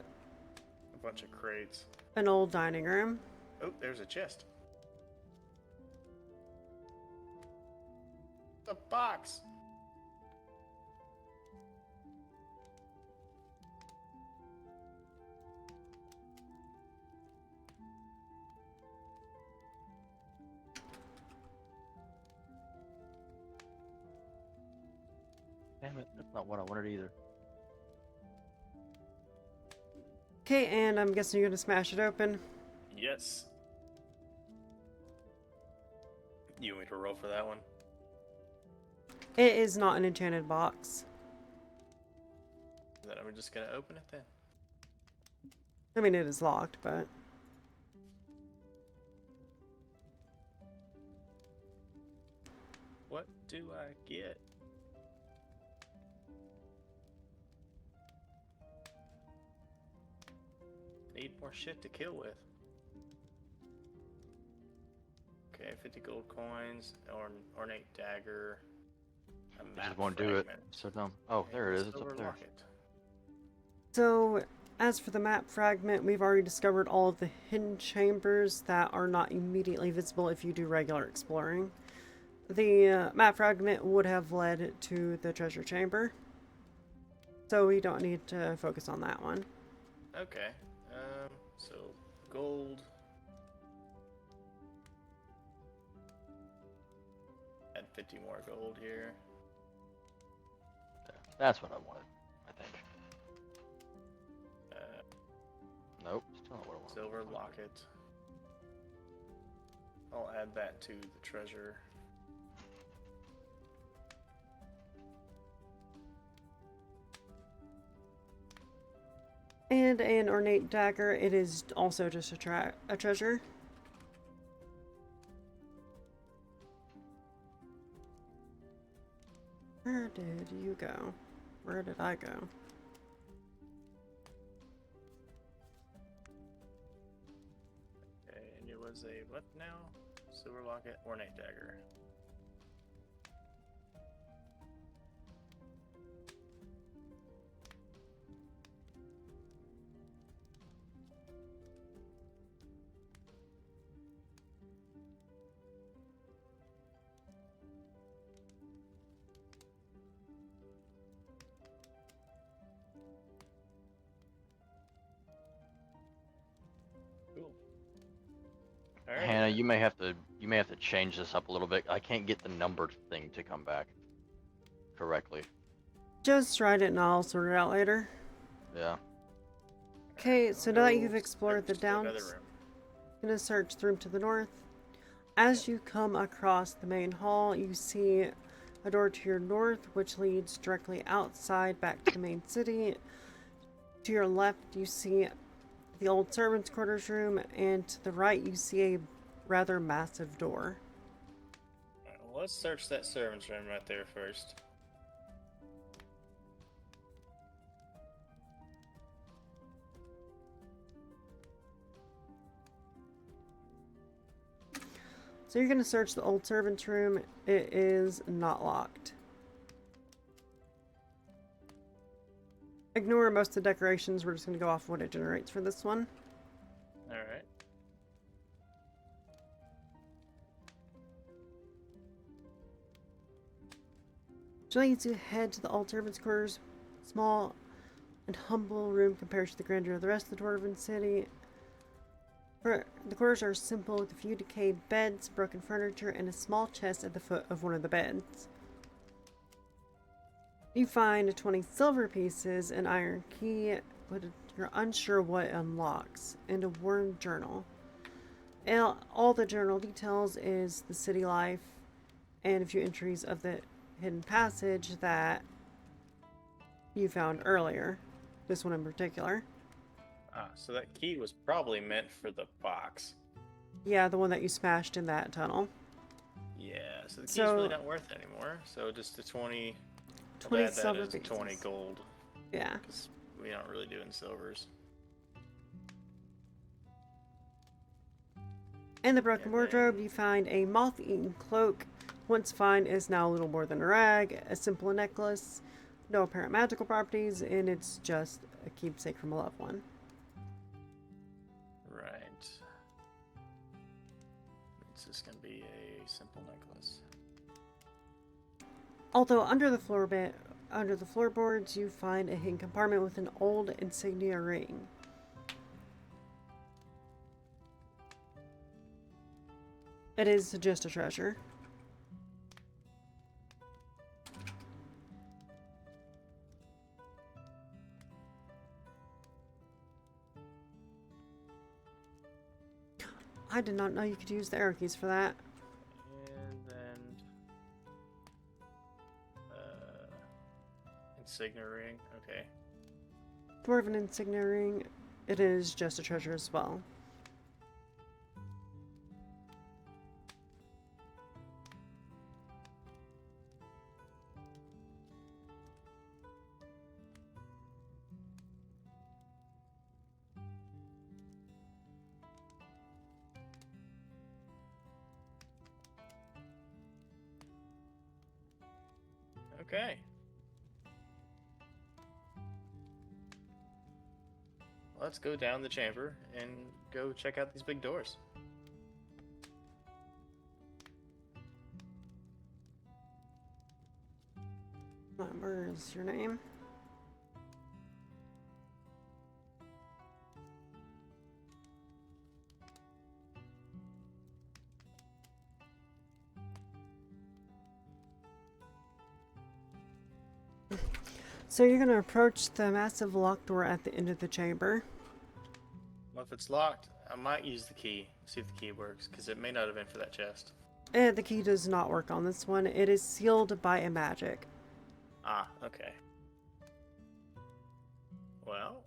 bunch of crates. an old dining room. Oh, there's a chest. It's a box. Damn it, that's not what I wanted either. Okay, and I'm guessing you're gonna smash it open. Yes. You want me to roll for that one? It is not an enchanted box. Then I'm just gonna open it then. I mean, it is locked, but What do I get? Need more shit to kill with. Okay, 50 gold coins, ornate dagger, a I map just won't do it. fragment, So dumb. Oh, and there a it is. It's silver up there. locket. so as for the map fragment, we've already discovered all of the hidden chambers that are not immediately visible if you do regular exploring. The map fragment would have led to the treasure chamber, so we don't need to focus on that one. Okay, so gold. Add 50 more gold here. Yeah, that's what I wanted, I think. Nope, still not what I wanted. Silver locket. I'll add that to the treasure. And an ornate dagger, it is also just a treasure. Where did you go? Where did I go? Okay, and it was a what now? Silver locket, ornate dagger. Cool. All right. Hannah, you may have to change this up a little bit. I can't get the numbered thing to come back correctly. Just write it and I'll sort it out later. Yeah. Okay, so now that you've explored the Search another downs, room. I'm gonna search the room to the north. As you come across the main hall, you see a door to your north, which leads directly outside back to the main city. To your left, you see the old servants' quarters room, and to the right, you see a rather massive door. Alright, well, let's search that servant's room right there first. So you're gonna search the old servants' room. It is not locked. Ignore most of the decorations. We're just gonna go off what it generates for this one. Alright. Which leads you head to the old servants' quarters. Small and humble room compared to the grandeur of the rest of the Dwarven city. The quarters are simple with a few decayed beds, broken furniture, and a small chest at the foot of one of the beds. You find 20 silver pieces, an iron key, but you're unsure what it unlocks, and a worn journal. And all the journal details is the city life and a few entries of the hidden passage that you found earlier. This one in particular. Ah, so that key was probably meant for the box. Yeah, the one that you smashed in that tunnel. Yeah, so the key's So- really not worth it anymore. So just the 20. 20 I'll add that silver as pieces. 20 gold, Yeah. because we don't really do in silvers. In the broken And wardrobe, then- you find a moth-eaten cloak. Once fine, is now a little more than a rag, a simple necklace, no apparent magical properties, and it's just a keepsake from a loved one. Right. It's just gonna be a simple necklace. Although under the floorboards, you find a hidden compartment with an old insignia ring. It is just a treasure. I did not know you could use the arrow keys for that. And then insignia ring. Okay. Dwarven insignia ring. It is just a treasure as well. Okay. Let's go down the chamber and go check out these big doors. Where is your name? So you're going to approach the massive locked door at the end of the chamber. Well, if it's locked, I might use the key. See if the key works, because it may not have been for that chest. The key does not work on this one. It is sealed by a magic. Ah, okay. Well.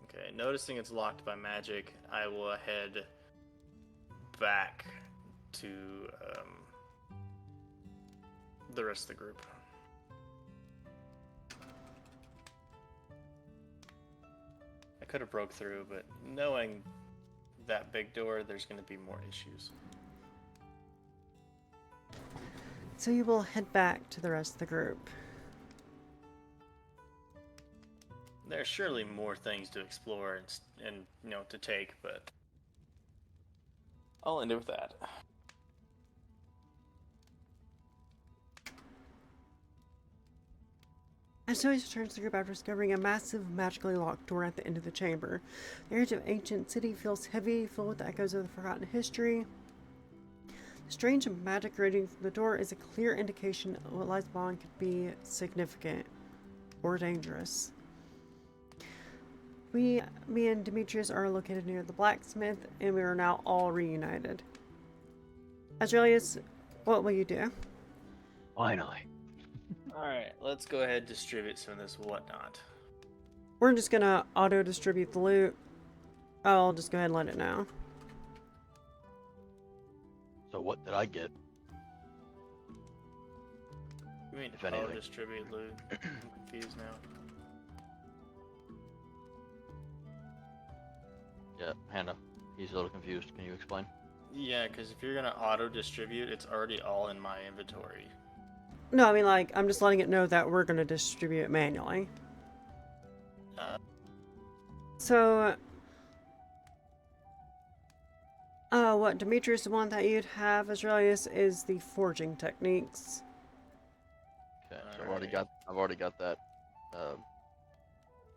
Okay, noticing it's locked by magic, I will head back to the rest of the group. I could have broke through, but knowing that big door, there's going to be more issues. So you will head back to the rest of the group. There's surely more things to explore and you know, to take, but I'll end it with that. As Joyce returns to the group after discovering a massive, magically locked door at the end of the chamber, the air of ancient city feels heavy, filled with echoes of the forgotten history. The strange magic radiating from the door is a clear indication of what lies beyond could be significant or dangerous. Me and Demetrius are located near the blacksmith, and we are now all reunited. Azraelius, what will you do? Finally. Alright, let's go ahead and distribute some of this whatnot. We're just gonna auto-distribute the loot. I'll just go ahead and let it know. So what did I get? You mean If anything. distribute loot? I'm confused now. Yeah, Hannah. He's a little confused. Can you explain? Yeah, because if you're gonna auto-distribute, it's already all in my inventory. No, I mean, like, I'm just letting it know that we're gonna distribute it manually. Uh, So, What Demetrius would want that you'd have, Aurelius, is the forging techniques. Okay, so Alright. I've already got that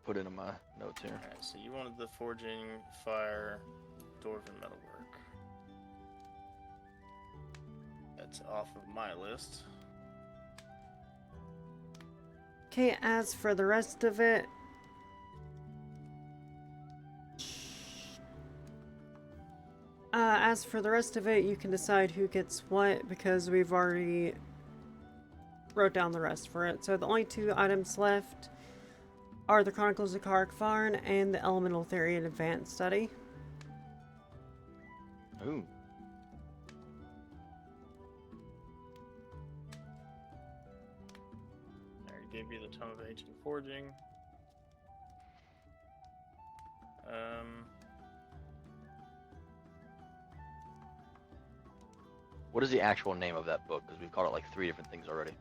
put into my notes here. Alright, so you wanted the forging, fire, dwarven metalwork. That's off of my list. Okay, as for the rest of it, you can decide who gets what because we've already wrote down the rest for it. So the only two items left are the Chronicles of Karkvarn and the Elemental Theory and Advanced Study. Ooh. I already gave you the Tome of Ancient Forging. What is the actual name of that book? Because we've called it like 3 different things already.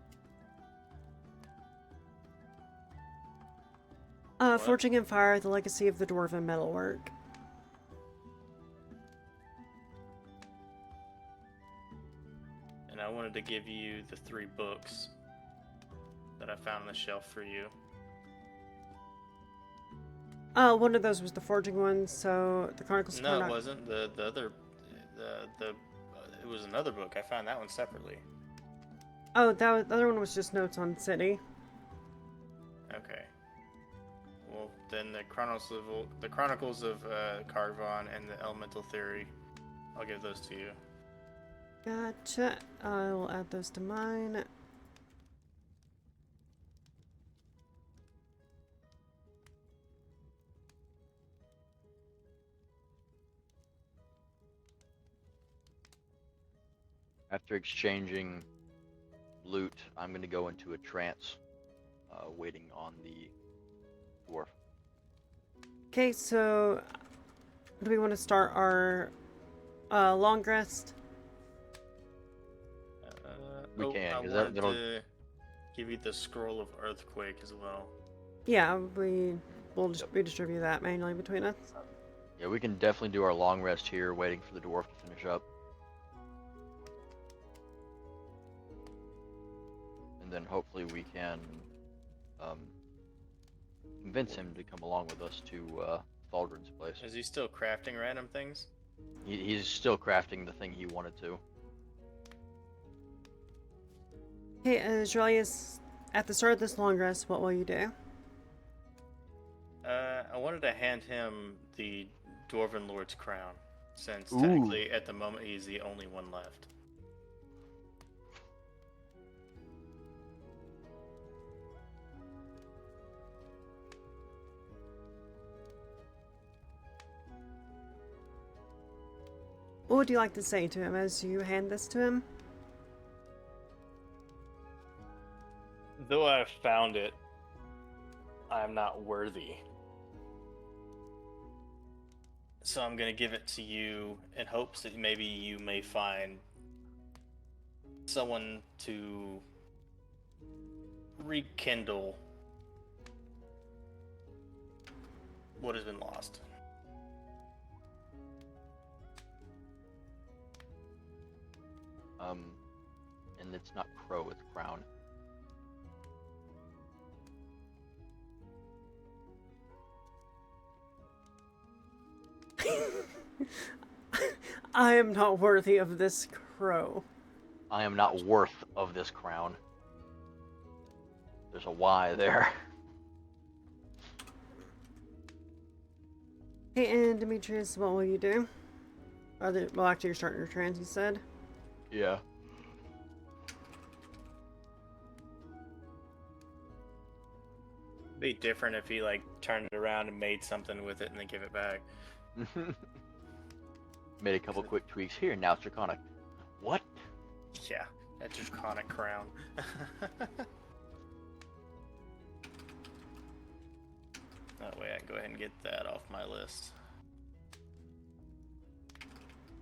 What? Forging and Fire, the Legacy of the Dwarven Metalwork. And I wanted to give you the 3 books that I found on the shelf for you. One of those was the forging one, so the Chronicles of No, it Karnak- wasn't. The other, it was another book. I found that one separately. Oh, the other one was just notes on City. Okay. Well, then the Chronicles of Karkvarn and the Elemental Theory, I'll give those to you. Gotcha. I will add those to mine. After exchanging loot, I'm going to go into a trance, waiting on the dwarf. Okay, so do we want to start our long rest? We can, I 'cause wanted that'll- to give you the Scroll of Earthquake as well. Yeah, we'll just redistribute that manually between us. Yeah, we can definitely do our long rest here, waiting for the dwarf to finish up. And then hopefully we can convince him to come along with us to Thaldrin's place. Is he still crafting random things? He's still crafting the thing he wanted to. Hey, Julius, at the start of this long rest, what will you do? I wanted to hand him the Dwarven Lord's crown, since Ooh. technically at the moment he's the only one left. What would you like to say to him as you hand this to him? Though I found it, I am not worthy. So I'm gonna give it to you in hopes that maybe you may find someone to rekindle what has been lost. And it's not crow, it's crown. I am not worthy of this crow. I am not worth of this crown. There's a Y there. Hey, and Demetrius, what will you do? Well, actually, you're starting your trance, you said. Yeah. Be different if he like turned it around and made something with it and then give it back. Made a couple quick tweaks here. Now it's draconic. What? Yeah, that draconic crown. That way I can go ahead and get that off my list.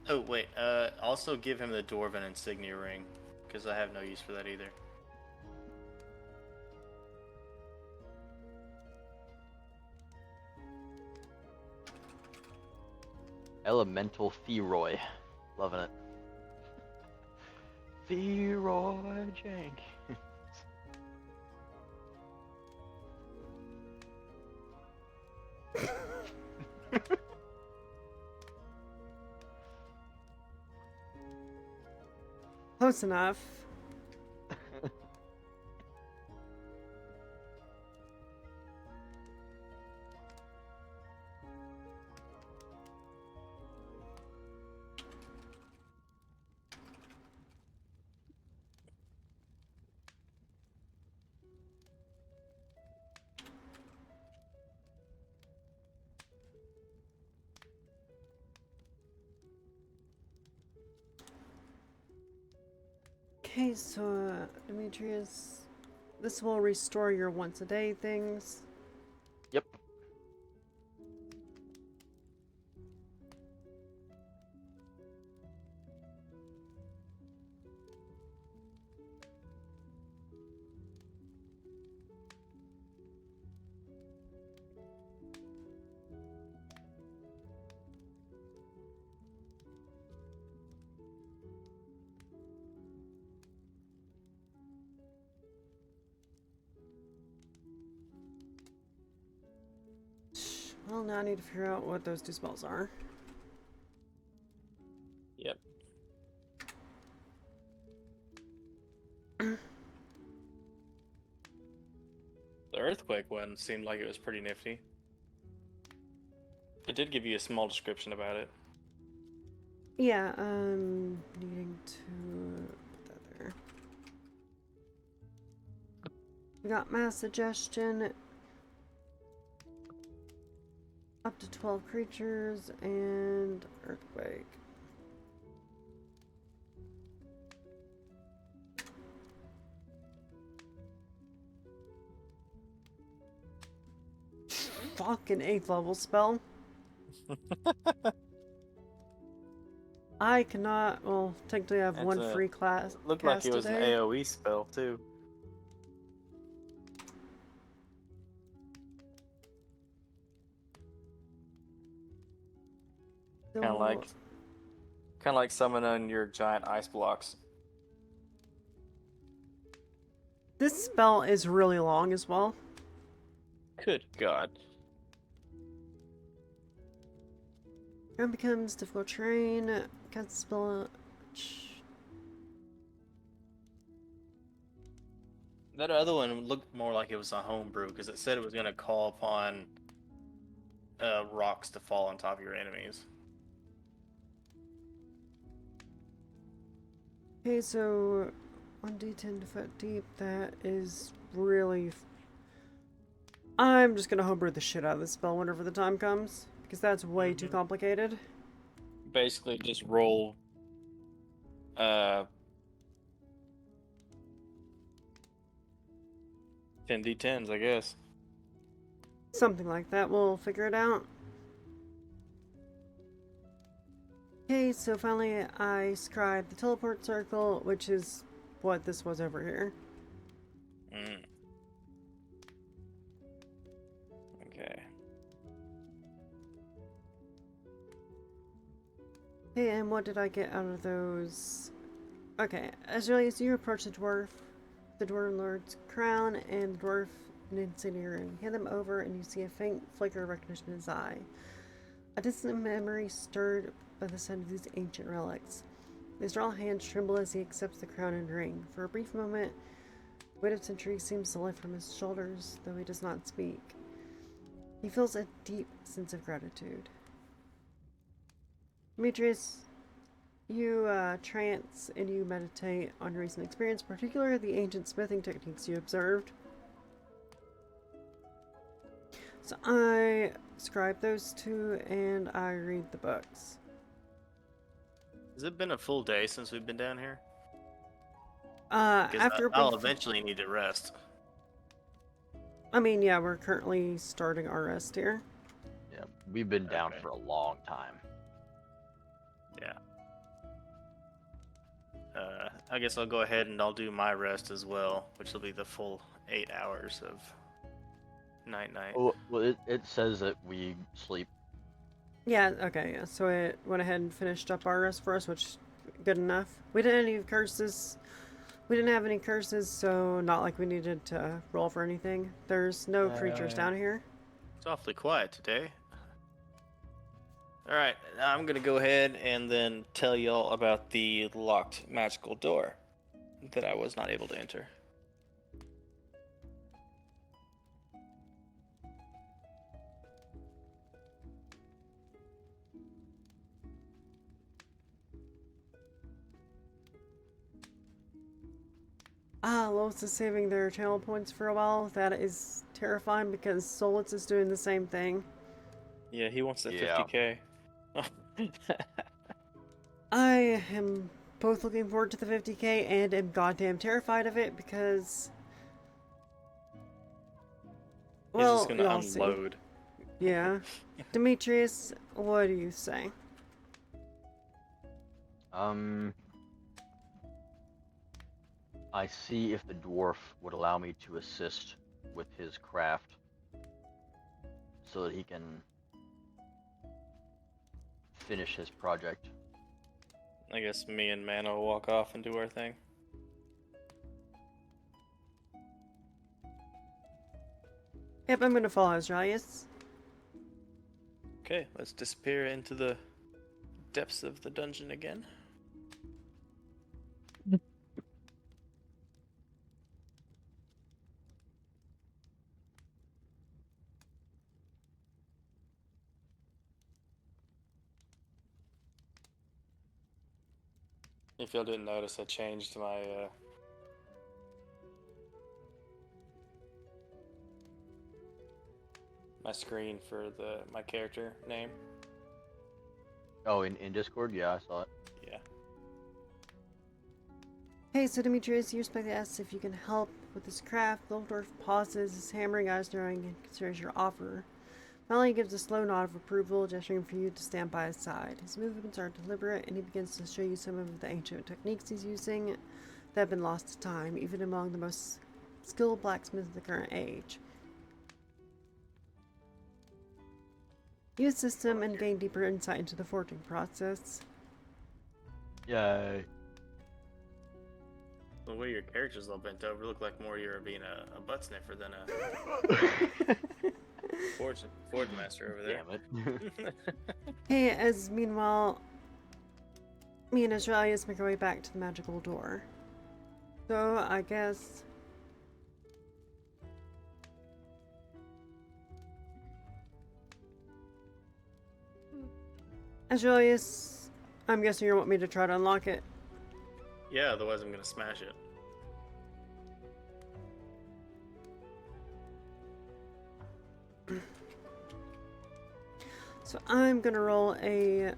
Oh wait, also give him the Dwarven insignia ring, because I have no use for that either. Elemental Theroy. Loving it. Leroy Jenkins. Close enough. Okay, so Demetrius, this will restore your once a day things. Yep. Well, now I need to figure out what those two spells are. Yep. The earthquake one seemed like it was pretty nifty. It did give you a small description about it. Yeah, needing to put that there. We got mass suggestion. Up to 12 creatures and earthquake. Fucking 8th level spell. I cannot, well, technically I have That's one a- free class. Looked like cast it was an today. AoE spell too. So, Kind of like summoning your giant ice blocks. this spell is really long as well. Good God. Ground becomes difficult terrain. Cast the spell. That other one looked more like it was a homebrew because it said it was going to call upon rocks to fall on top of your enemies. Okay, so 1d10 to foot deep. That is really. I'm just gonna homebrew the shit out of this spell whenever the time comes because that's way too complicated. Basically, just roll 10d10s, I guess. Something like that. We'll figure it out. Okay, so finally I scribed the teleport circle, which is what this was over here. Mm. Okay. Okay, and what did I get out of those? Okay, as early as you approach the dwarf lord's crown and the dwarf insignia ring, hand them over and you see a faint flicker of recognition in his eye. A distant memory stirred by the sound of these ancient relics. His raw hands tremble as he accepts the crown and ring. For a brief moment, the weight of centuries seems to lift from his shoulders, though he does not speak. He feels a deep sense of gratitude. Demetrius, you trance and you meditate on your recent experience, particularly the ancient smithing techniques you observed. So I scribe those two and I read the books. Has it been a full day since we've been down here? After I'll eventually need to rest. I mean, yeah, we're currently starting our rest here. Yeah, we've been down Okay. for a long time. Yeah. I guess I'll go ahead and I'll do my rest as well, which will be the full 8 hours of night. Oh, well, it says that we sleep. Yeah, okay, yeah. So it went ahead and finished up our rest for us, which is good enough. We didn't have any curses. We didn't have any curses, so not like we needed to roll for anything. There's no creatures down here. It's awfully quiet today. Alright, I'm gonna go ahead and then tell y'all about the locked magical door that I was not able to enter. Lois is saving their channel points for a while. That is terrifying because Solitz is doing the same thing. Yeah, he wants the Yeah. 50k. I am both looking forward to the 50k and am goddamn terrified of it because... He's Well, just gonna y'all see. unload. Yeah. Demetrius, what do you say? I see if the dwarf would allow me to assist with his craft so that he can finish his project. I guess me and Mana will walk off and do our thing. Yep, I'm gonna follow Azraeus. Okay, let's disappear into the depths of the dungeon again. If y'all didn't notice, I changed my screen for my character name. Oh, in Discord? Yeah, I saw it. Yeah. Hey, so Demetrius, you respectfully asks if you can help with this craft. The old dwarf pauses, his hammering eyes narrowing, and considers your offer. Finally, he gives a slow nod of approval, gesturing for you to stand by his side. His movements are deliberate, and he begins to show you some of the ancient techniques he's using that have been lost to time, even among the most skilled blacksmiths of the current age. You assist him and gain deeper insight into the forging process. Yay. The way your character's all bent over, look like more you're being a butt sniffer than a forge master over there. Damn it. Hey, as meanwhile, me and Azraeus make our way back to the magical door. So, I guess... Azraeus, I'm guessing you want me to try to unlock it. Yeah, otherwise I'm gonna smash it. So I'm gonna roll a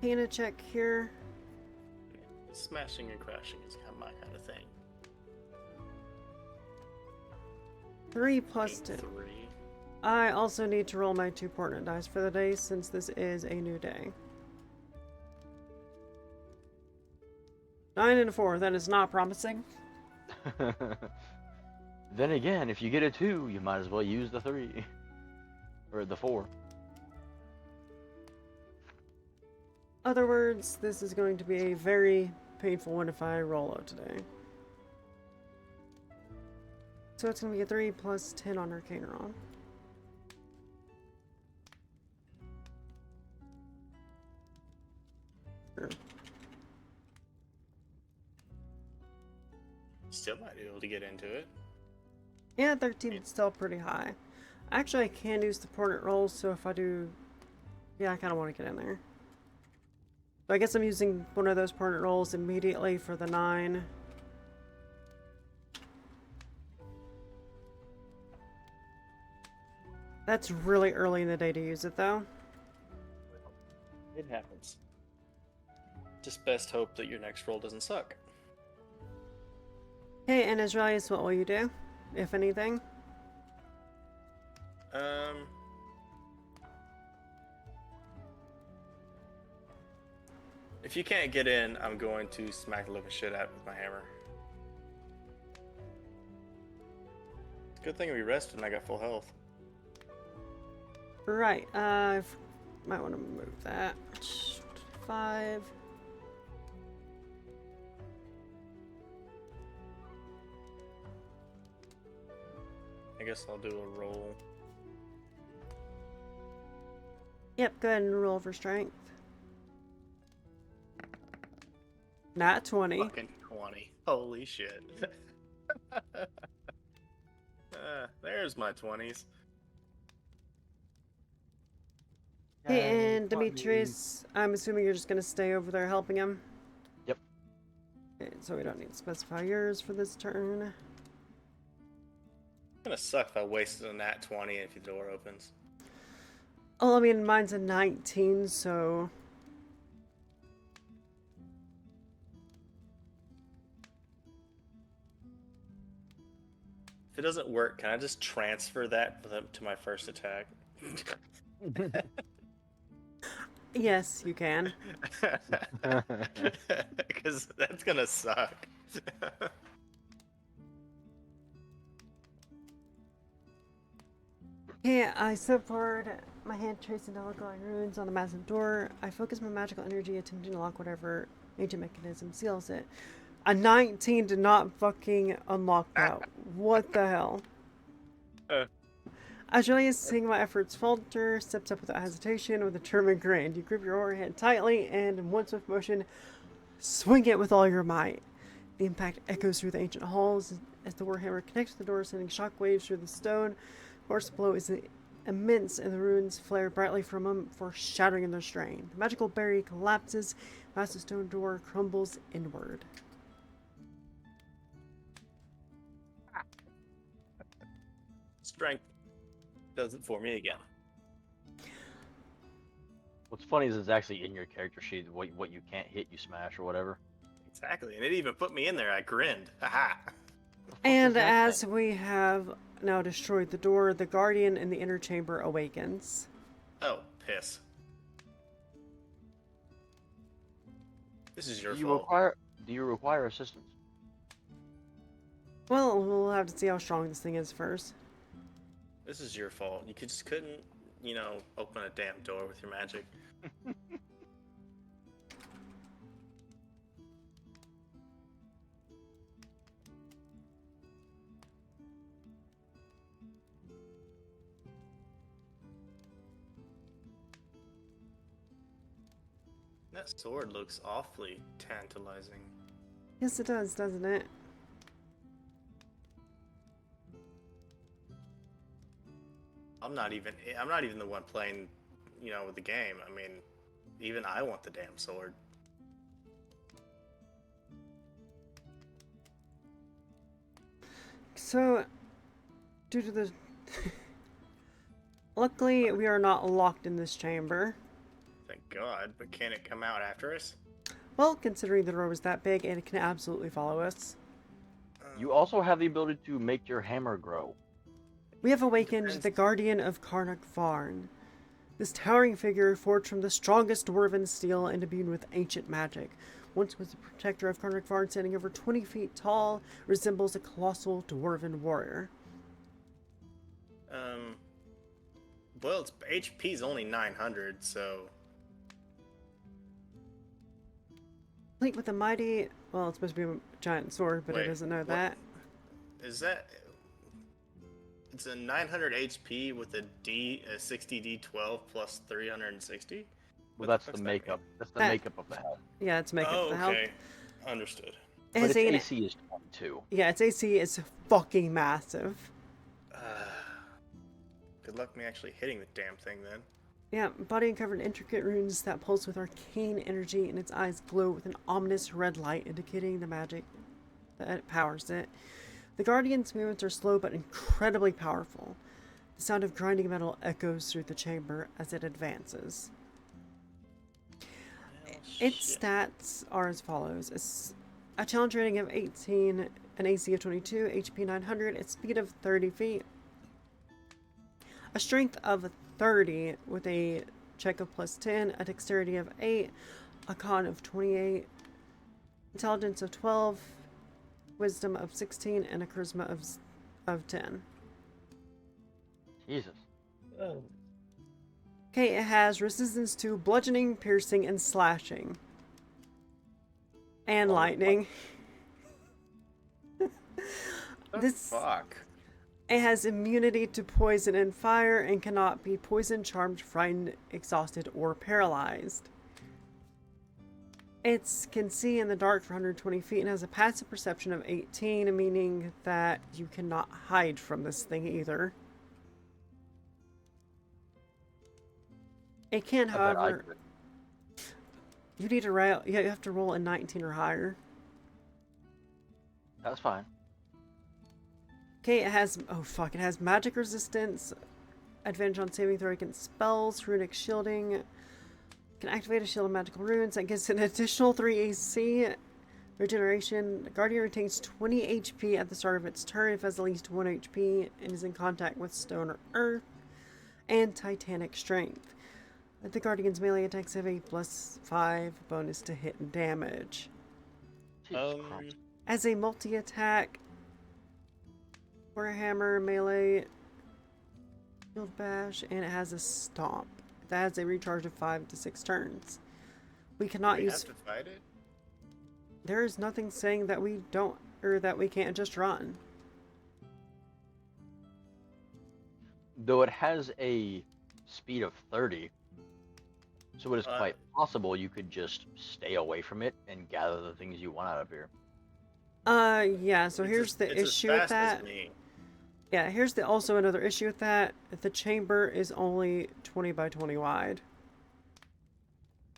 Arcana check here. Smashing and crashing is kind of my kind of thing. 3 plus 2. 3. I also need to roll my 2 portent dice for the day since this is a new day. 9 and a 4, that is not promising. Then again, if you get a 2, you might as well use the 3. Or the 4. Other words, this is going to be a very painful one if I roll out today. So it's going to be a 3 plus 10 on Arcana roll. Sure. Still might be able to get into it. Yeah, 13 is still pretty high. Actually, I can use the portent rolls, so if I do... Yeah, I kind of want to get in there. So I guess I'm using one of those portent rolls immediately for the 9. That's really early in the day to use it, though. It happens. Just best hope that your next roll doesn't suck. Hey, and Azraeus, what will you do, if anything? If you can't get in, I'm going to smack the living shit out with my hammer. Good thing we rested and I got full health. Right, might want to move that. 5. I guess I'll do a roll. Yep, go ahead and roll for strength. Not 20. Fucking 20. Holy shit. There's my 20s. Hey, Yay, and fuck me. Demetrius, I'm assuming you're just going to stay over there helping him? Yep. Okay, so we don't need to specify yours for this turn. It's gonna suck if I wasted a nat 20 if the door opens. Oh, I mean, mine's a 19, so... If it doesn't work, can I just transfer that to my first attack? Yes, you can. Because that's gonna suck. Okay, I step forward, my hand tracing the alkaline runes on the massive door. I focus my magical energy attempting to lock whatever ancient mechanism seals it. A 19 did not fucking unlock that. What the hell? As Julius, seeing my efforts falter, steps up without hesitation with a determined grin. You grip your warhead tightly and, in one swift motion, swing it with all your might. The impact echoes through the ancient halls as the warhammer connects with the door, sending shockwaves through the stone. Force blow is immense, and the runes flare brightly for a moment before shattering in their strain. The magical barrier collapses, the massive stone door crumbles inward. Strength does it for me again. What's funny is it's actually in your character sheet what you can't hit, you smash or whatever. Exactly, and it even put me in there. I grinned. Haha. And as we have now destroyed the door, the guardian in the inner chamber awakens. Oh, piss. This is your Do you fault. require assistance? Well, we'll have to see how strong this thing is first. This is your fault. You just couldn't, open a damn door with your magic. That sword looks awfully tantalizing. Yes, it does, doesn't it? I'm not even the one playing, with the game. I mean, even I want the damn sword. So, due to the... Luckily, we are not locked in this chamber. Thank God, but can it come out after us? Well, considering the door was that big, and it can absolutely follow us. You also have the ability to make your hammer grow. We have awakened the Guardian of Karnak Varn. This towering figure, forged from the strongest dwarven steel and imbued with ancient magic, once was the protector of Karnak Varn, standing over 20 feet tall, resembles a colossal dwarven warrior. Well, its HP's only 900, so... Complete with a mighty... Well, it's supposed to be a giant sword, but it Wait, doesn't know what? that. Is that... It's a 900 HP with a 60 D12 plus 360? Well, What that's fuck's the that makeup. mean? That's the That- makeup of the health. Yeah, it's making Oh, the health. okay. Understood. It But has its a- AC is 22. Yeah, its AC is fucking massive. Good luck me actually hitting the damn thing then. Yeah, body uncovered in intricate runes that pulse with arcane energy, and its eyes glow with an ominous red light indicating the magic that powers it. The Guardian's movements are slow but incredibly powerful. The sound of grinding metal echoes through the chamber as it advances. Its stats are as follows. It's a challenge rating of 18, an AC of 22, HP 900, its speed of 30 feet, a strength of 30 with a check of plus 10, a dexterity of 8, a con of 28, intelligence of 12, wisdom of 16, and a charisma of 10. Jesus. Okay, it has resistance to bludgeoning, piercing, and slashing. And Oh, lightning. The This fuck? It has immunity to poison and fire and cannot be poisoned, charmed, frightened, exhausted, or paralyzed. It can see in the dark for 120 feet and has a passive perception of 18, meaning that you cannot hide from this thing either. It can, I bet I however, could. you need to roll. You have to roll a 19 or higher. That's fine. Okay, it has it has magic resistance, advantage on saving throw against spells, runic shielding. Can activate a shield of magical runes that gives an additional 3 AC. Regeneration. The Guardian retains 20 HP at the start of its turn if it has at least 1 HP and is in contact with stone or earth. And Titanic Strength. The Guardian's melee attacks have a +5 bonus to hit and damage. Jesus Christ. As a multi-attack, Warhammer, melee, shield bash, and it has a stomp. That has a recharge of 5 to 6 turns. We cannot We use. have to fight it? There is nothing saying that we don't, or that we can't just run. Though it has a speed of 30, so it is quite possible you could just stay away from it and gather the things you want out of here. Yeah, so here's the It's as issue with fast as that. me. Yeah, here's the also another issue with that. The chamber is only 20 by 20 wide.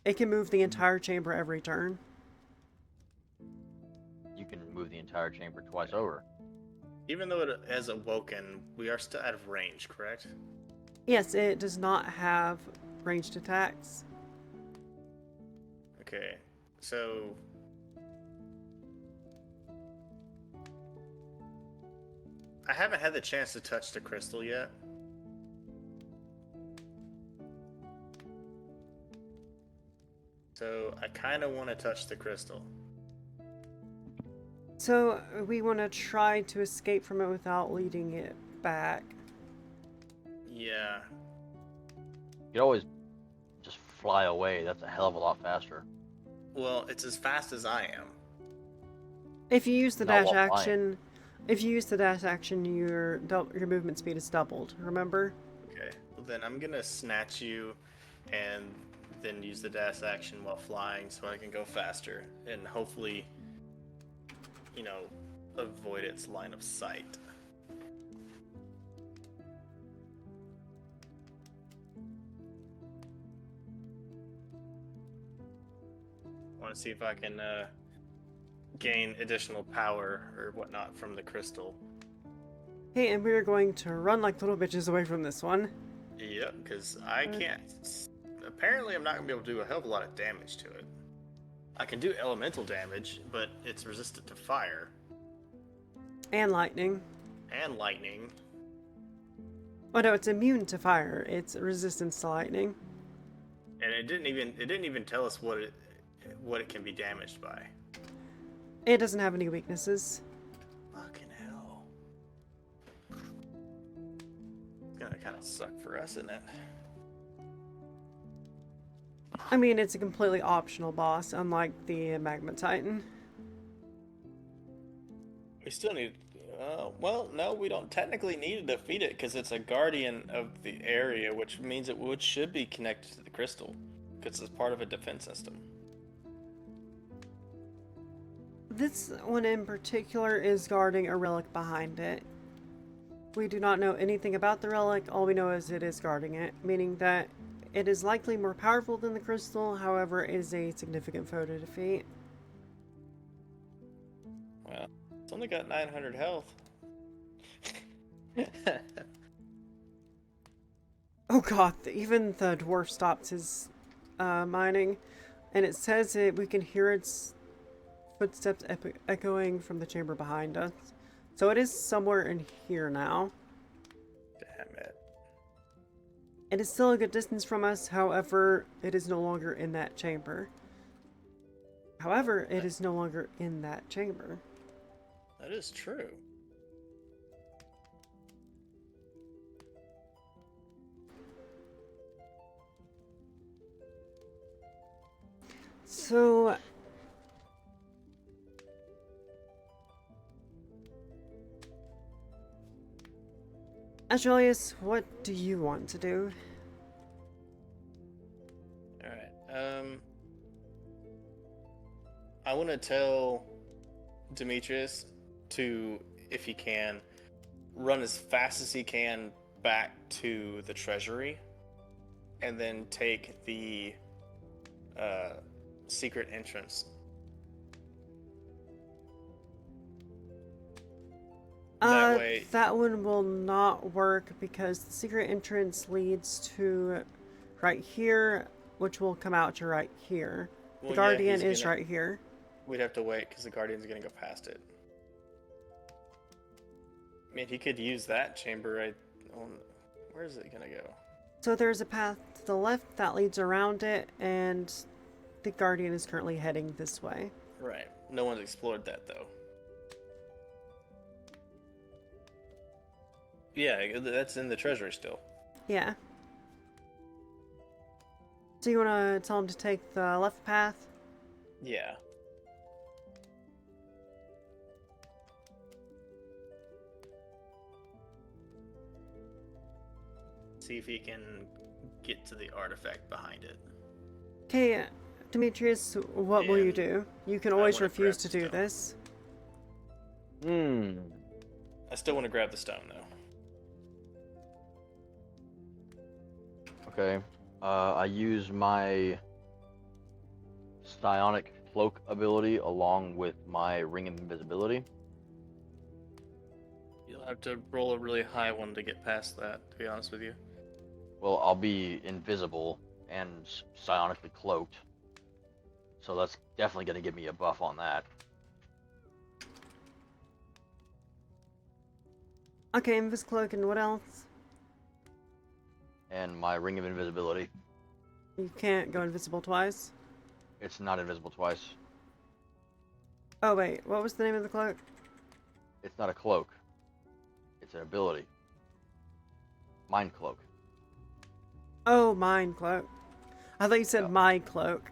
It can move the entire chamber every turn. You can move the entire chamber twice over. Even though it has awoken, we are still out of range, correct? Yes, it does not have ranged attacks. Okay, so I haven't had the chance to touch the crystal yet. So I kind of want to touch the crystal. So we want to try to escape from it without leading it back. Yeah. You could always just fly away. That's a hell of a lot faster. Well, it's as fast as I am. If you use the Not dash while flying. action, your movement speed is doubled. Remember? Okay. Well, then I'm gonna snatch you, and then use the dash action while flying, so I can go faster and hopefully, you know, avoid its line of sight. I want to see if I can gain additional power or whatnot from the crystal. Okay, and we're going to run like little bitches away from this one. Yep, because I can't. Apparently, I'm not going to be able to do a hell of a lot of damage to it. I can do elemental damage, but it's resistant to fire And lightning. and lightning. Oh no, it's immune to fire. It's resistance to lightning. And it didn't even tell us what it can be damaged by. It doesn't have any weaknesses. Fucking hell. It's gonna kind of suck for us, isn't it? I mean, it's a completely optional boss, unlike the Magma Titan. We still need. Well, no, we don't technically need to defeat it because it's a guardian of the area, which means it should be connected to the crystal because it's part of a defense system. This one in particular is guarding a relic behind it. We do not know anything about the relic, all we know is it is guarding it, meaning that it is likely more powerful than the crystal, however, it is a significant foe to defeat. Well, it's only got 900 health. Oh god, even the dwarf stops his mining, and it says we can hear its footsteps echoing from the chamber behind us. So it is somewhere in here now. Damn it. It is still a good distance from us, however, it is no longer in that chamber. However, it is no longer in that chamber. That is true. So Aurelius, what do you want to do? All right. I want to tell Demetrius to, if he can, run as fast as he can back to the treasury, and then take the secret entrance. That way, that one will not work because the secret entrance leads to right here, which will come out to right here. well, The yeah, Guardian he's is gonna- right here. We'd have to wait because the Guardian's gonna go past it. I mean, he could use that chamber right on. Where is it gonna go? So there's a path to the left that leads around it, and the Guardian is currently heading this way. Right. No one's explored that though. Yeah, that's in the treasury still. Yeah. So you want to tell him to take the left path? Yeah. See if he can get to the artifact behind it. Okay, Demetrius, what will you And do? You can I always wanna refuse grab to the do stone. this. I still want to grab the stone though. Okay. I use my psionic cloak ability along with my ring of invisibility. You'll have to roll a really high one to get past that, to be honest with you. Well, I'll be invisible and psionically cloaked, so that's definitely going to give me a buff on that. Okay, Invis Cloak, and what else? And my ring of invisibility. You can't go invisible twice. It's not invisible twice. Oh wait, what was the name of the cloak? It's not a cloak. It's an ability. Mind cloak. Oh, Mind Cloak. I thought you said Yeah. My Cloak.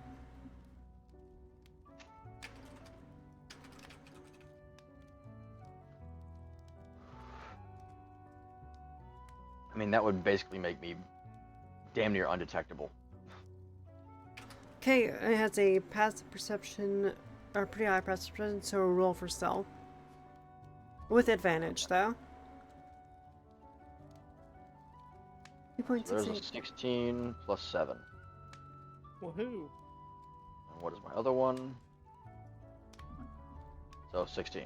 I mean, that would basically make me damn near undetectable. Okay, it has a passive perception, or pretty high perception, so roll for stealth. With advantage, though. So there's a 2.68. 16 plus 7. Woohoo! And what is my other one? So 16.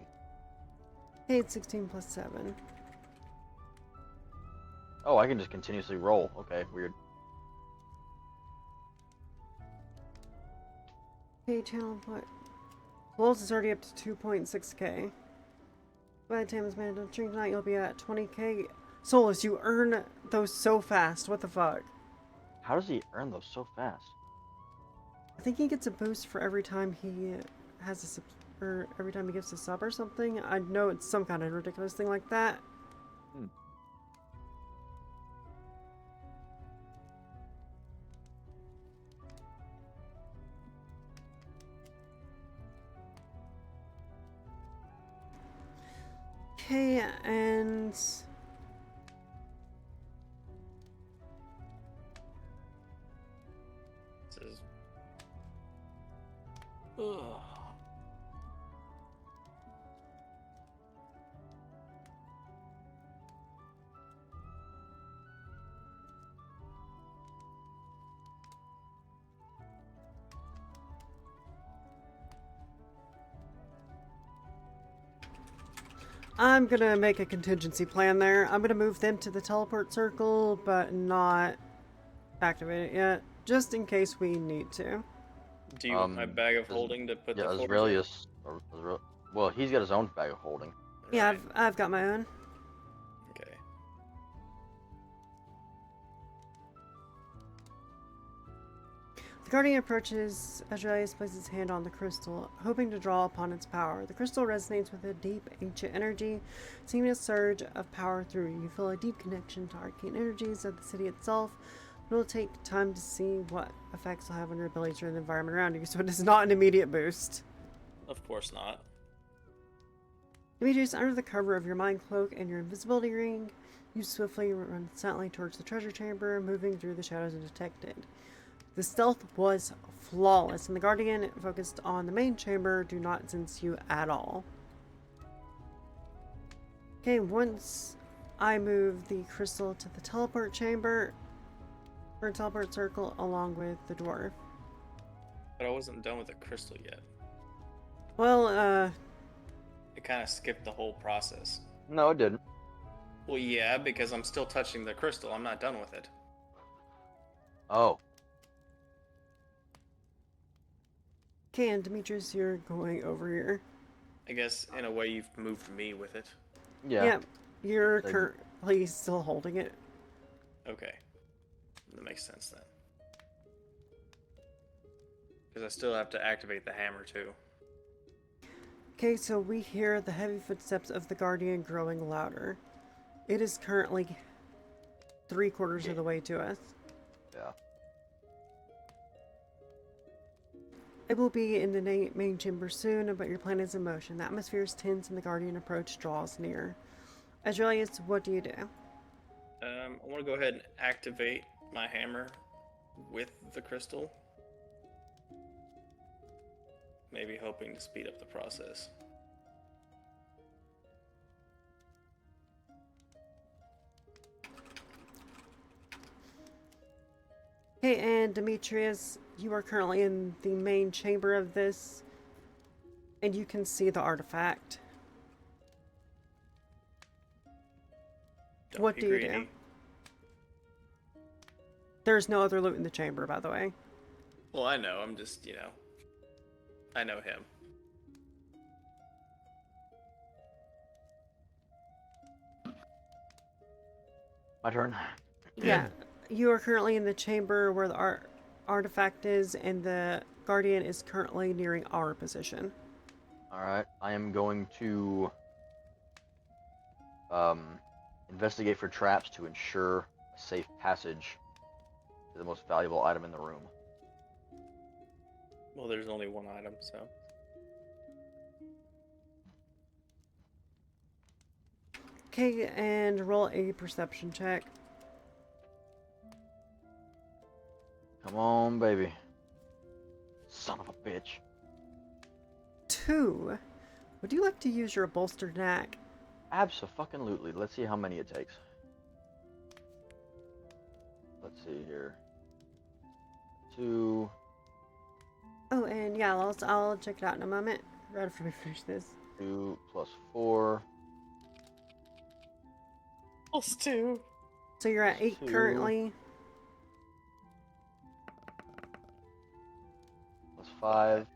Okay, it's 16 plus 7. Oh, I can just continuously roll. Okay, weird. Okay, channel what? Wolves is already up to 2.6k. By the time it's managed to drink tonight, you'll be at 20k. Solus, you earn those so fast. What the fuck? How does he earn those so fast? I think he gets a boost for every time he has a sub, or every time he gives a sub or something. I know it's some kind of ridiculous thing like that. Okay, and This is. Ugh. I'm gonna make a contingency plan there. I'm gonna move them to the teleport circle, but not activate it yet, just in case we need to. Do you want my bag of is- holding to put Yeah, the floors in? Aurelius. Well, he's got his own bag of holding. Yeah, Right. I've got my own. Okay. The Guardian approaches as Aurelius places his hand on the crystal, hoping to draw upon its power. The crystal resonates with a deep, ancient energy, sending a surge of power through you. You feel a deep connection to arcane energies of the city itself. It'll take time to see what effects will have on your abilities or the environment around you, so it is not an immediate boost. Of course not. Demetrius, under the cover of your mind cloak and your invisibility ring, you swiftly run silently towards the treasure chamber, moving through the shadows undetected. The stealth was flawless, and the Guardian, focused on the main chamber, do not sense you at all. Okay, once I move the crystal to the teleport chamber, or teleport circle, along with the dwarf. But I wasn't done with the crystal yet. Well, It kind of skipped the whole process. No, it didn't. Well, yeah, because I'm still touching the crystal. I'm not done with it. Oh. okay, and Demetrius, you're going over here. I guess, in a way, you've moved me with it. Yeah. Yep, you're So- currently still holding it. Okay. That makes sense then. Because I still have to activate the hammer, too. Okay, so we hear the heavy footsteps of the Guardian growing louder. It is currently 3/4 of the way to us. Yeah. It will be in the main chamber soon, but your plan is in motion. The atmosphere is tense and the Guardian approach draws near. Azraelius, what do you do? I want to go ahead and activate my hammer with the crystal. Maybe hoping to speed up the process. Okay, and Demetrius, you are currently in the main chamber of this, and you can see the artifact. Don't What be do you greedy. do? There's no other loot in the chamber, by the way. Well, I know. I'm just, I know him. My turn. Yeah, you are currently in the chamber where the artifact is, and the Guardian is currently nearing our position. Alright. I am going to investigate for traps to ensure a safe passage to the most valuable item in the room. Well, there's only one item, so. Okay, and roll a perception check. Come on, baby. Son of a bitch. 2. Would you like to use your bolstered knack? Abso-fucking-lutely. Let's see how many it takes. Let's see here. 2. Oh, and yeah, I'll check it out in a moment, right after we finish this. 2 plus 4. +2. So you're at 8 Two. currently. Plus 5.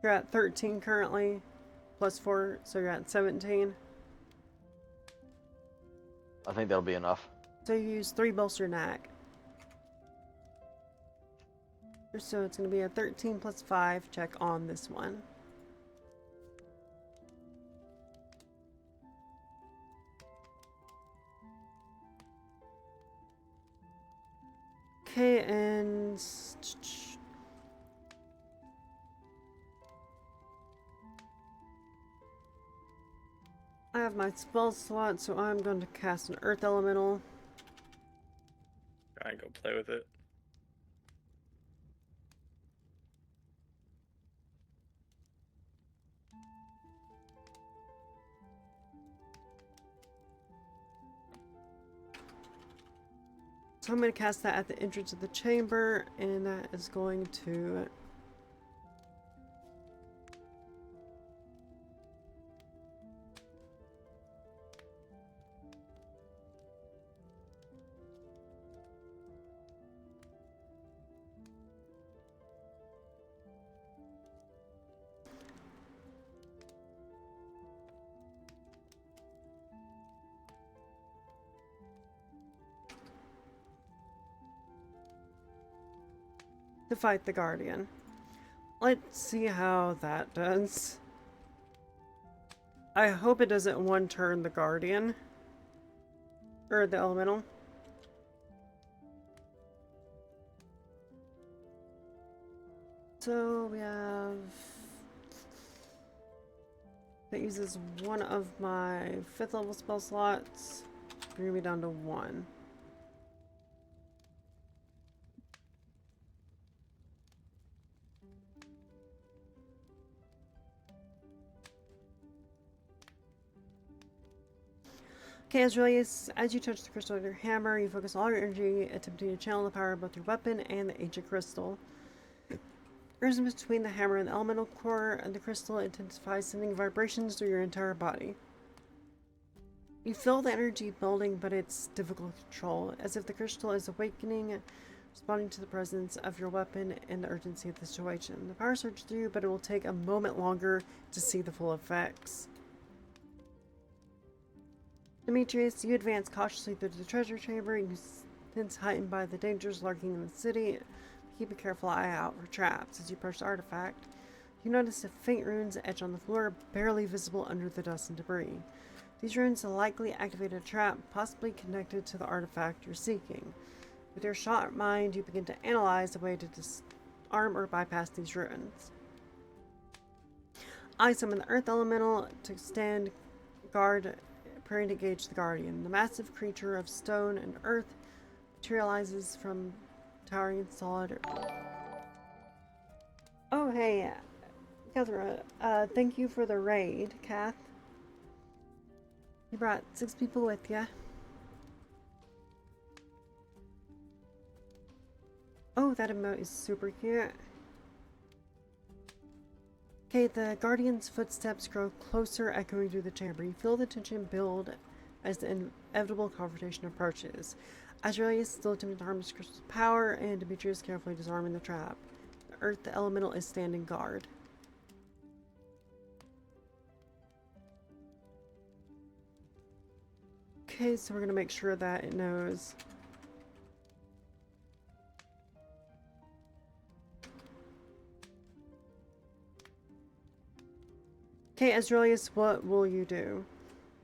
You're at 13 currently. Plus 4, so you're at 17. I think that'll be enough. So you use 3 bolster knack. So it's going to be a 13 plus 5 check on this one. Okay, and I have my spell slot, so I'm going to cast an Earth Elemental. Try and go play with it. So I'm going to cast that at the entrance of the chamber, and that is going to... to fight the Guardian. Let's see how that does. I hope it doesn't one-turn the Guardian. Or the Elemental. So we have that uses one of my 5th level spell slots. Bring me down to 1. Okay, Azraelius, as you touch the crystal with your hammer, you focus all your energy attempting to channel the power of both your weapon and the ancient crystal. Resonance between the hammer and the elemental core and the crystal intensifies, sending vibrations through your entire body. You feel the energy building, but it's difficult to control, as if the crystal is awakening, responding to the presence of your weapon and the urgency of the situation. The power surges through you, but it will take a moment longer to see the full effects. Demetrius, you advance cautiously through the treasure chamber, you sense heightened by the dangers lurking in the city. Keep a careful eye out for traps. As you approach the artifact, you notice the faint runes etched on the floor, barely visible under the dust and debris. These runes likely activate a trap, possibly connected to the artifact you're seeking. With your sharp mind, you begin to analyze a way to disarm or bypass these runes. I summon the Earth Elemental to stand guard, preparing to engage the Guardian. The massive creature of stone and earth materializes from towering solid. Oh, hey, Kathra, thank you for the raid, Kath. You brought 6 people with ya. Oh, that emote is super cute. Okay, the Guardian's footsteps grow closer, echoing through the chamber. You feel the tension build as the inevitable confrontation approaches. Azraelius is still attempting to harness crystal's power, and Demetrius carefully disarming the trap. The Earth Elemental is standing guard. Okay, so we're gonna make sure that it knows. Okay, Azraelius, what will you do?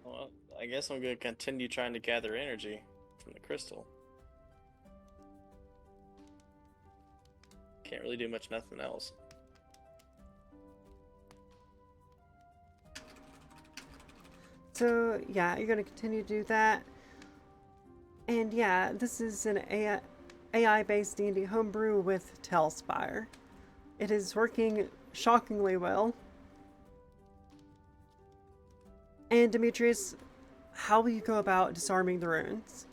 Well, I guess I'm going to continue trying to gather energy from the crystal. Can't really do nothing else. So, yeah, you're going to continue to do that. And yeah, this is an AI-based D&D homebrew with Telspire. It is working shockingly well. And Demetrius, how will you go about disarming the runes?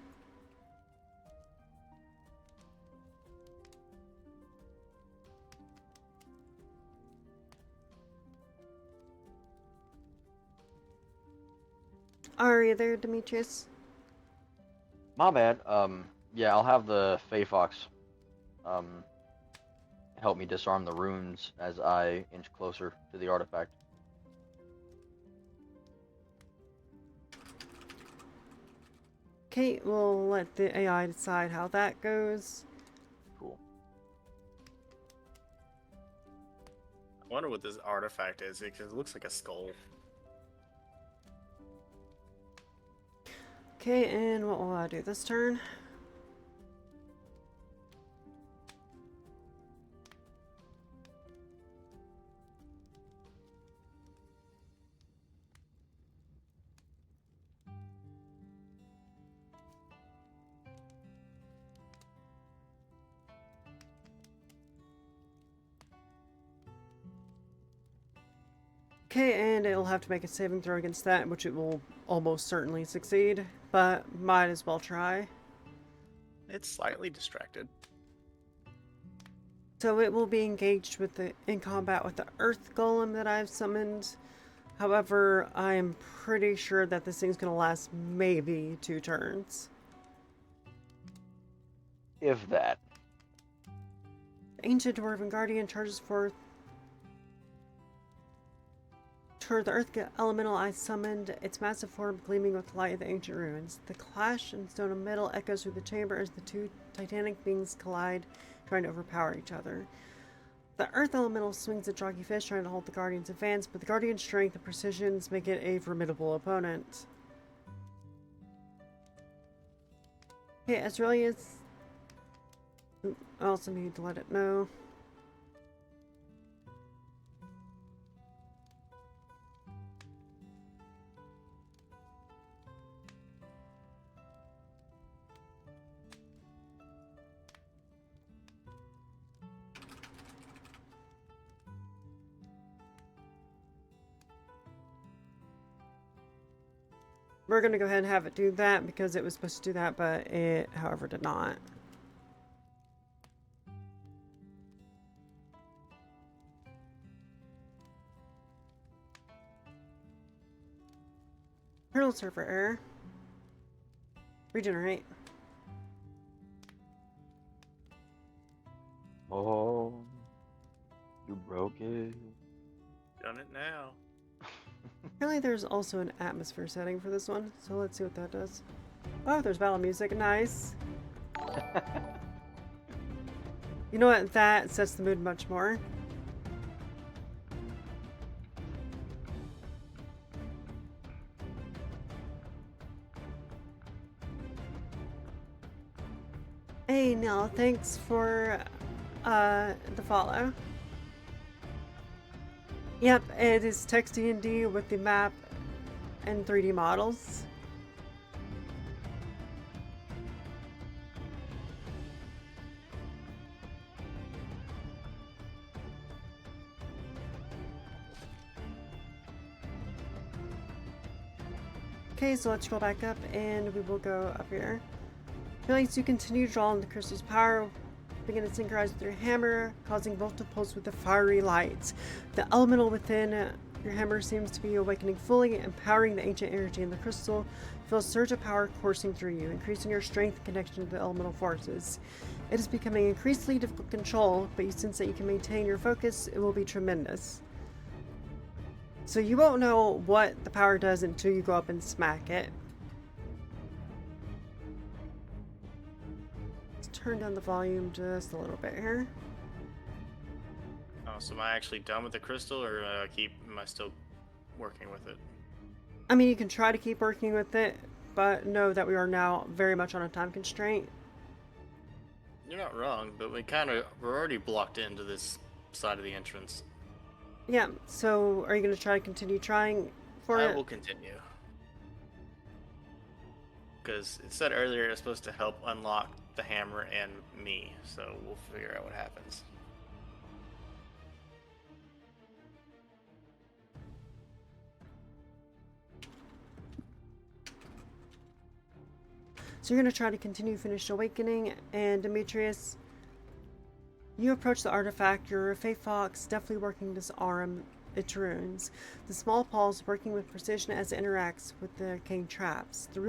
Are you there, Demetrius? My bad. Yeah, I'll have the Fey Fox, help me disarm the runes as I inch closer to the artifact. Kate will let the AI decide how that goes. Cool. I wonder what this artifact is, because it looks like a skull. Okay, and what will I do this turn? Okay, and it'll have to make a saving throw against that, which it will almost certainly succeed, but might as well try. It's slightly distracted. So it will be engaged with in combat with the Earth Golem that I've summoned. However, I'm pretty sure that this thing's gonna last maybe 2 turns. If that. The Ancient Dwarven Guardian charges forth toward the Earth Elemental I summoned, its massive form gleaming with the light of the ancient ruins. The clash and stone and metal echoes through the chamber as the 2 titanic beings collide, trying to overpower each other. The Earth Elemental swings at Jockey Fish, trying to hold the Guardian's advance, but the Guardian's strength and precisions make it a formidable opponent. Okay, Azraelius, I also need to let it know. We're gonna go ahead and have it do that because it was supposed to do that, but it, however, did not. Kernel server error. Regenerate. Oh, you broke it. Done it now. Apparently there's also an atmosphere setting for this one, so let's see what that does. Oh, there's battle music. Nice. You know what? That sets the mood much more. Hey, Neil, thanks for the follow. Yep, it is text D&D with the map and 3D models. Okay, so let's scroll back up and we will go up here. Ability to continue drawing the crystal's power. Begin to synchronize with your hammer, causing both to pulse with the fiery lights. The elemental within your hammer seems to be awakening fully, empowering the ancient energy in the crystal. Feel a surge of power coursing through you, increasing your strength and connection to the elemental forces. It is becoming increasingly difficult to control, but you sense that you can maintain your focus. It will be tremendous. So you won't know what the power does until you go up and smack it. Turn down the volume just a little bit here. Oh, so am I actually done with the crystal, or am I still working with it? I mean, you can try to keep working with it, but know that we are now very much on a time constraint. You're not wrong, but we're already blocked into this side of the entrance. Yeah, so are you going to try to continue trying for it? I will continue. Because it said earlier it's supposed to help unlock the hammer and me, so we'll figure out what happens. So you're going to try to continue Finished Awakening, and Demetrius, you approach the artifact. Your Fae Fox definitely working to disarm its runes. The small paws working with precision as it interacts with the arcane traps. The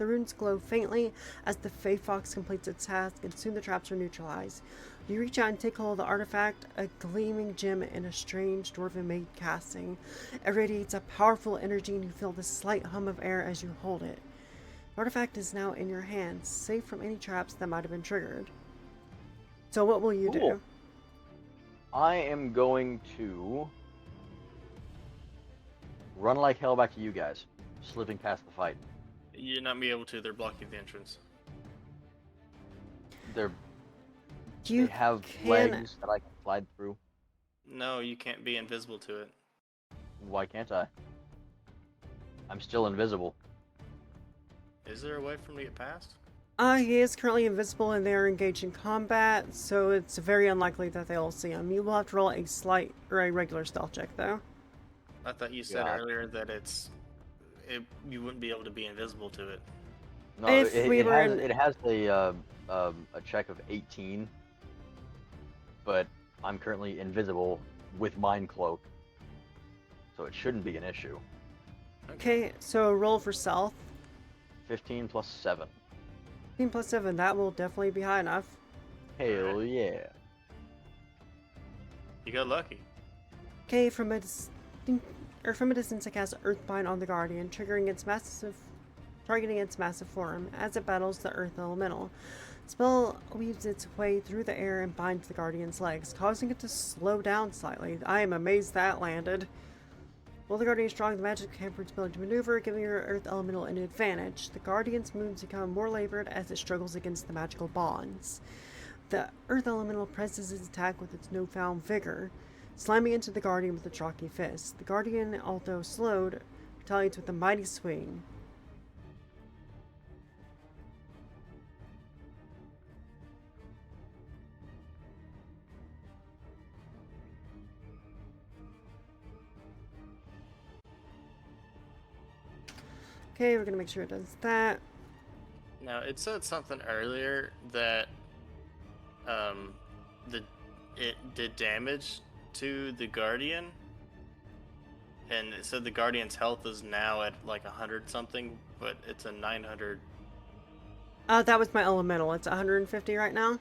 runes glow faintly as the Fae Fox completes its task, and soon the traps are neutralized. You reach out and take hold of the artifact, a gleaming gem in a strange dwarven-made casting. It radiates a powerful energy, and you feel the slight hum of air as you hold it. The artifact is now in your hands, safe from any traps that might have been triggered. So what will you do? I am going to run like hell back to you guys, slipping past the fight. You're not be able to. They're blocking the entrance. They You have can... legs that I can slide through. No, you can't be invisible to it. Why can't I? I'm still invisible. Is there a way for me to get past? He is currently invisible and they are engaged in combat, so it's very unlikely that they'll see him. You will have to roll a slight or a regular stealth check, though. I thought you said God. earlier that you wouldn't be able to be invisible to it. No, If we were it has a check of 18, but I'm currently invisible with Mind Cloak, so it shouldn't be an issue. Okay, so roll for stealth. 15 plus 7. 15 plus 7, that will definitely be high enough. Hell yeah. You got lucky. Okay, from a distance it casts Earthbind on the Guardian, targeting its massive form. As it battles the Earth Elemental, spell weaves its way through the air and binds the Guardian's legs, causing it to slow down slightly. I am amazed that landed. While the Guardian is strong, the magic hampers its ability to maneuver, giving your Earth Elemental an advantage. The Guardian's moves become more labored as it struggles against the magical bonds. The Earth Elemental presses its attack with its newfound vigor, slamming into the Guardian with a chalky fist. The Guardian, although slowed, retaliates with a mighty swing. Okay, we're gonna make sure it does that. Now it said something earlier that the it did damage to the Guardian, and it said the Guardian's health is now at like 100 something, but it's a 900. That was my elemental. It's 150 right now.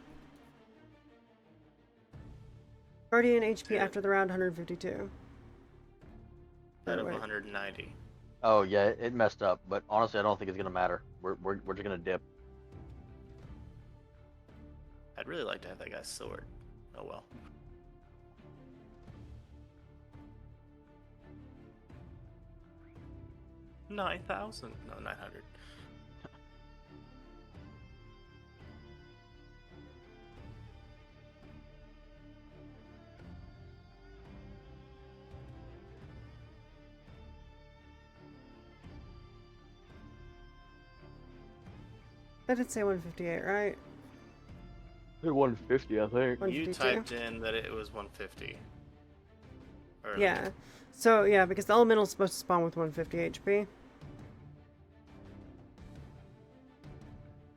Guardian HP after the round 152. Out of Wait. 190. Oh yeah, it messed up. But honestly, I don't think it's gonna matter. We're just gonna dip. I'd really like to have that guy's sword. Oh well. $9,000? No, 900. That did say 158, right? 150, I think. You 152? typed in that it was 150. Earlier. Yeah. So, yeah, because the elemental's supposed to spawn with 150 HP.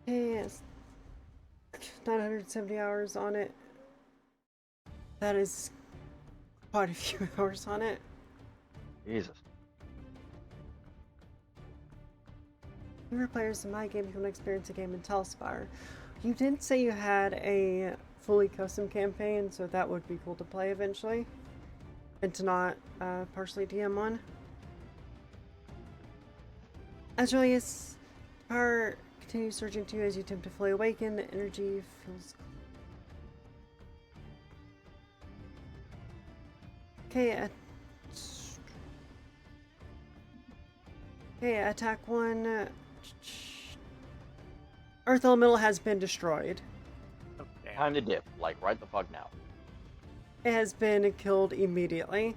Yes. 970 hours on it. That is quite a few hours on it. Jesus. Newer players in my game can experience a game in Telspire. You did say you had a fully custom campaign, so that would be cool to play eventually. And to not partially DM on. As early as power continues surging too as you attempt to fully awaken, the energy feels. Okay, attack 1. Earth Elemental has been destroyed. Oh, damn. Time to dip. Like right the fuck now. It has been killed immediately.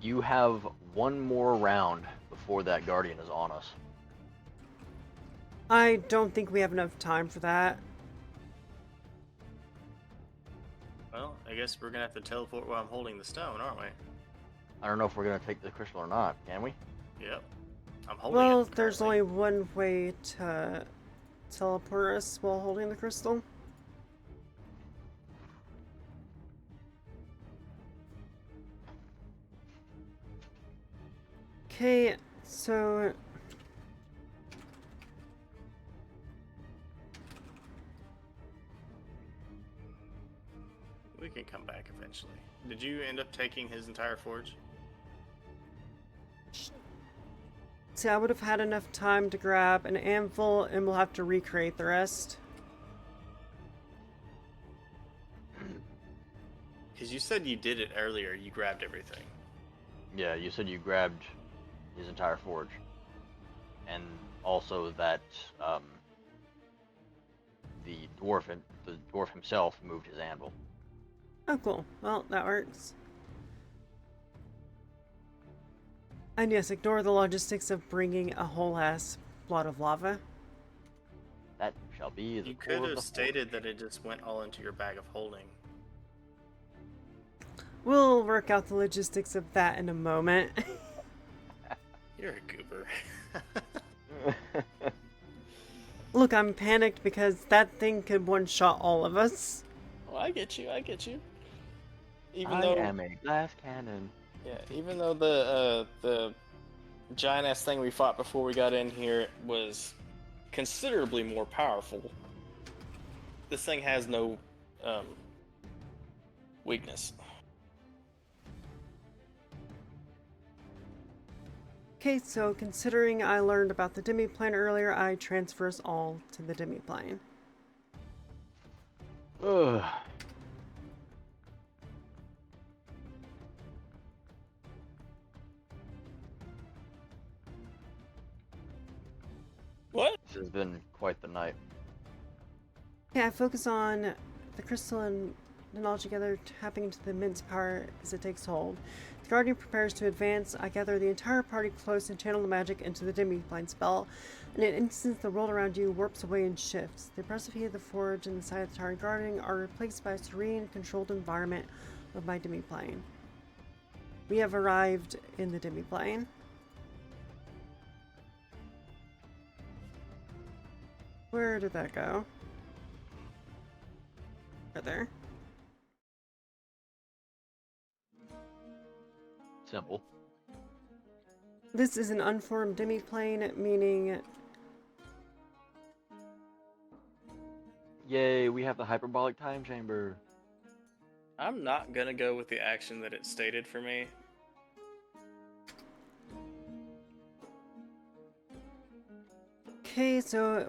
You have one more round before that Guardian is on us. I don't think we have enough time for that. Well, I guess we're gonna have to teleport while I'm holding the stone, aren't we? I don't know if we're gonna take the crystal or not. Can we? Yep. I'm holding it. Well, there's currently. only one way to teleport us while holding the crystal. Okay, so We can come back eventually. Did you end up taking his entire forge? see, I would have had enough time to grab an anvil, and we'll have to recreate the rest. Because you said you did it earlier. You grabbed everything. Yeah, you said you grabbed his entire forge, and also that the dwarf himself moved his anvil. Oh, cool. Well, that works. And yes, ignore the logistics of bringing a whole ass blood of lava. That shall be the You core could of have the stated that it just went all into your bag of holding. We'll work out the logistics of that in a moment. You're a goober. forge. Look, I'm panicked because that thing could one-shot all of us. Well, I get you. I get you. Even I though, am a glass cannon. yeah, even though the giant ass thing we fought before we got in here was considerably more powerful, this thing has no weakness. Okay, so considering I learned about the demiplane earlier, I transfer us all to the demiplane. Ugh. What? This has been quite the night. Yeah, I focus on the crystal and the knowledge together, tapping into the immense power as it takes hold. The Guardian prepares to advance. I gather the entire party close and channel the magic into the demiplane spell. In an instant, the world around you warps away and shifts. The oppressive heat of the forge and the sight of the towering Guardian are replaced by a serene, controlled environment of my demiplane. We have arrived in the demiplane. Where did that go? Right there. Simple. This is an unformed demiplane, meaning Yay, we have the hyperbolic time chamber. I'm not gonna go with the action that it stated for me. okay, so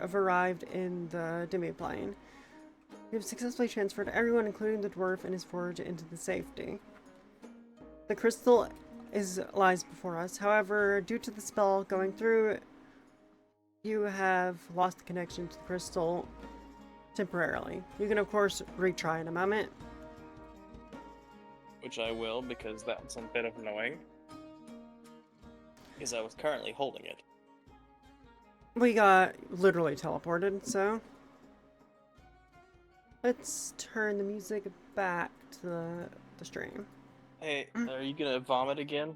have arrived in the demiplane. We have successfully transferred everyone, including the dwarf and his forge, into the safety. The crystal lies before us. However, due to the spell going through, you have lost the connection to the crystal temporarily. You can, of course, retry in a moment. Which I will, because that's a bit of annoying. Because I was currently holding it. We got literally teleported, so let's turn the music back to the stream. Hey, are you gonna vomit again,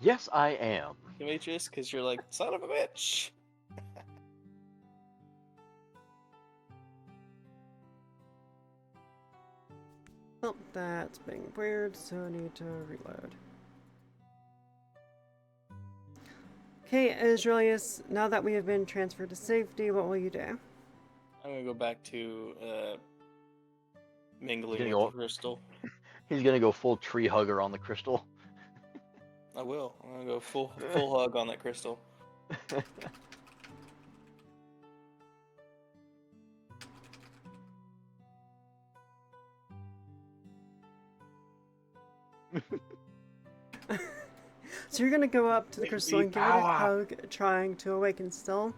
Yes, I am. Demetrius? Because you're like, son of a bitch! Oh, that's being weird, so I need to reload. Okay, Azraelius, now that we have been transferred to safety, what will you do? I'm gonna go back to mingling Getting with old. the crystal. He's gonna go full tree hugger on the crystal. I will. I'm gonna go full hug on that crystal. So you're gonna go up to the Give crystal me and give it a power. hug, trying to awaken still.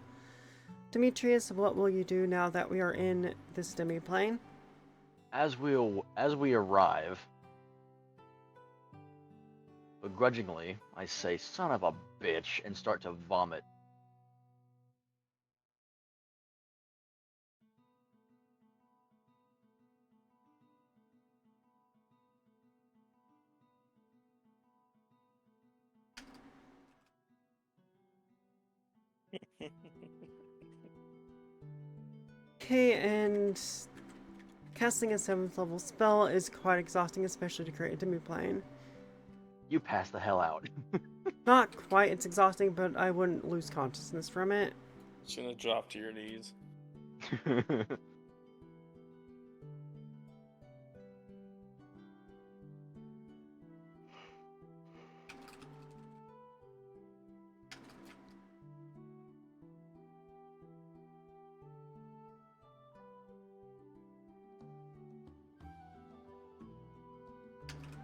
Demetrius, what will you do now that we are in this demi-plane? As we arrive, begrudgingly, I say, "Son of a bitch," and start to vomit. Okay, and casting a 7th level spell is quite exhausting, especially to create a demi-plane. You pass the hell out. Not quite, it's exhausting, but I wouldn't lose consciousness from it. Just gonna drop to your knees.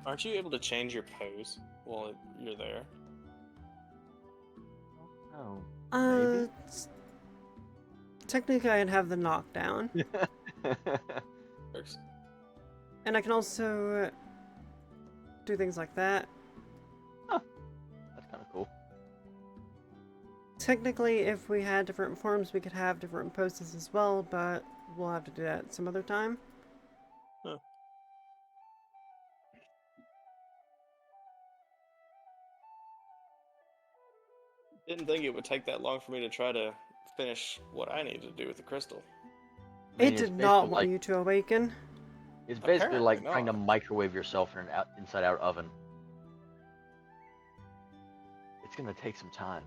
Aren't you able to change your pose while you're there? Oh. Uh, technically I'd have the knockdown. Works. And I can also do things like that. That's kind of cool. Technically, if we had different forms, we could have different poses as well, but we'll have to do that some other time. Huh. Didn't think it would take that long for me to try to finish what I need to do with the crystal. I mean, It it's did not basically want like- you to awaken. It's basically like Apparently trying to not. microwave yourself in an inside-out oven. It's gonna take some time.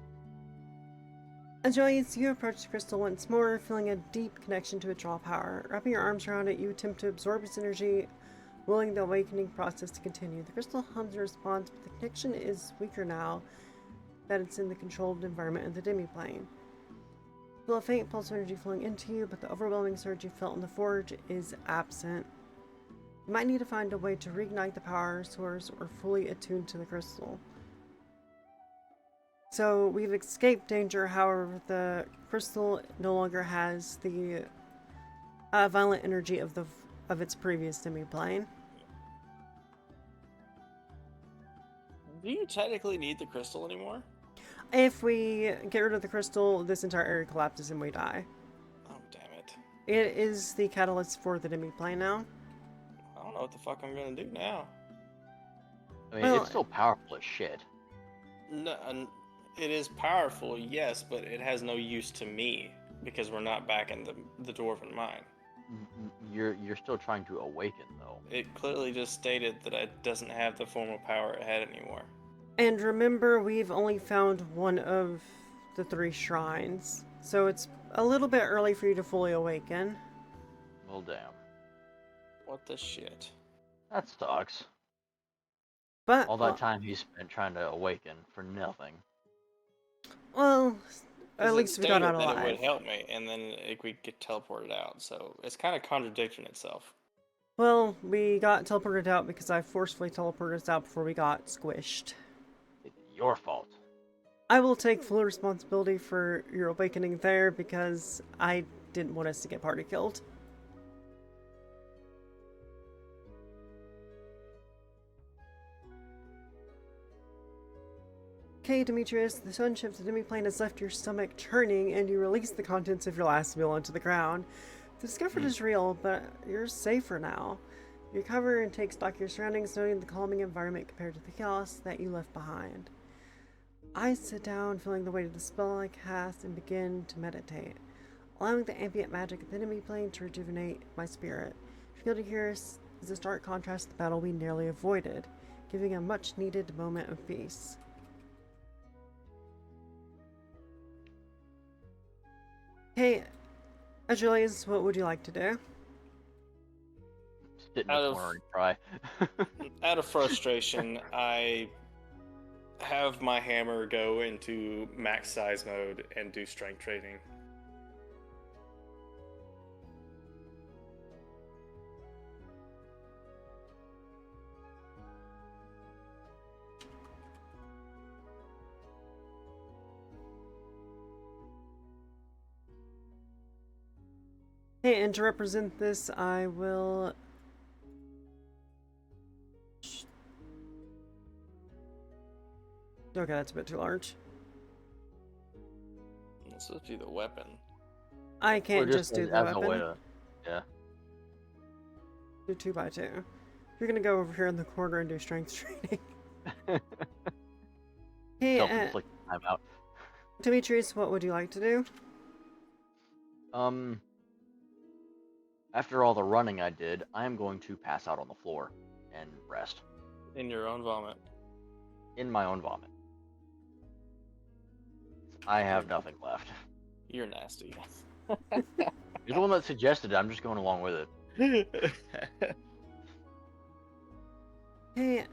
As you approach the crystal once more, feeling a deep connection to its raw power. Wrapping your arms around it, you attempt to absorb its energy, willing the awakening process to continue. The crystal hums in response, but the connection is weaker now that it's in the controlled environment of the demi-plane. Feel a faint pulse of energy flowing into you, but the overwhelming surge you felt in the forge is absent. You might need to find a way to reignite the power source or fully attune to the crystal. So we've escaped danger, however, the crystal no longer has the violent energy of its previous demi-plane. Do you technically need the crystal anymore? If we get rid of the crystal, this entire area collapses and we die. Oh, damn it. It is the catalyst for the demi-plane now. I don't know what the fuck I'm gonna do now. I mean, Well, it's still powerful as shit. No, It is powerful, yes, but it has no use to me because we're not back in the dwarven mine. You're still trying to awaken though. It clearly just stated that it doesn't have the formal power it had anymore. And remember, we've only found one of the 3 shrines, so it's a little bit early for you to fully awaken. Well, damn. What the shit? That sucks. But, All that time he spent trying to awaken for nothing. well, at 'Cause it least we got out stated that it alive. would help me, and then we get teleported out. So it's kind of contradicting itself. Well, we got teleported out because I forcefully teleported us out before we got squished. It's your fault. I will take full responsibility for your awakening there because I didn't want us to get party killed. Okay, Demetrius, the sunship to Demiplane has left your stomach churning and you release the contents of your last meal onto the ground. The discomfort is real, but you're safer now. You recover and take stock of your surroundings, noting the calming environment compared to the chaos that you left behind. I sit down, feeling the weight of the spell I cast, and begin to meditate, allowing the ambient magic of the enemy plane to rejuvenate my spirit. Shielding here is a stark contrast to the battle we nearly avoided, giving a much-needed moment of peace. Hey, Achilles, what would you like to do? Sit in Out the of- corner and cry. Out of frustration, I have my hammer go into max size mode and do strength training. Hey, and to represent this, I will... Okay, that's a bit too large. It's supposed to be the weapon. I Or can't just do the as a way weapon. to, yeah. Do 2x2. You're gonna go over here in the corner and do strength training. Hey, Self-inflicted timeout. Demetrius, what would you like to do? After all the running I did, I am going to pass out on the floor and rest In your own vomit. in my own vomit. I have nothing left. You're nasty. You're the one that suggested it. I'm just going along with it. Hey,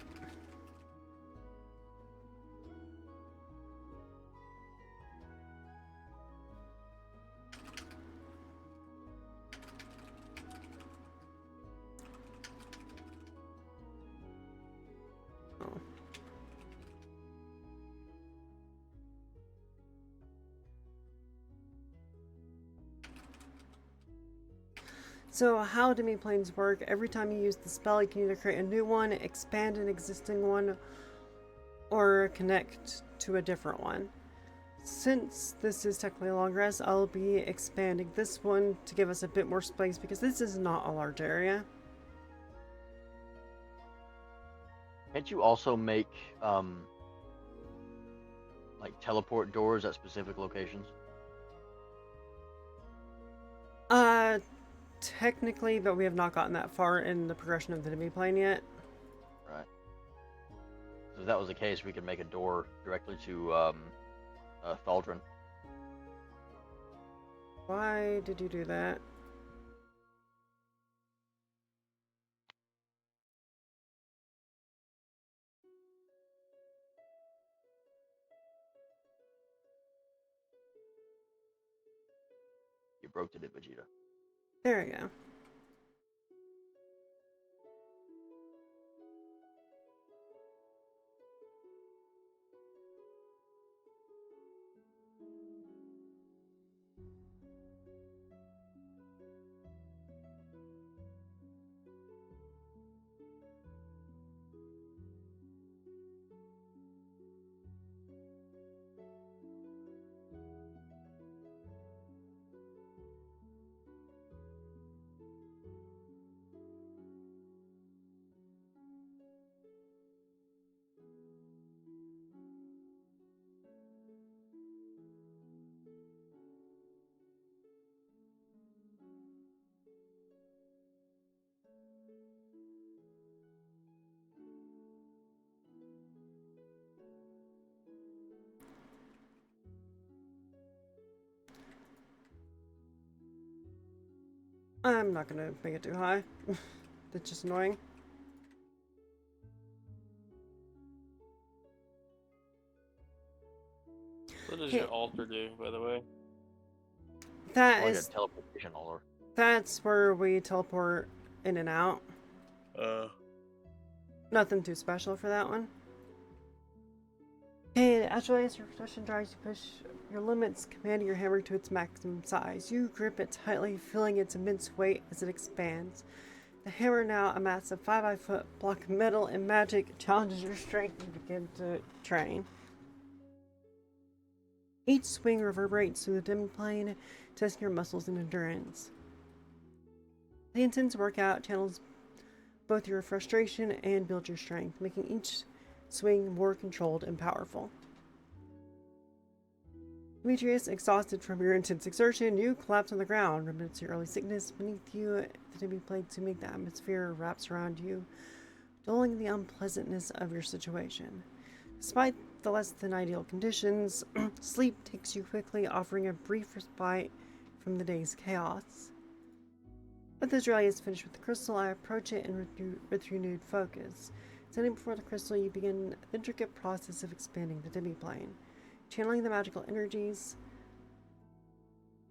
oh. So how demi-planes work, every time you use the spell, you can either create a new one, expand an existing one, or connect to a different one. Since this is technically a long rest, I'll be expanding this one to give us a bit more space because this is not a large area. Can't you also make like teleport doors at specific locations? Technically, but we have not gotten that far in the progression of the demi-plane yet. Right. So if that was the case, we could make a door directly to Thaldron. Why did you do that? You broke it, Vegeta. There we go. I'm not gonna make it too high. That's just annoying. What does Hey. your altar do, by the way? That Like a is, teleportation altar. that's where we teleport in and out. Nothing too special for that one. Hey, actually, as your protection drives you push your limits, commanding your hammer to its maximum size. You grip it tightly, feeling its immense weight as it expands. The hammer, now a massive 5-foot block of metal and magic, challenges your strength and begin to train. Each swing reverberates through the dim plane, testing your muscles and endurance. The intense workout channels both your frustration and builds your strength, making each swing more controlled and powerful. Demetrius, exhausted from your intense exertion, you collapse on the ground, remnants of your early sickness beneath you. The dim plate to make the atmosphere wraps around you, dulling the unpleasantness of your situation. Despite the less than ideal conditions, sleep takes you quickly, offering a brief respite from the day's chaos. With Azraelius finished with the crystal, I approach it and with renewed focus. Standing before the crystal, you begin the intricate process of expanding the demi-plane. Channeling the magical energies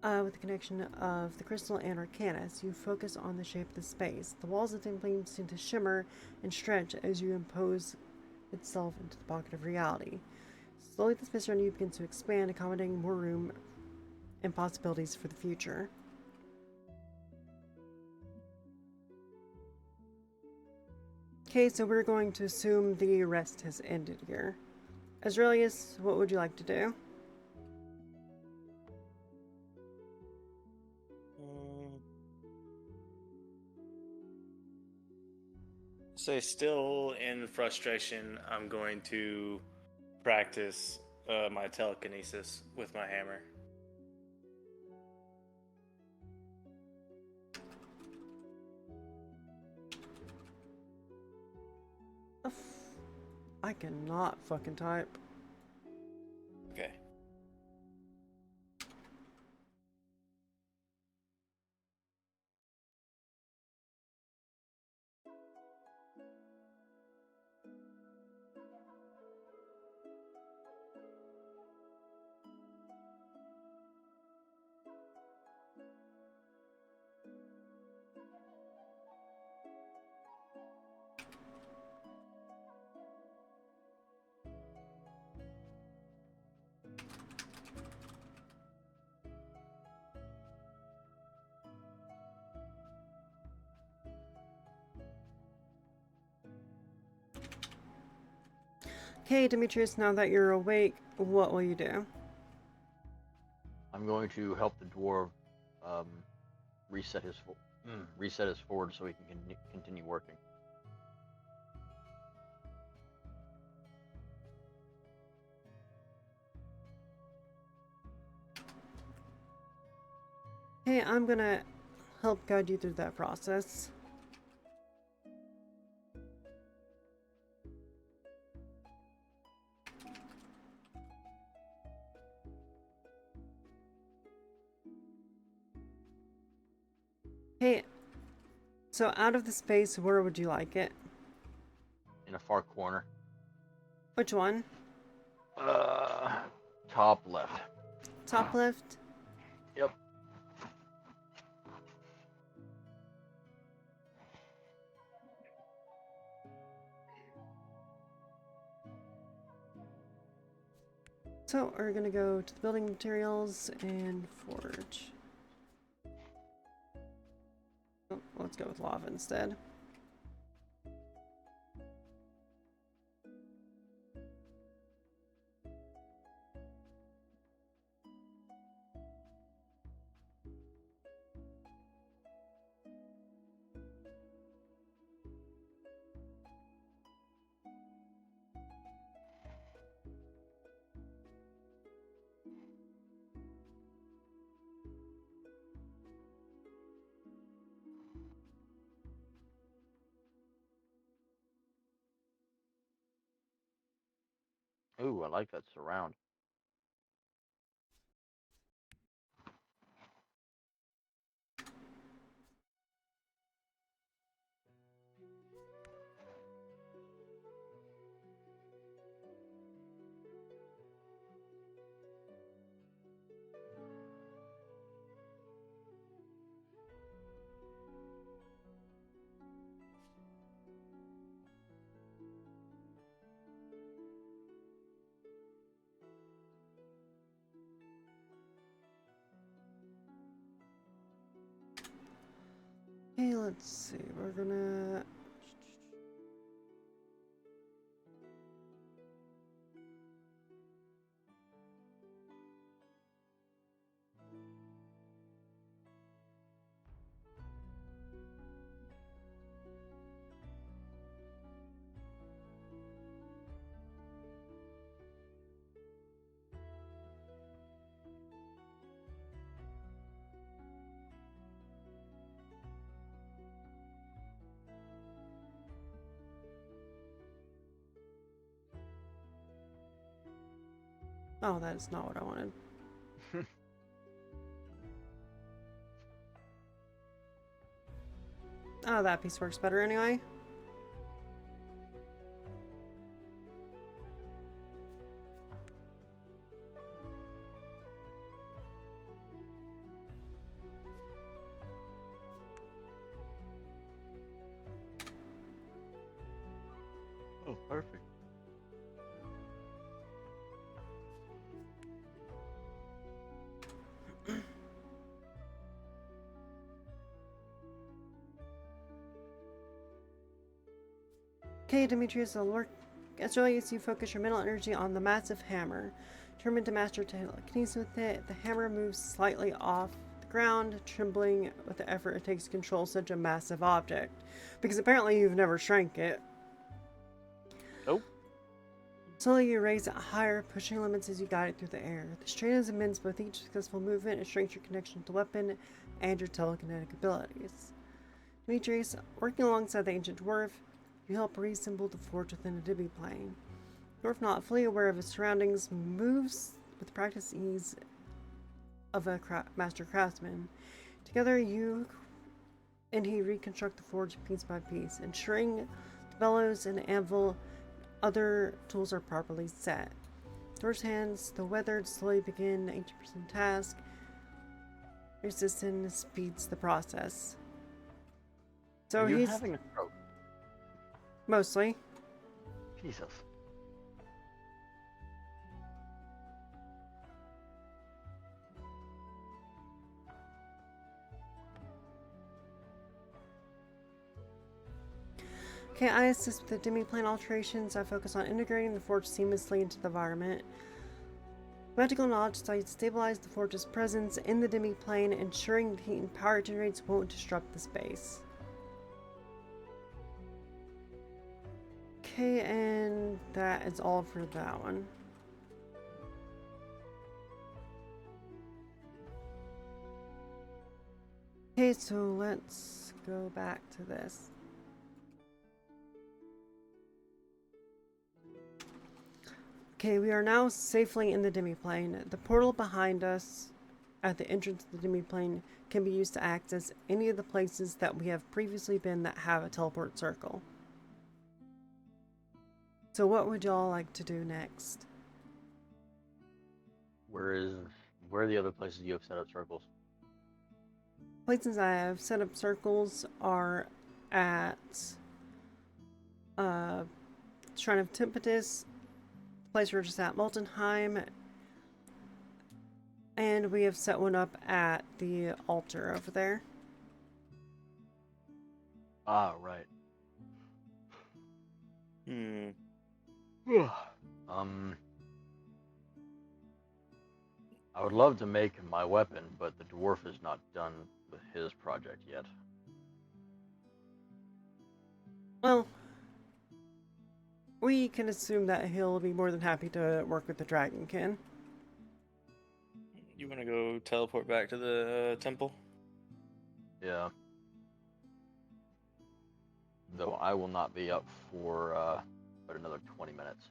with the connection of the crystal and Arcanus, you focus on the shape of the space. The walls of the demi-plane seem to shimmer and stretch as you impose itself into the pocket of reality. Slowly, the space around you begins to expand, accommodating more room and possibilities for the future. Okay, so we're going to assume the rest has ended here. Azraelius, what would you like to do? Say, still in frustration, I'm going to practice my telekinesis with my hammer. I cannot fucking type. Okay. Okay, Demetrius, now that you're awake, what will you do? I'm going to help the dwarf um, reset his forge so he can continue working. Hey, I'm gonna help guide you through that process. Hey, so out of the space, where would you like it? In a far corner. Which one? Top left. Top left? Yep. So we're gonna go to the building materials and forge. Oh, let's go with lava instead. Ooh, I like that surround. let's see. We're gonna. Oh, that is not what I wanted. Oh, that piece works better anyway. Oh, perfect. Okay, Demetrius, it'll work as early as you focus your mental energy on the massive hammer. Determined to master telekinesis with it, the hammer moves slightly off the ground, trembling with the effort it takes to control such a massive object. Because apparently you've never shrank it. Nope. Slowly you raise it higher, pushing limits as you guide it through the air. The strain is immense, but with each successful movement, it shrinks your connection to the weapon and your telekinetic abilities. Demetrius, working alongside the ancient dwarf, you help reassemble the forge within a demi plane. Dwarf, not fully aware of his surroundings, moves with practiced ease of a master craftsman. Together, you and he reconstruct the forge piece by piece, ensuring the bellows and anvil, other tools are properly set. Dwarf's hands, the weathered, slowly begin the 80% task. Resistance speeds the process. So Are you he's having a stroke? mostly. Jesus. Okay, I assist with the demi-plane alterations. I focus on integrating the forge seamlessly into the environment. Magical knowledge sites stabilize the forge's presence in the demi-plane, ensuring the heat and power it generates won't disrupt the space. Okay, and that is all for that one. Okay, so let's go back to this. Okay, we are now safely in the demi-plane. The portal behind us at the entrance of the demi-plane can be used to access any of the places that we have previously been that have a teleport circle. So what would y'all like to do next? Where are the other places you have set up circles? Places I have set up circles are at Shrine of Tempetus, the place we're just at Moltenheim, and we have set one up at the altar over there. Ah, right. I would love to make my weapon, but the dwarf is not done with his project yet. Well, we can assume that he'll be more than happy to work with the Dragonkin. You want to go teleport back to the temple? Yeah. Though I will not be up for but another 20 minutes.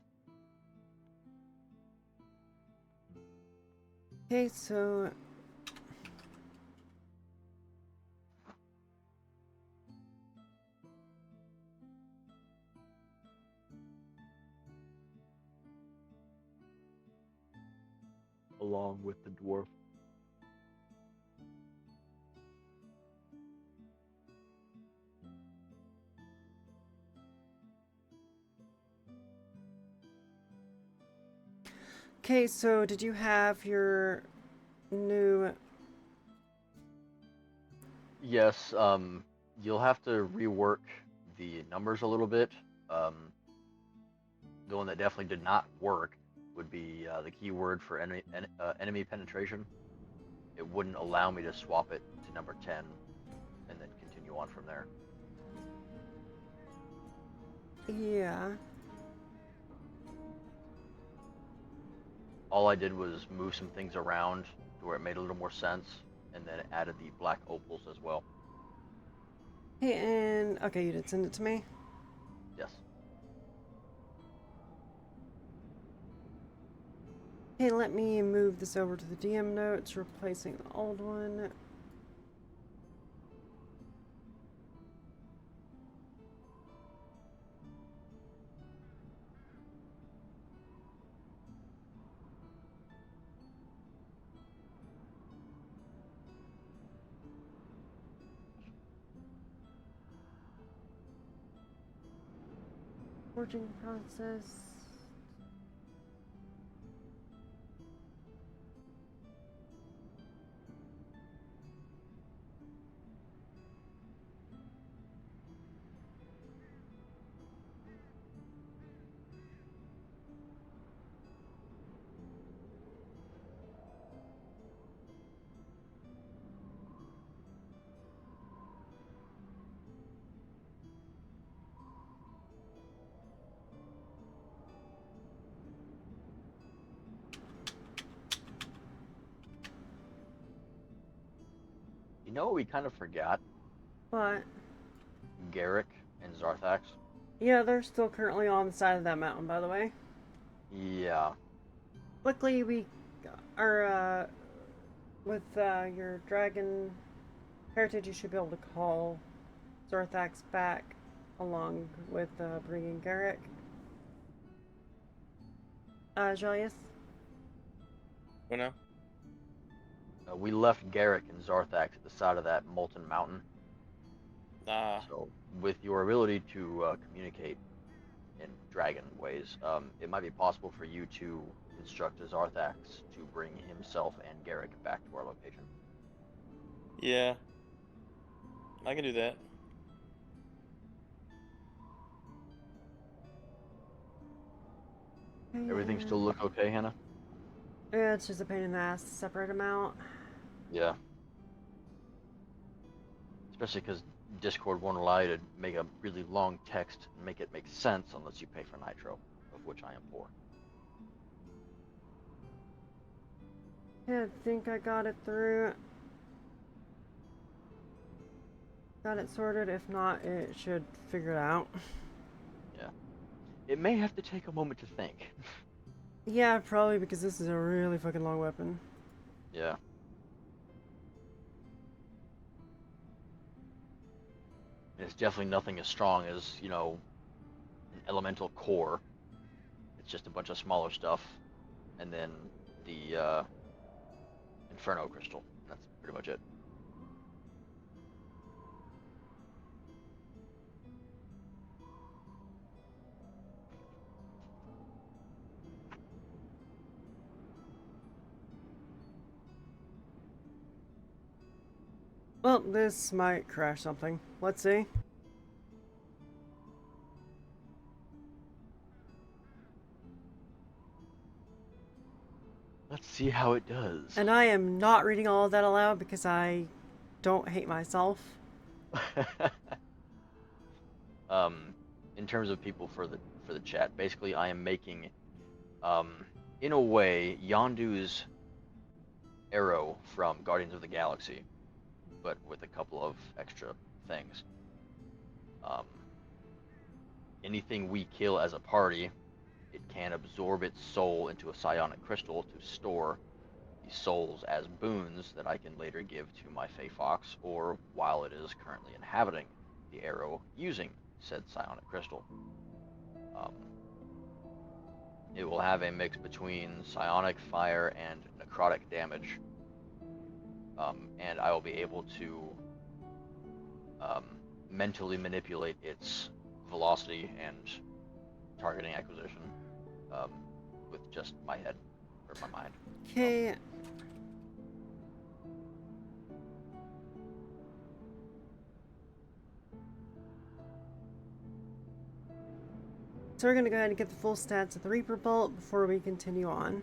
Okay, so Along with the dwarf. okay, so did you have your new Yes, You'll have to rework the numbers a little bit. The one that definitely did not work would be the keyword for enemy penetration. It wouldn't allow me to swap it to number 10 and then continue on from there. Yeah. All I did was move some things around to where it made a little more sense, and then added the black opals as well. Hey, and okay, you did send it to me. Yes. Hey, let me move this over to the DM notes, replacing the old one. Forging process. You know what we kind of forgot? What? Garrick and Zarthax. Yeah, they're still currently on the side of that mountain, by the way. Yeah. Luckily, we are, with your dragon heritage, you should be able to call Zorthax back along with bringing Garrick. Julius? What now? We left Garrick and Zarthax at the side of that molten mountain. So, with your ability to communicate in dragon ways, it might be possible for you to instruct Zarthax to bring himself and Garrick back to our location. Yeah. I can do that. Everything still look okay, Hannah? Yeah, it's just a pain in the ass to separate them out. Yeah. Especially because Discord won't allow you to make a really long text and make it make sense unless you pay for Nitro, of which I am poor. Yeah, I think I got it through. Got it sorted. If not, it should figure it out. Yeah. It may have to take a moment to think. Yeah, probably because this is a really fucking long weapon. Yeah. And it's definitely nothing as strong as, you know, an elemental core. It's just a bunch of smaller stuff. And then the Inferno crystal. That's pretty much it. Well, this might crash something. Let's see. Let's see how it does. And I am not reading all of that aloud because I don't hate myself. In terms of people for the chat, basically I am making, in a way, Yondu's arrow from Guardians of the Galaxy, but with a couple of extra things. Anything we kill as a party, it can absorb its soul into a psionic crystal to store the souls as boons that I can later give to my Fey Fox, or while it is currently inhabiting the arrow using said psionic crystal. It will have a mix between psionic, fire, and necrotic damage, and I will be able to mentally manipulate its velocity and targeting acquisition with just my head or my mind. Okay. So we're going to go ahead and get the full stats of the Reaper Bolt before we continue on.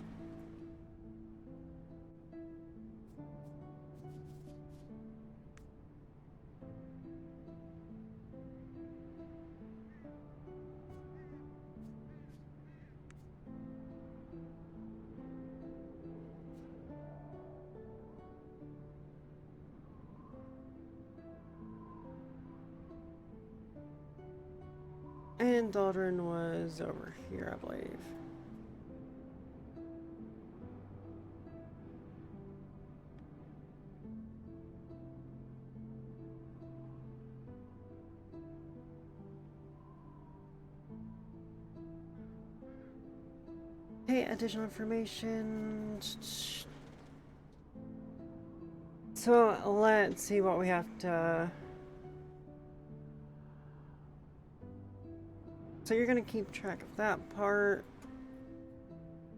And Daldrin was over here, I believe. Okay, additional information. So let's see what we have to... So you're going to keep track of that part.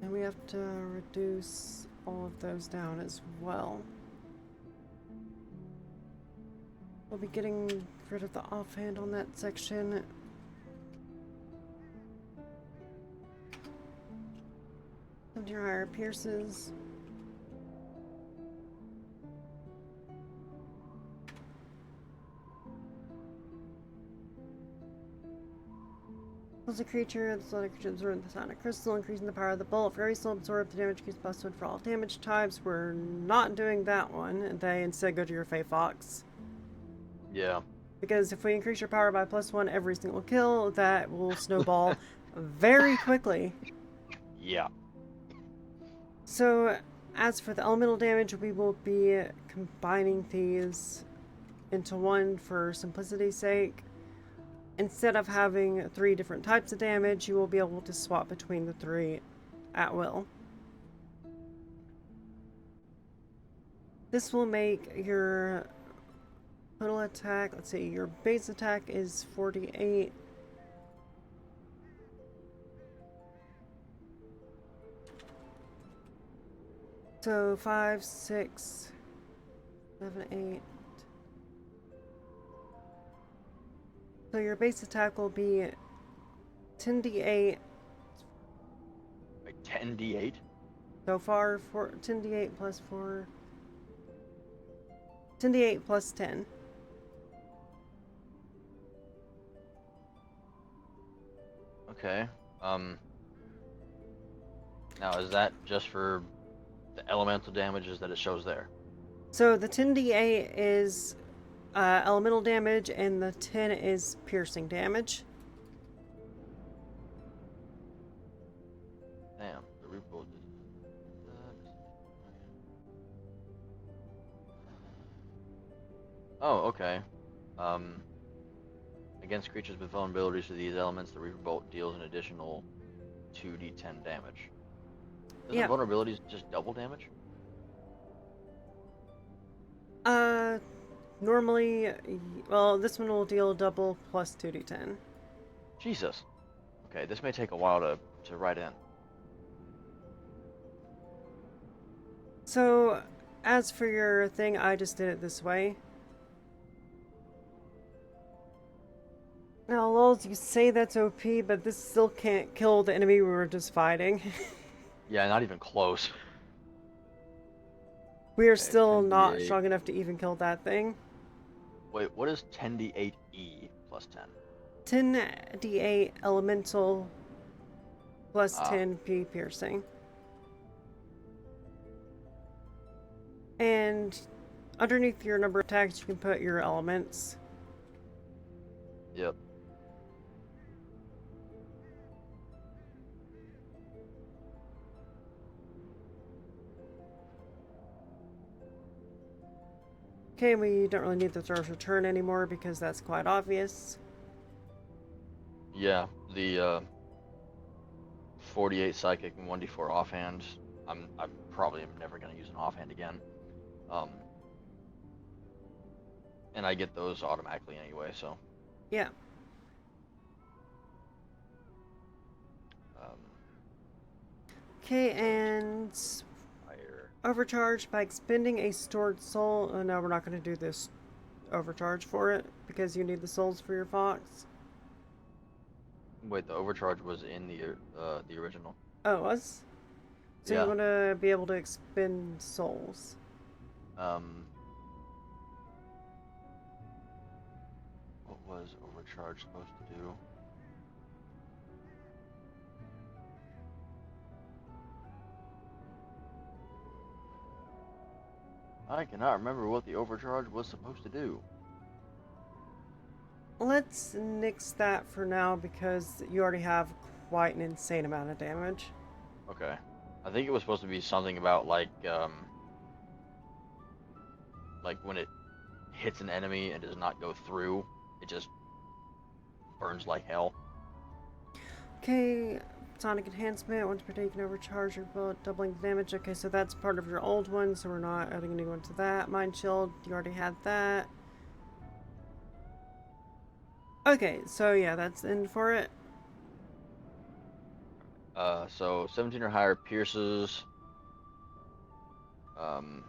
And we have to reduce all of those down as well. We'll be getting rid of the offhand on that section. And your higher pierces. As a creature, the sonic creature absorbs the sonic crystal, increasing the power of the bolt. For every soul absorbed, the damage increases plus 1 for all damage types. We're not doing that one. They instead go to your Fey Fox. Yeah. Because if we increase your power by +1 every single kill, that will snowball very quickly. Yeah. So, as for the elemental damage, we will be combining these into one for simplicity's sake. Instead of having 3 different types of damage, you will be able to swap between the 3 at will. This will make your total attack, let's see, your base attack is 48. So 5, 6, 7, 8. So your base attack will be 10d8 Like 10d8? so far, 10d8 plus 4. 10d8 plus 10. Okay. Now is that just for the elemental damages that it shows there? So the 10d8 is elemental damage, and the 10 is piercing damage. Damn, the reroll. Oh, okay. Against creatures with vulnerabilities to these elements, the Reaper Bolt deals an additional 2d10 damage. Doesn't Yeah. vulnerabilities just double damage? Normally, well, this one will deal double plus 2d10. Jesus. Okay, this may take a while to write in. So, as for your thing, I just did it this way. Now, lols, you say that's OP, but this still can't kill the enemy we were just fighting. Yeah, not even close. We are Okay, still not 10d8. strong enough to even kill that thing. Wait, what is 10d8e plus 10? 10d8 elemental plus Ah. 10p piercing. And underneath your number of attacks, you can put your elements. Yep. Okay, we don't really need the Thrower's Return anymore because that's quite obvious. Yeah, the 48 psychic and 1d4 offhand. I'm probably never gonna use an offhand again. And I get those automatically anyway, so. Yeah. Okay, and Fire. overcharge by expending a stored soul. Oh, no, we're not going to do this overcharge for it because you need the souls for your fox. Wait, the overcharge was in the original. Oh, it was? So you Yeah. want to be able to expend souls. Um, what was overcharge supposed to do? I cannot remember what the overcharge was supposed to do. Let's nix that for now because you already have quite an insane amount of damage. Okay. I think it was supposed to be something about like when it hits an enemy and does not go through, it just burns like hell. Okay, Sonic Enhancement, once per day you can overcharge your bullet, doubling the damage. Okay, so that's part of your old one, so we're not adding a new one to that. Mind Shield, you already had that. Okay, so yeah, that's in for it. So 17 or higher pierces, um,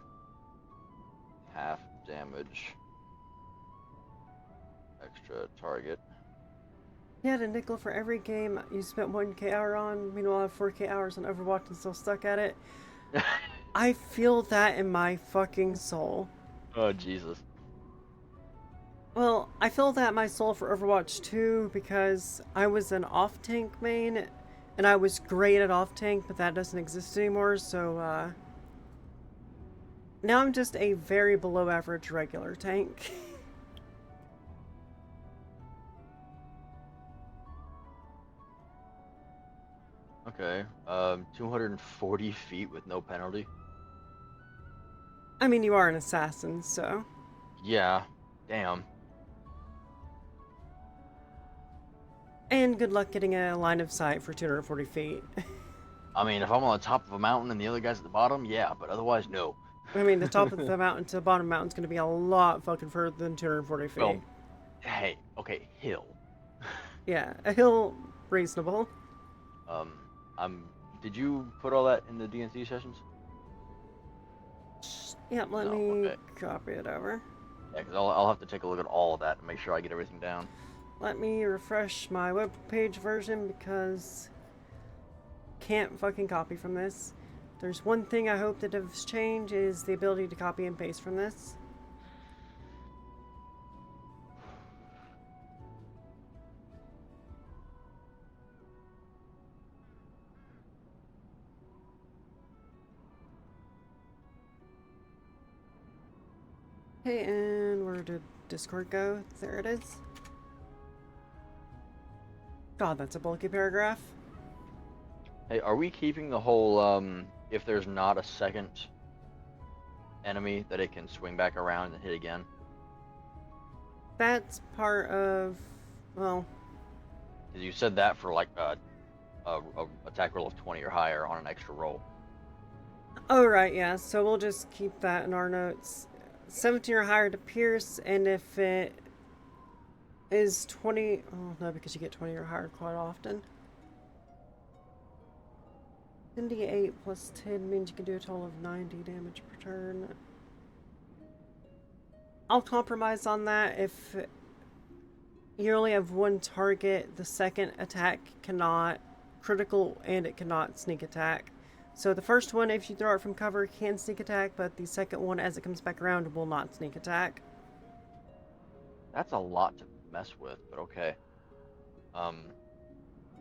half damage, extra target. You had a nickel for every game you spent 1k hour on. Meanwhile, I have 4k hours on Overwatch and still stuck at it. I feel that in my fucking soul. Oh, Jesus. Well, I feel that in my soul for Overwatch 2 because I was an off-tank main, and I was great at off-tank, but that doesn't exist anymore, so, now I'm just a very below-average regular tank. Okay. 240 feet with no penalty. I mean, you are an assassin, so... Yeah. Damn. And good luck getting a line of sight for 240 feet. I mean, if I'm on the top of a mountain and the other guy's at the bottom, yeah, but otherwise, no. I mean, the top of the mountain to the bottom of the mountain is going to be a lot fucking further than 240 feet. Well, hey, okay, hill. Yeah, a hill, reasonable. I'm. Did you put all that in the DNC sessions? Yep, let No, me okay. copy it over. Yeah, because I'll have to take a look at all of that and make sure I get everything down. Let me refresh my web page version because can't fucking copy from this. There's one thing I hope that has changed is the ability to copy and paste from this. Okay, and where did Discord go? There it is. God, that's a bulky paragraph. Hey, are we keeping the whole if there's not a second enemy that it can swing back around and hit again? That's part of, well, Because you said that for like a attack roll of 20 or higher on an extra roll. oh right, yeah, so we'll just keep that in our notes. 17 or higher to pierce, and if it is 20, oh no, because you get 20 or higher quite often. 10d8 plus 10 means you can do a total of 90 damage per turn. I'll compromise on that. If you only have one target, the second attack cannot critical and it cannot sneak attack. So the first one, if you throw it from cover, can sneak attack, but the second one, as it comes back around, will not sneak attack. That's a lot to mess with, but okay.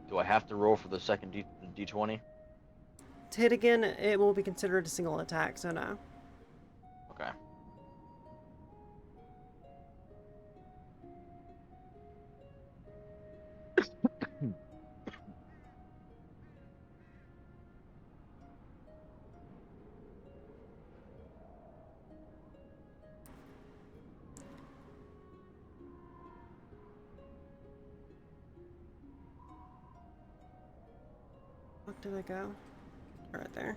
Do I have to roll for the second D20? To hit again, it will be considered a single attack, so no. Okay. What did I go? Right there.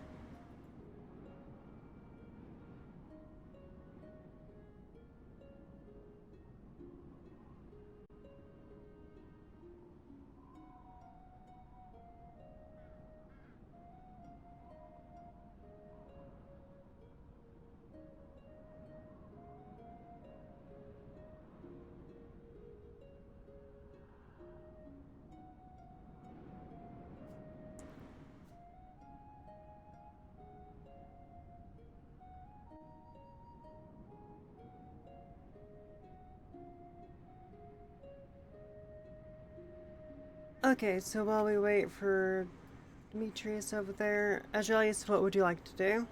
Okay, so while we wait for Demetrius over there, Agellius, what would you like to do?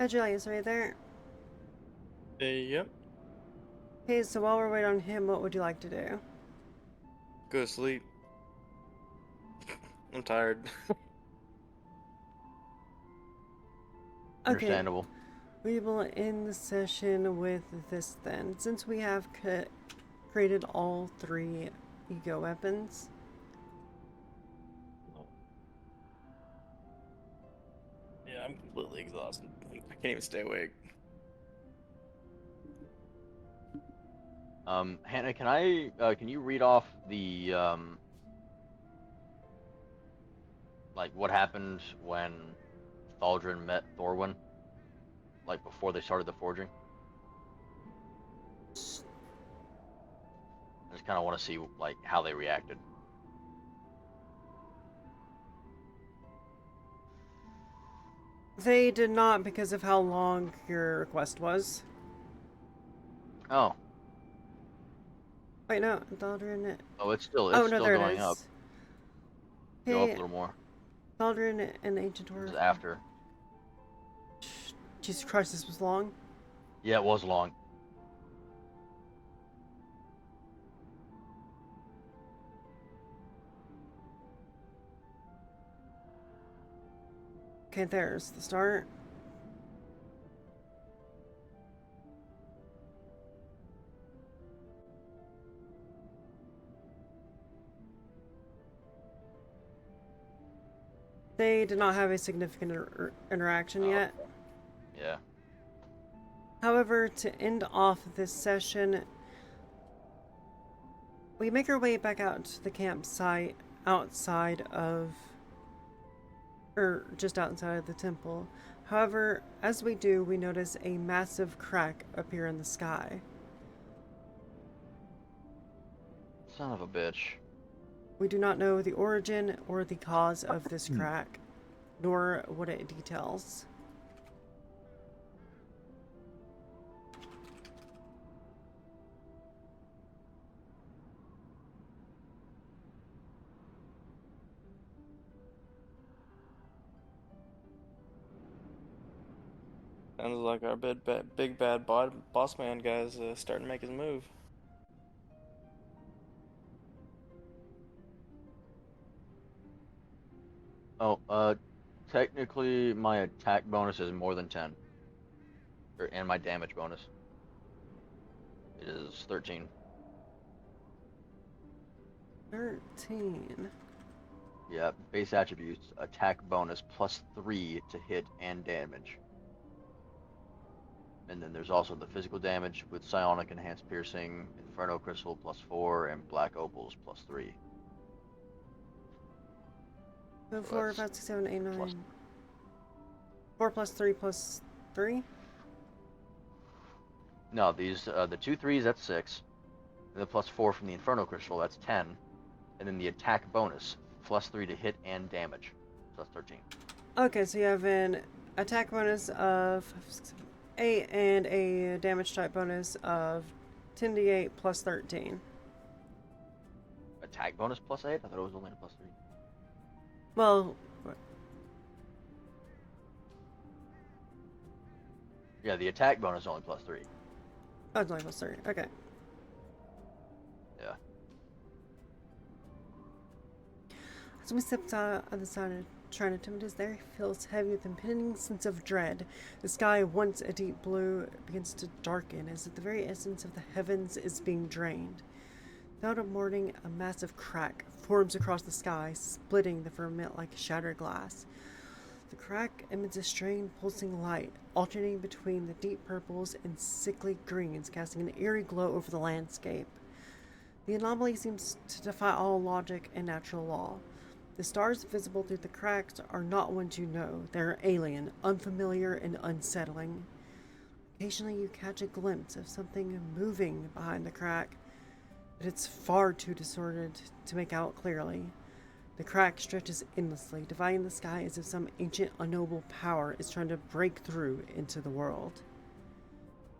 Agellius, are you there? Yep. Okay, so while we're waiting on him, what would you like to do? Go to sleep. I'm tired. Okay, Understandable. we will end the session with this then. Since we have created all 3 ego weapons, Yeah, I'm completely exhausted. I can't even stay awake. Hannah, can you read off the like what happened when Thaldrin met Thorwin, like before they started the forging? I just kind of want to see like how they reacted. they did not because of how long your request was. Oh, Wait, no, Thaldrin. oh, it's still Oh no, there it going up. is. Go up a Hey, little more. Thaldrin and Ancient This is Dwarf. after. Jesus Christ, this was long. Yeah, it was long. Okay, there's the start. They did not have a significant interaction Oh. yet. Yeah. However, to end off this session, we make our way back out to the campsite outside of, or just outside of the temple. However, as we do, we notice a massive crack appear in the sky. Son of a bitch. We do not know the origin or the cause of this crack, nor what it details. Sounds like our big bad boss man guy's starting to make his move. Oh, technically my attack bonus is more than 10. And my damage bonus. It is 13. 13. Yeah, base attributes, attack bonus +3 to hit and damage. And then there's also the physical damage with psionic enhanced piercing, inferno crystal +4, and black opals +3. So So 4, that's 5, 6, 7, 8, 9. plus- 4 plus 3 plus 3? No, these the 2 3s, that's 6. And the +4 from the inferno crystal, that's 10. And then the attack bonus +3 to hit and damage, so that's 13. Okay, so you have an attack bonus of 5, 6, 7, 8 and a damage type bonus of 10d8 plus 13. Attack bonus +8? I thought it was only a +3. Well, Yeah, the attack bonus is only +3. oh, it's only plus 3. Okay. Yeah. As we step out of the side of China Timidus, there feels heavy with impending sense of dread. The sky, once a deep blue, begins to darken as if the very essence of the heavens is being drained. Without a warning, a massive crack forms across the sky, splitting the firmament like shattered glass. The crack emits a strange pulsing light, alternating between the deep purples and sickly greens, casting an eerie glow over the landscape. The anomaly seems to defy all logic and natural law. The stars visible through the cracks are not ones you know. They are alien, unfamiliar, and unsettling. Occasionally you catch a glimpse of something moving behind the crack, but it's far too distorted to make out clearly. The crack stretches endlessly, dividing the sky as if some ancient, unknowable power is trying to break through into the world.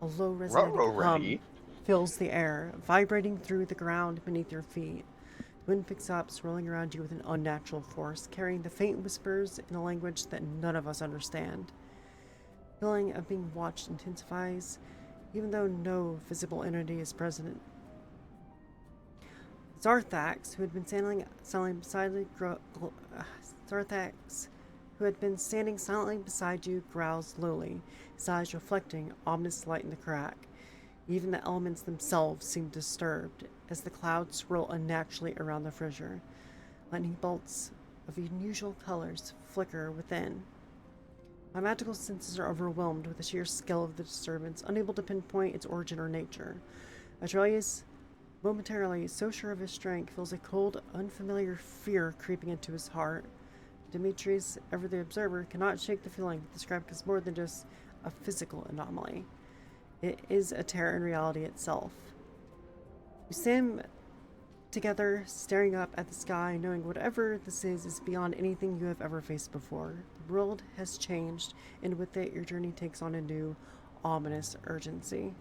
A low, resonating Ruh-roh, hum Raggy. fills the air, vibrating through the ground beneath your feet. The wind picks up, swirling around you with an unnatural force, carrying the faint whispers in a language that none of us understand. The feeling of being watched intensifies, even though no visible entity is present. Zarthax, who had been standing silently beside you, growls lowly, his eyes reflecting ominous light in the crack. Even the elements themselves seem disturbed, as the clouds swirl unnaturally around the fissure. Lightning bolts of unusual colors flicker within. My magical senses are overwhelmed with the sheer scale of the disturbance, unable to pinpoint its origin or nature. Atrelius, momentarily so sure of his strength, feels a cold, unfamiliar fear creeping into his heart. Demetrius, ever the observer, cannot shake the feeling that this crack is more than just a physical anomaly. It is a terror in reality itself. We stand together, staring up at the sky, knowing whatever this is beyond anything you have ever faced before. The world has changed, and with it, your journey takes on a new, ominous urgency.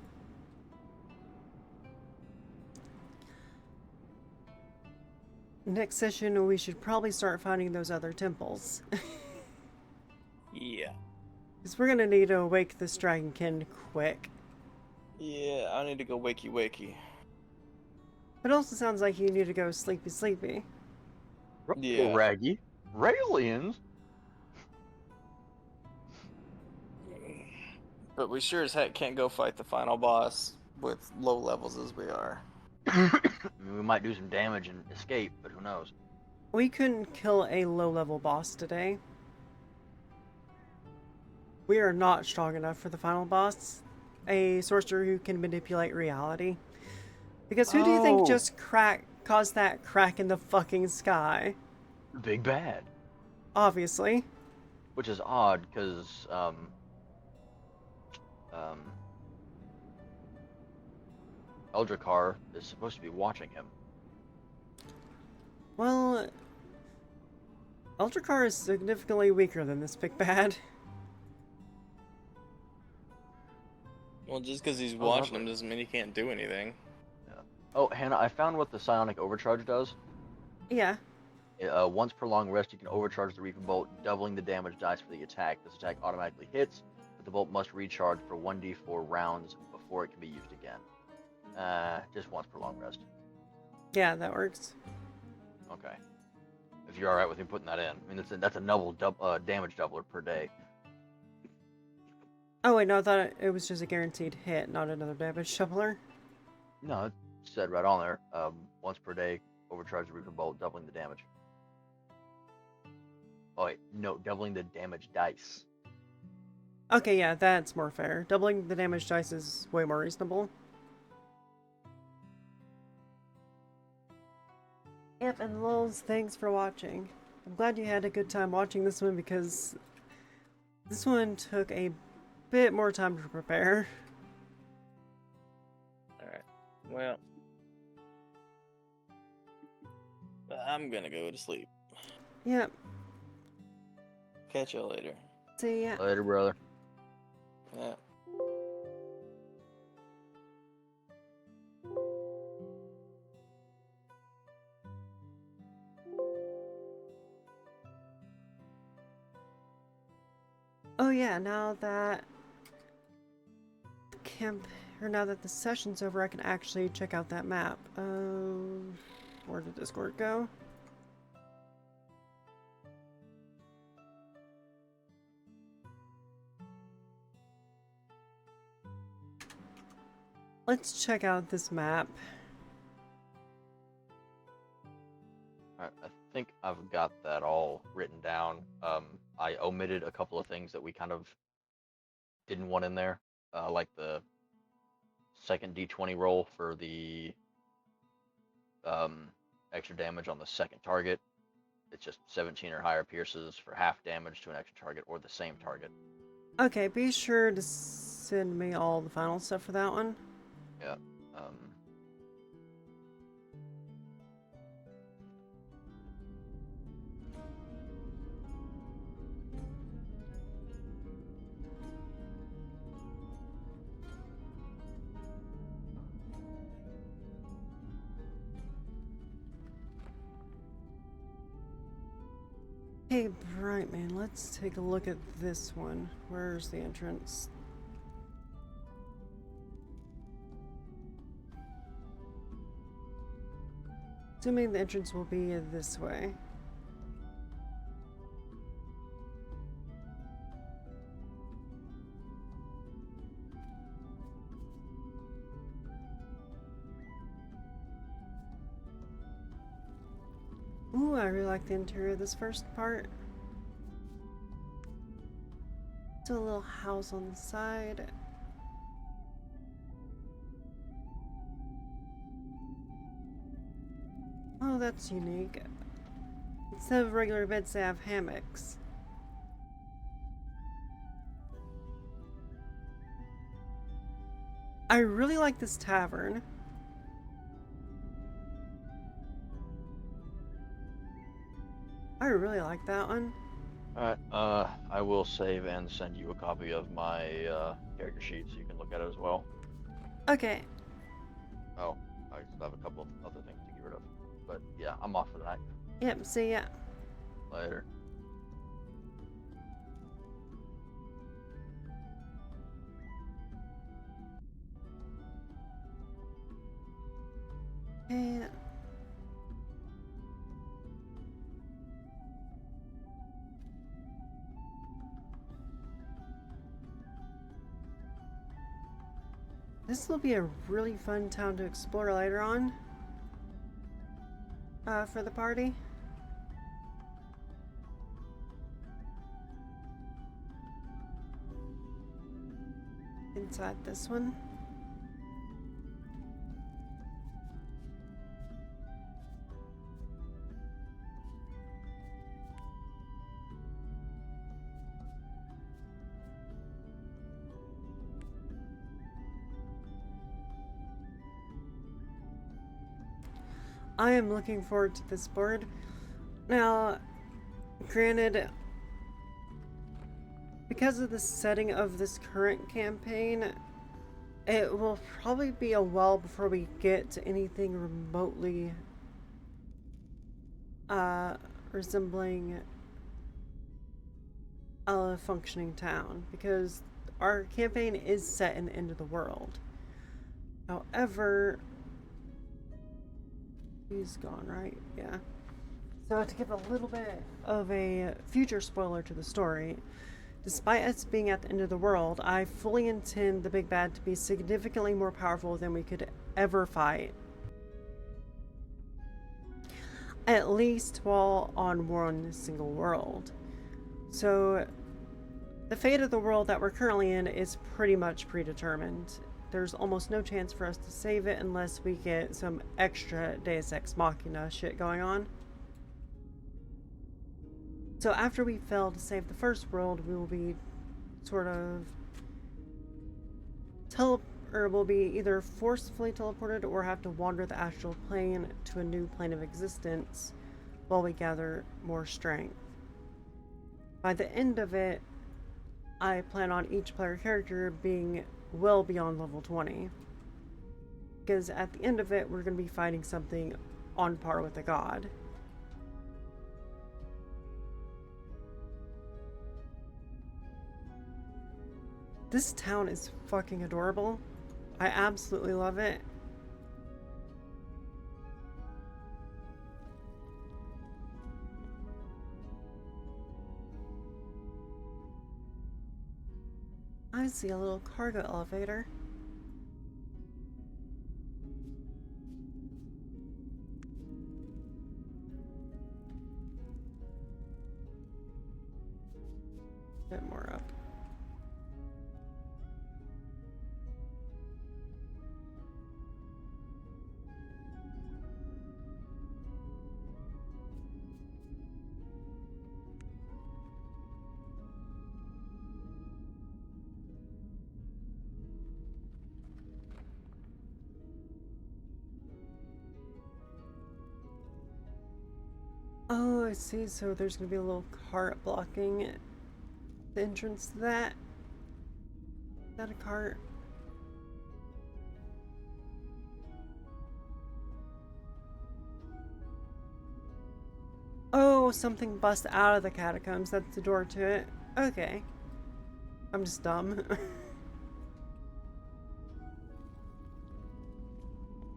Next session, we should probably start finding those other temples. Yeah. Because we're gonna need to wake this dragonkin quick. Yeah, I need to go wakey. It also sounds like you need to go sleepy. Ruh-roh, Yeah. Raggy. Raelians. But we sure as heck can't go fight the final boss with low levels as we are. I mean, we might do some damage and escape, but who knows? We couldn't kill a low-level boss today. We are not strong enough for the final boss. A sorcerer who can manipulate reality. Because who do you think just caused that crack in the fucking sky? Big Bad. Obviously. Which is odd, because, Eldrakar is supposed to be watching him. Well, Eldrakar is significantly weaker than this Big Bad. Well, just because he's Oh, watching lovely. him doesn't mean he can't do anything. Oh, Hannah, I found what the Psionic Overcharge does. Yeah. Once per long rest, you can overcharge the Reaper Bolt, doubling the damage dice for the attack. This attack automatically hits, but the bolt must recharge for 1d4 rounds before it can be used again. Just once per long rest. Yeah, that works. Okay. If you're alright with me putting that in. I mean, that's a damage doubler per day. Oh wait, no, I thought it was just a guaranteed hit, not another damage doubler. No, it said right on there. Once per day, overcharge the Reaper Bolt, doubling the damage. Oh wait, no, doubling the damage dice. Okay, yeah, that's more fair. Doubling the damage dice is way more reasonable. Yep, and Lulz, thanks for watching. I'm glad you had a good time watching this one because this one took a bit more time to prepare. Alright. Well, I'm gonna go to sleep. Yep, Catch y'all later. see ya. Later, brother. Yeah. Oh yeah, now that the session's over, I can actually check out that map. Where did Discord go? Let's check out this map. Alright, I think I've got that all written down. I omitted a couple of things that we kind of didn't want in there, like the second d20 roll for the extra damage on the second target. It's just 17 or higher pierces for half damage to an extra target or the same target. Okay, be sure to send me all the final stuff for that one. Yeah. Hey, Bright Man, let's take a look at this one. Where's the entrance? Assuming the entrance will be this way. Ooh, I really like the interior of this first part. It's a little house on the side. Oh, that's unique. Instead of regular beds, they have hammocks. I really like this tavern. I really like that one. Alright, I will save and send you a copy of my character sheet so you can look at it as well. Okay. Oh, I still have a couple of other things to get rid of. But yeah, I'm off for the night. Yep, see ya. Later. Okay. This will be a really fun town to explore later on. For the party. Inside this one. I am looking forward to this board. Now, granted, because of the setting of this current campaign, it will probably be a while before we get to anything remotely resembling a functioning town, because our campaign is set in the end of the world. However, he's gone, right? Yeah. So to give a little bit of a future spoiler to the story, despite us being at the end of the world, I fully intend the big bad to be significantly more powerful than we could ever fight. At least while on one single world. So the fate of the world that we're currently in is pretty much predetermined. There's almost no chance for us to save it unless we get some extra Deus Ex Machina shit going on. So after we fail to save the first world, we will be sort of we'll be either forcefully teleported or have to wander the astral plane to a new plane of existence while we gather more strength. By the end of it, I plan on each player character being well beyond level 20. Because at the end of it, we're going to be fighting something on par with a god. This town is fucking adorable. I absolutely love it. I see a little cargo elevator. Bit more up. Oh, I see. So there's gonna be a little cart blocking the entrance to that. Is that a cart? Oh, Oh, something bust out of the catacombs. That's the door to it. Okay. I'm just dumb.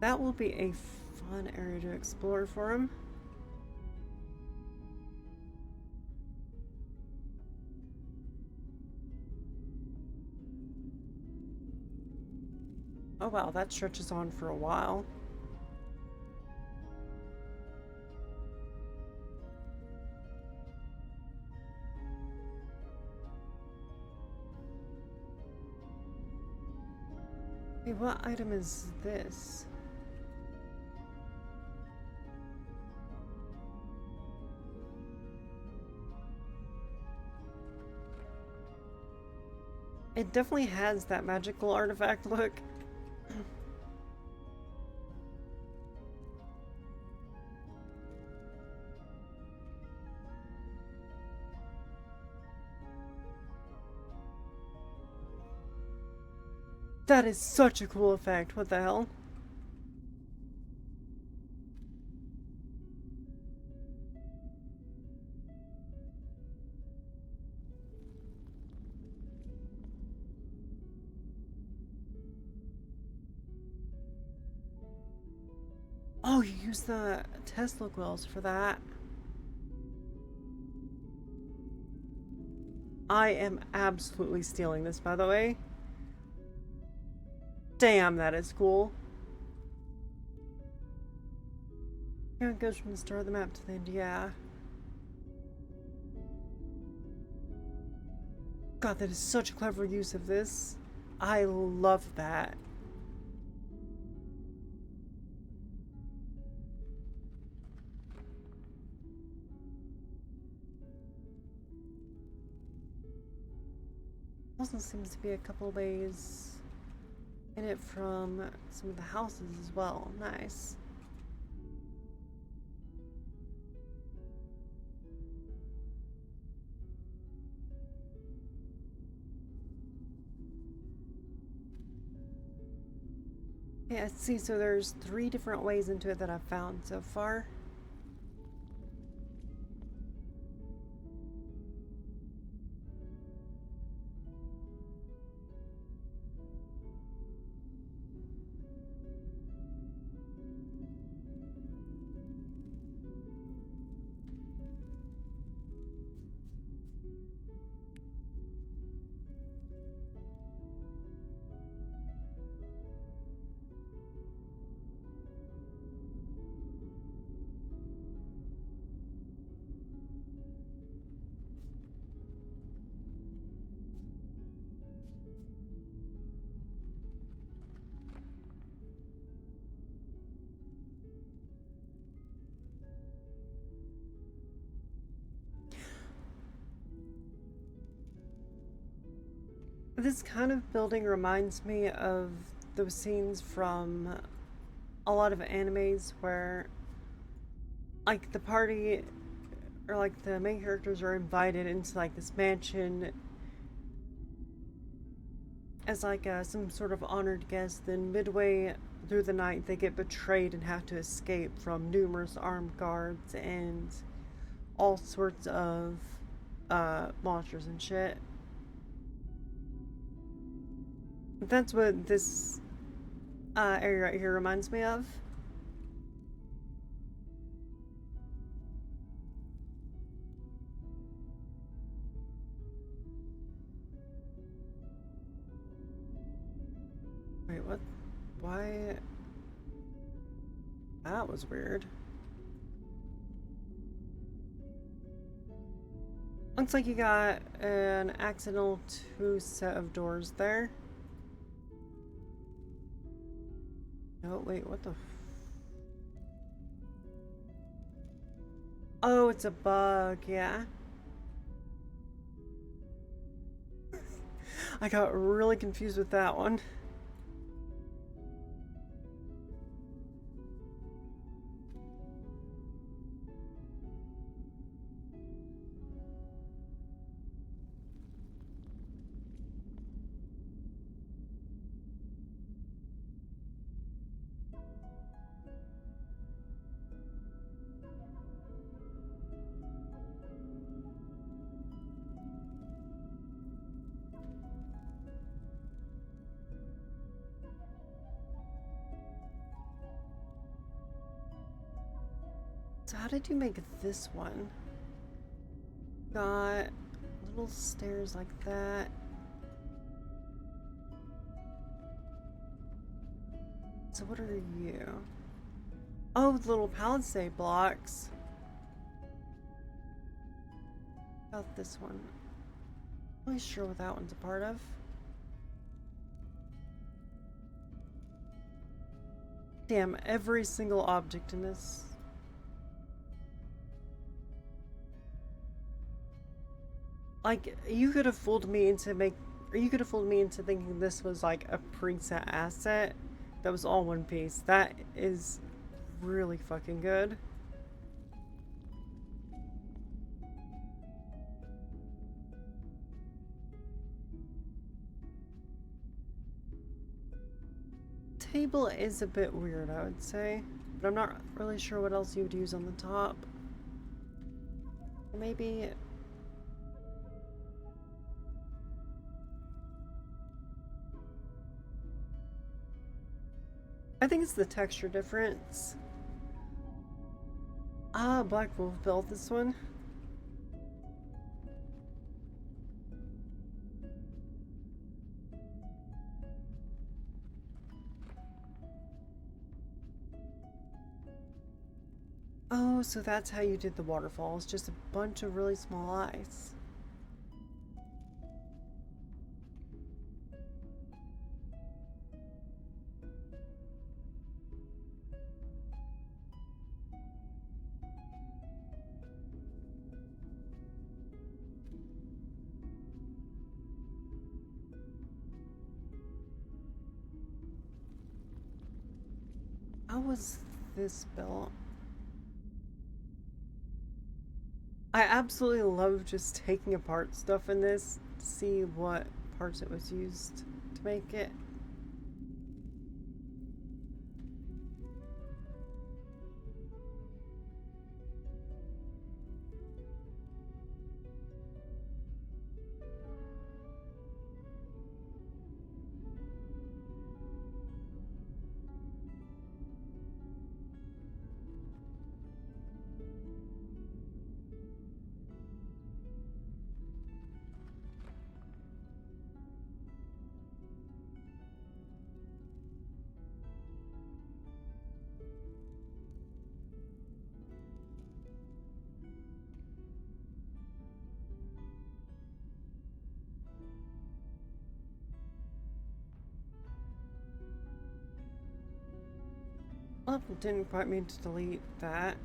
That will be a fun area to explore for him. Oh wow, that stretches on for a while. Hey, what item is this? It definitely has that magical artifact look. That is such a cool effect. What the hell? Oh, you use the Tesla coils for that. I am absolutely stealing this, by the way. Damn, that is cool. Yeah, it goes from the start of the map to the end, yeah. God, that is such a clever use of this. I love that. Also seems to be a couple ways in it from some of the houses as well. Nice. Yeah, see, so there's 3 different ways into it that I've found so far. This kind of building reminds me of those scenes from a lot of animes where, like, the party or like the main characters are invited into like this mansion as like some sort of honored guest. Then midway through the night, they get betrayed and have to escape from numerous armed guards and all sorts of monsters and shit. That's what this area right here reminds me of. Wait, what? Why? That was weird. Looks like you got an accidental 2 set of doors there. No, wait, what the? Oh, it's a bug, yeah. I got really confused with that one. So how did you make this one? Got little stairs like that. So what are you? Oh, little palisade blocks. About this one. Not really sure what that one's a part of. Damn, every single object in this. Like, you could have fooled me into thinking this was like a preset asset that was all one piece. That is really fucking good. Table is a bit weird, I would say, but I'm not really sure what else you would use on the top. Maybe I think it's the texture difference. Ah, Black Wolf built this one. Oh, so that's how you did the waterfalls, just a bunch of really small eyes. How was this built? I absolutely love just taking apart stuff in this to see what parts it was used to make it. Oh, didn't quite mean to delete that.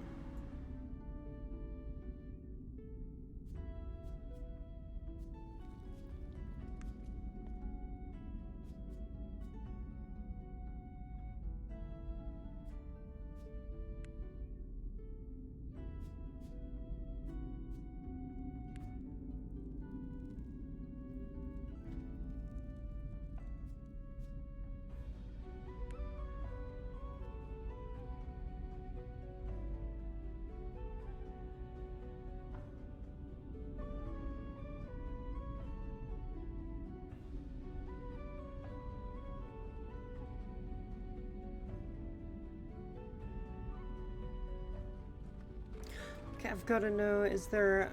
Okay, I've got to know, is there...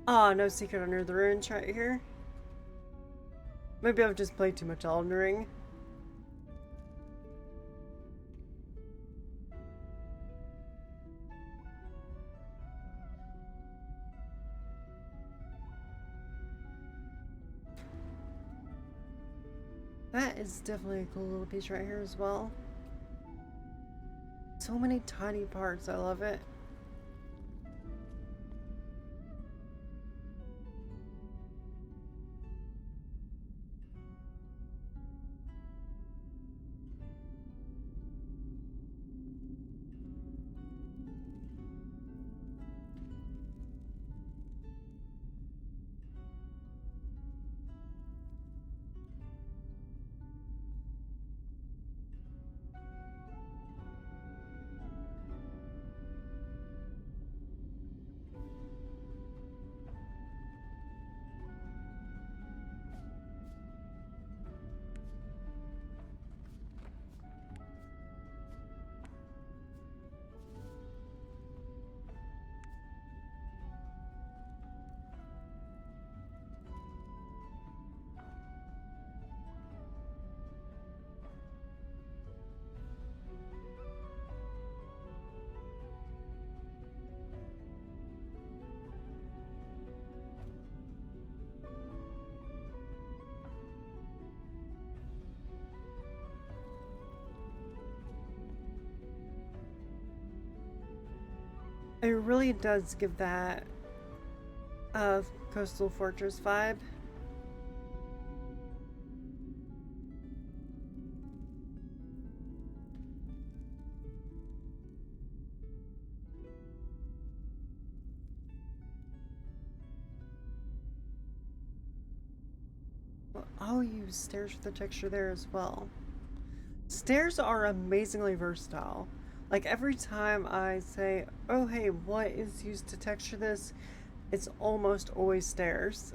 Ah, no secret under the ruins right here. Maybe I've just played too much Elden Ring. That is definitely a cool little piece right here as well. So many tiny parts, I love it. It really does give that coastal fortress vibe. I'll use stairs for the texture there as well. Stairs are amazingly versatile. Like every time I say, oh hey, what is used to texture this? It's almost always stairs.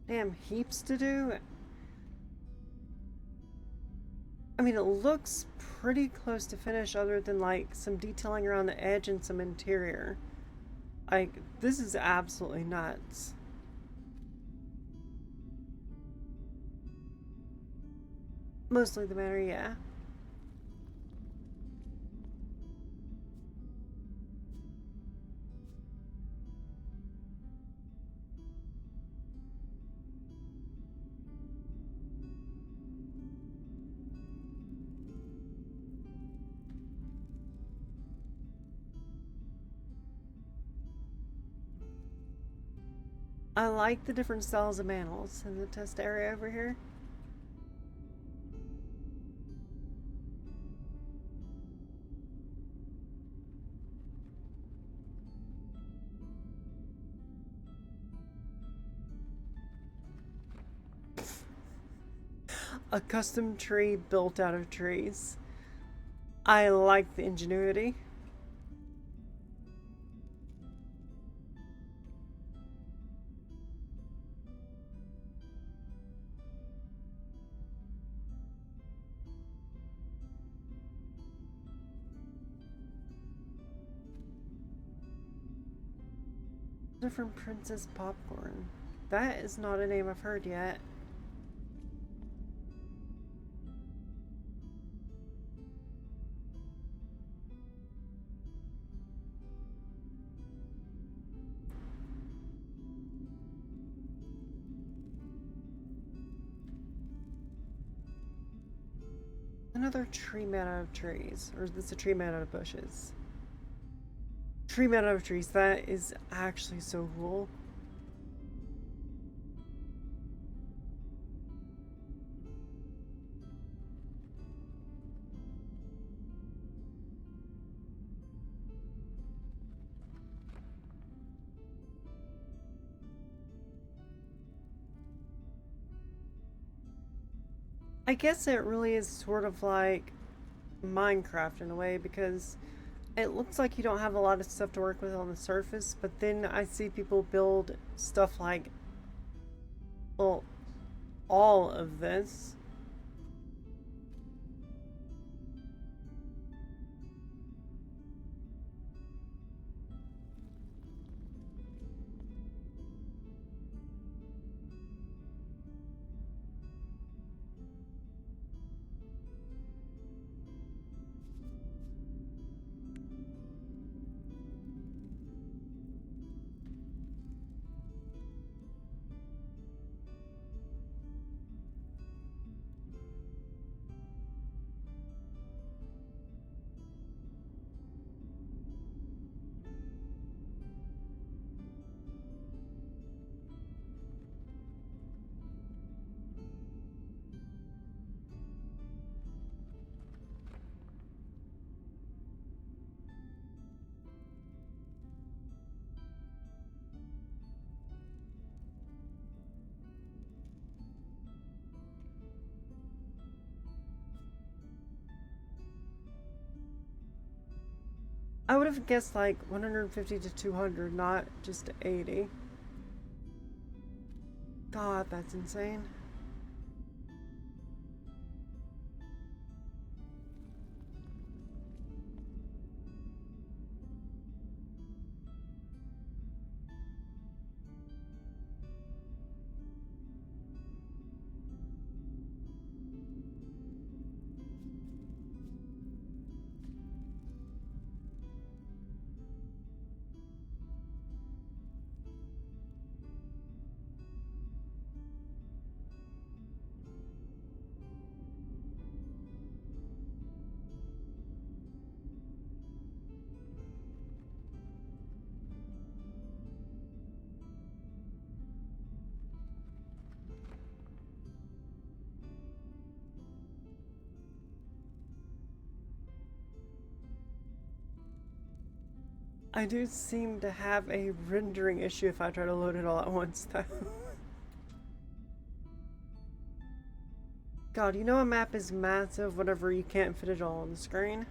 Damn, heaps to do. I mean, it looks pretty close to finish other than like some detailing around the edge and some interior. Like, this is absolutely nuts. Mostly the manor, yeah. I like the different styles of manels in the test area over here. A custom tree built out of trees. I like the ingenuity. Different Princess Popcorn. That is not a name I've heard yet. Another tree made out of trees. Or is this a tree made out of bushes? Tree made out of trees. That is actually so cool. I guess it really is sort of like Minecraft in a way, because it looks like you don't have a lot of stuff to work with on the surface, but then I see people build stuff like, well, all of this. I would have guessed like 150 to 200, not just 80. God, that's insane. I do seem to have a rendering issue if I try to load it all at once, though. God, you know a map is massive whenever you can't fit it all on the screen?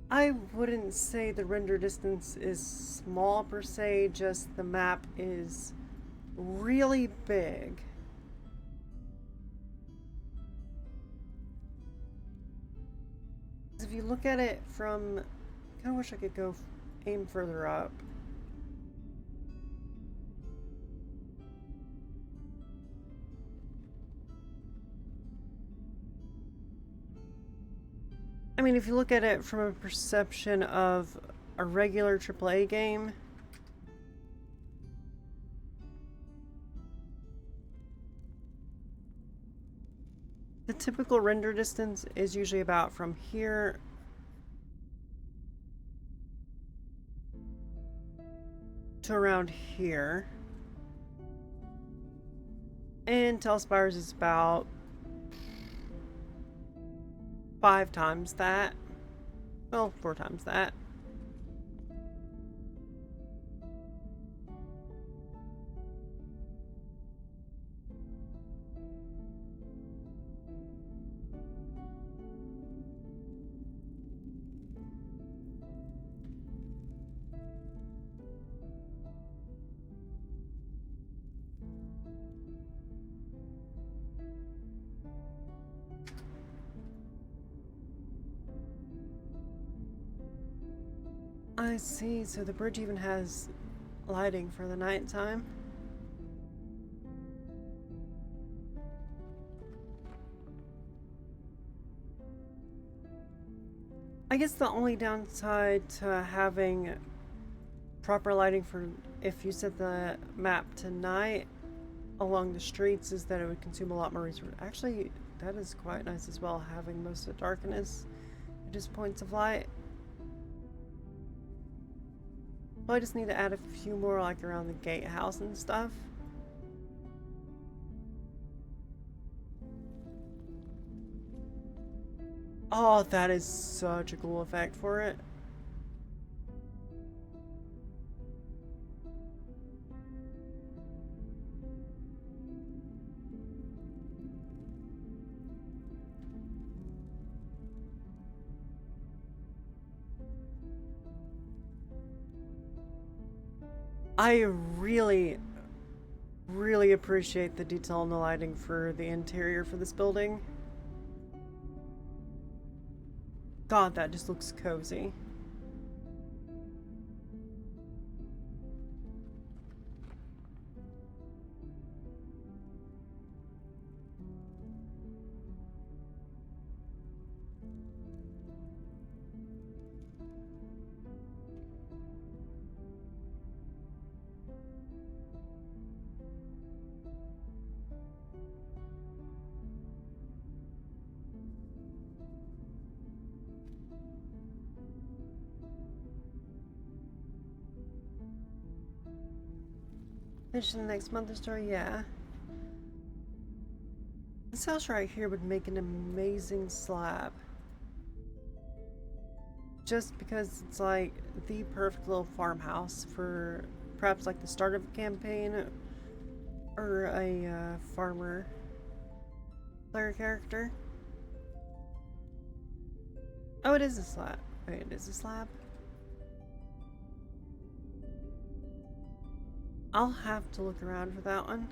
I wouldn't say the render distance is small per se, just the map is really big. If you look at it from, I kind of wish I could go aim further up. I mean, if you look at it from a perception of a regular AAA game, the typical render distance is usually about from here to around here. And Telspires is about 5 times that. Well, 4 times that. I see, so the bridge even has lighting for the nighttime. I guess the only downside to having proper lighting for if you set the map to night along the streets is that it would consume a lot more resources. Actually, that is quite nice as well, having most of the darkness at just points of light. Well, I just need to add a few more, like around the gatehouse and stuff. Oh, that is such a cool effect for it. I really appreciate the detail in the lighting for the interior for this building. God, that just looks cozy. Finish in the next month or so, yeah. This house right here would make an amazing slab. Just because it's like the perfect little farmhouse for perhaps like the start of a campaign or a farmer player character. Oh, it is a slab. Wait, it is a slab? I'll have to look around for that one.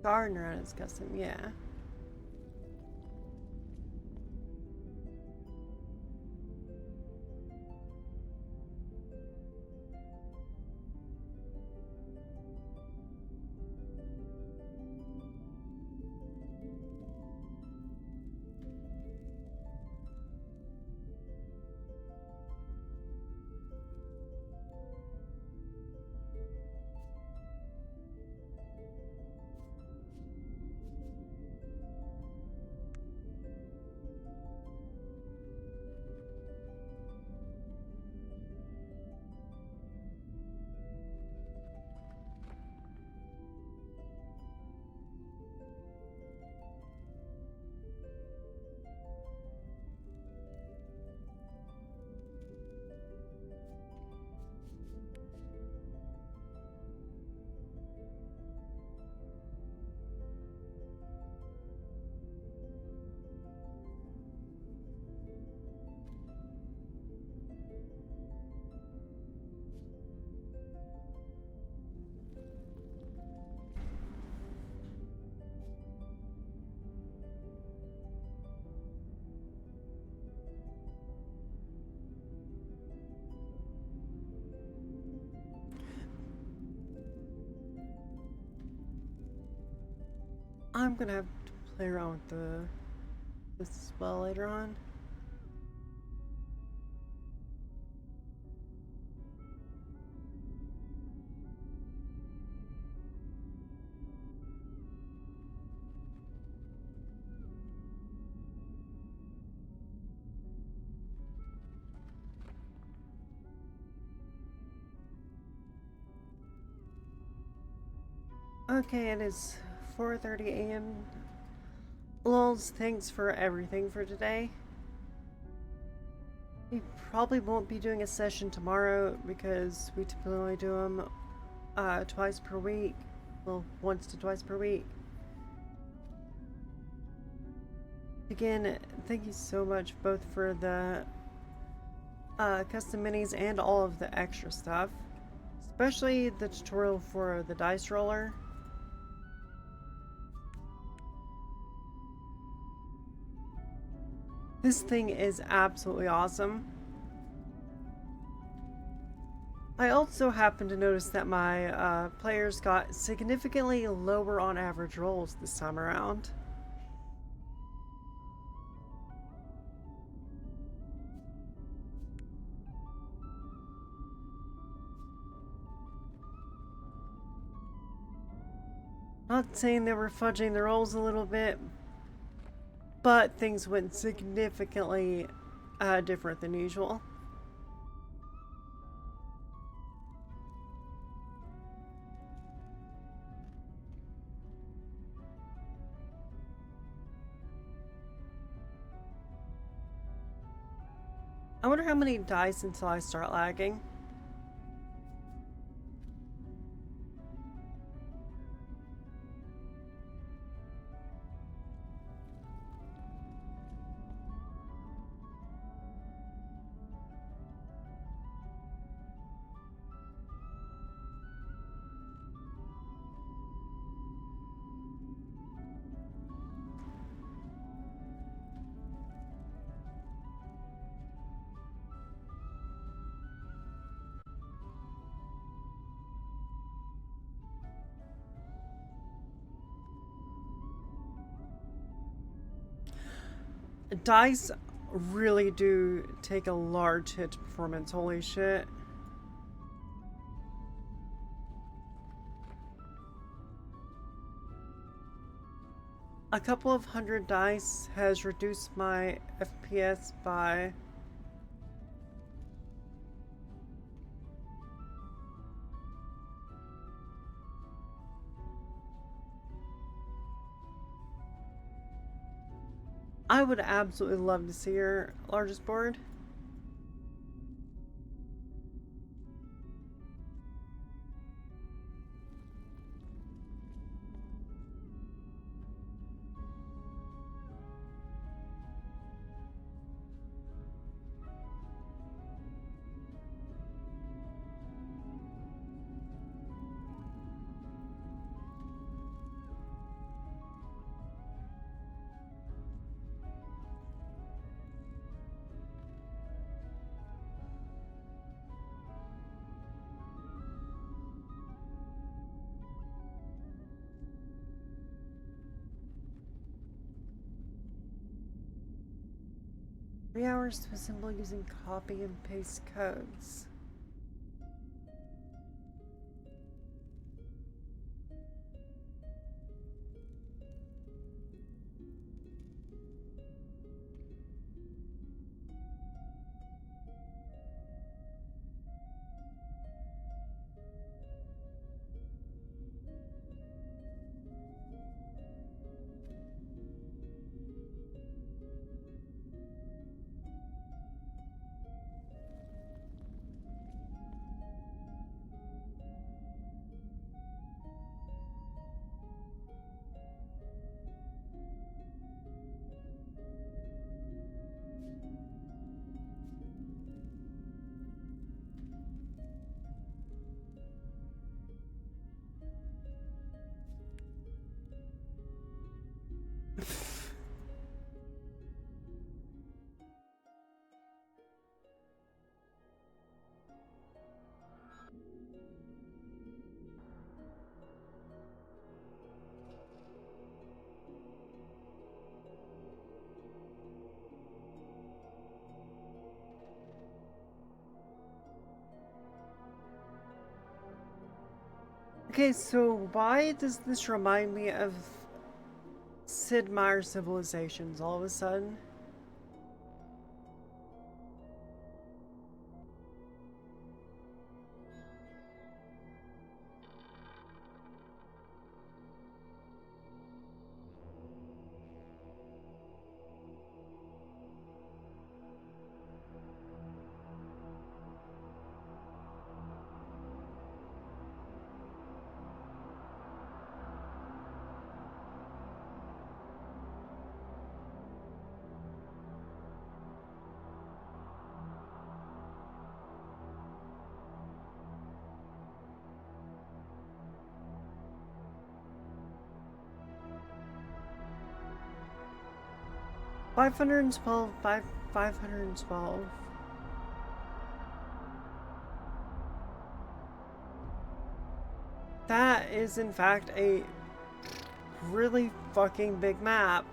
Gardener on his custom, yeah. I'm gonna have to play around with this as well later on. Okay, it is 4:30 a.m. Lols, thanks for everything for today. We probably won't be doing a session tomorrow because we typically only do them twice per week. Well, once to twice per week. Again, thank you so much both for the custom minis and all of the extra stuff. Especially the tutorial for the dice roller. This thing is absolutely awesome. I also happened to notice that my players got significantly lower on average rolls this time around. Not saying they were fudging the rolls a little bit, but things went significantly different than usual. I wonder how many dice until I start lagging. Dice really do take a large hit to performance, holy shit. A couple of hundred dice has reduced my FPS by I would absolutely love to see your largest board. 3 hours to assemble using copy and paste codes. Okay, so why does this remind me of Sid Meier's Civilizations all of a sudden? $512. That is in fact a really fucking big map.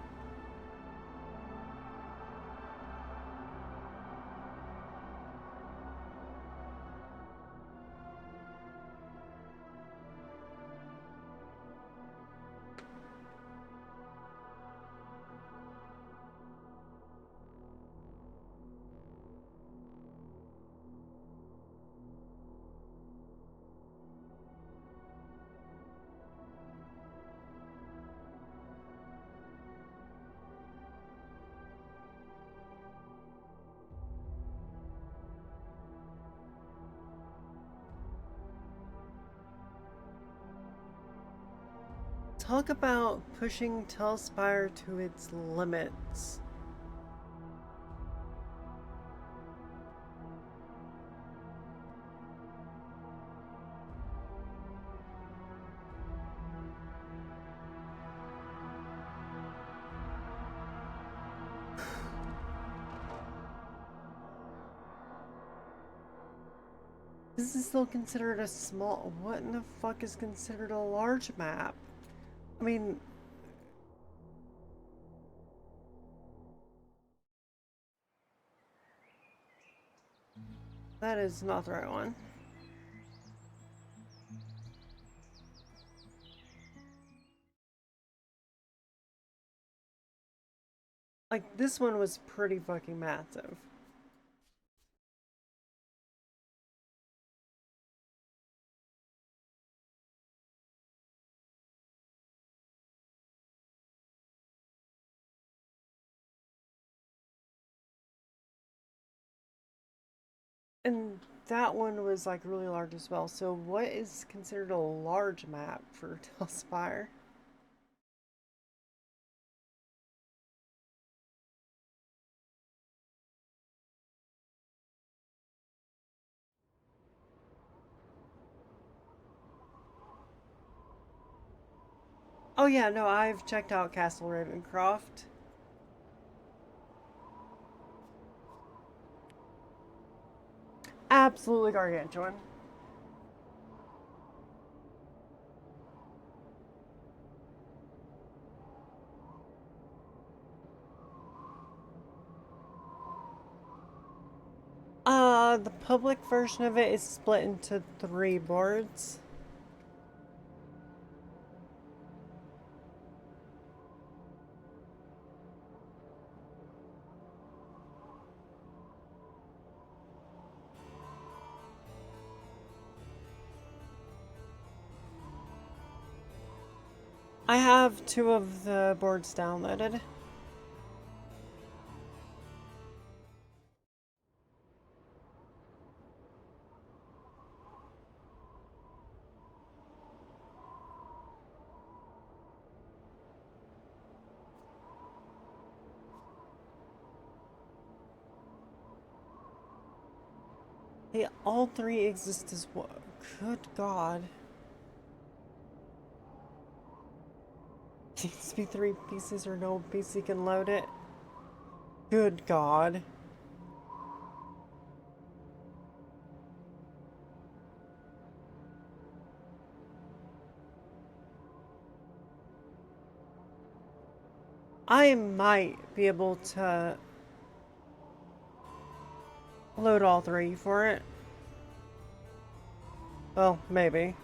Talk about pushing Telspire to its limits. This is still considered a small... What in the fuck is considered a large map? I mean... That is not the right one. Like, this one was pretty fucking massive. And that one was like really large as well. So what is considered a large map for Telspire? Oh yeah, no, I've checked out Castle Ravencroft. Absolutely gargantuan. The public version of it is split into 3 boards. I have 2 of the boards downloaded. Hey, all 3 exist as well. Good God. Needs to be 3 pieces or no PC can load it. Good God. I might be able to load all 3 for it. Well, maybe.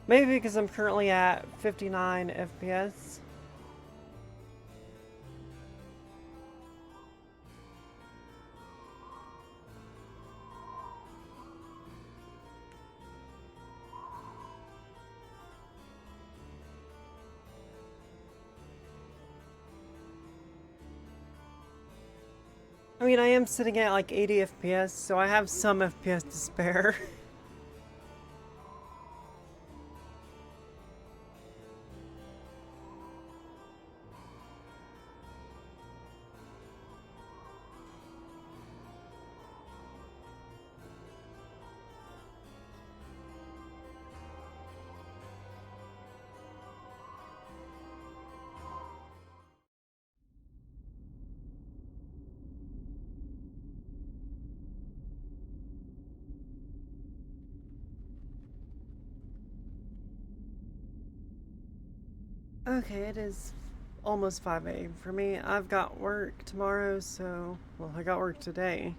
Maybe because I'm currently at 59 FPS. I mean, I am sitting at like 80 FPS, so I have some FPS to spare. Okay, it is almost 5 a.m. for me. I've got work tomorrow, so... Well, I got work today.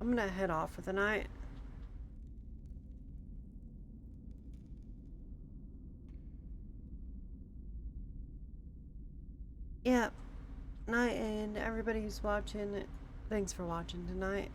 I'm gonna head off for the night. Yep. Night, and everybody who's watching, thanks for watching tonight.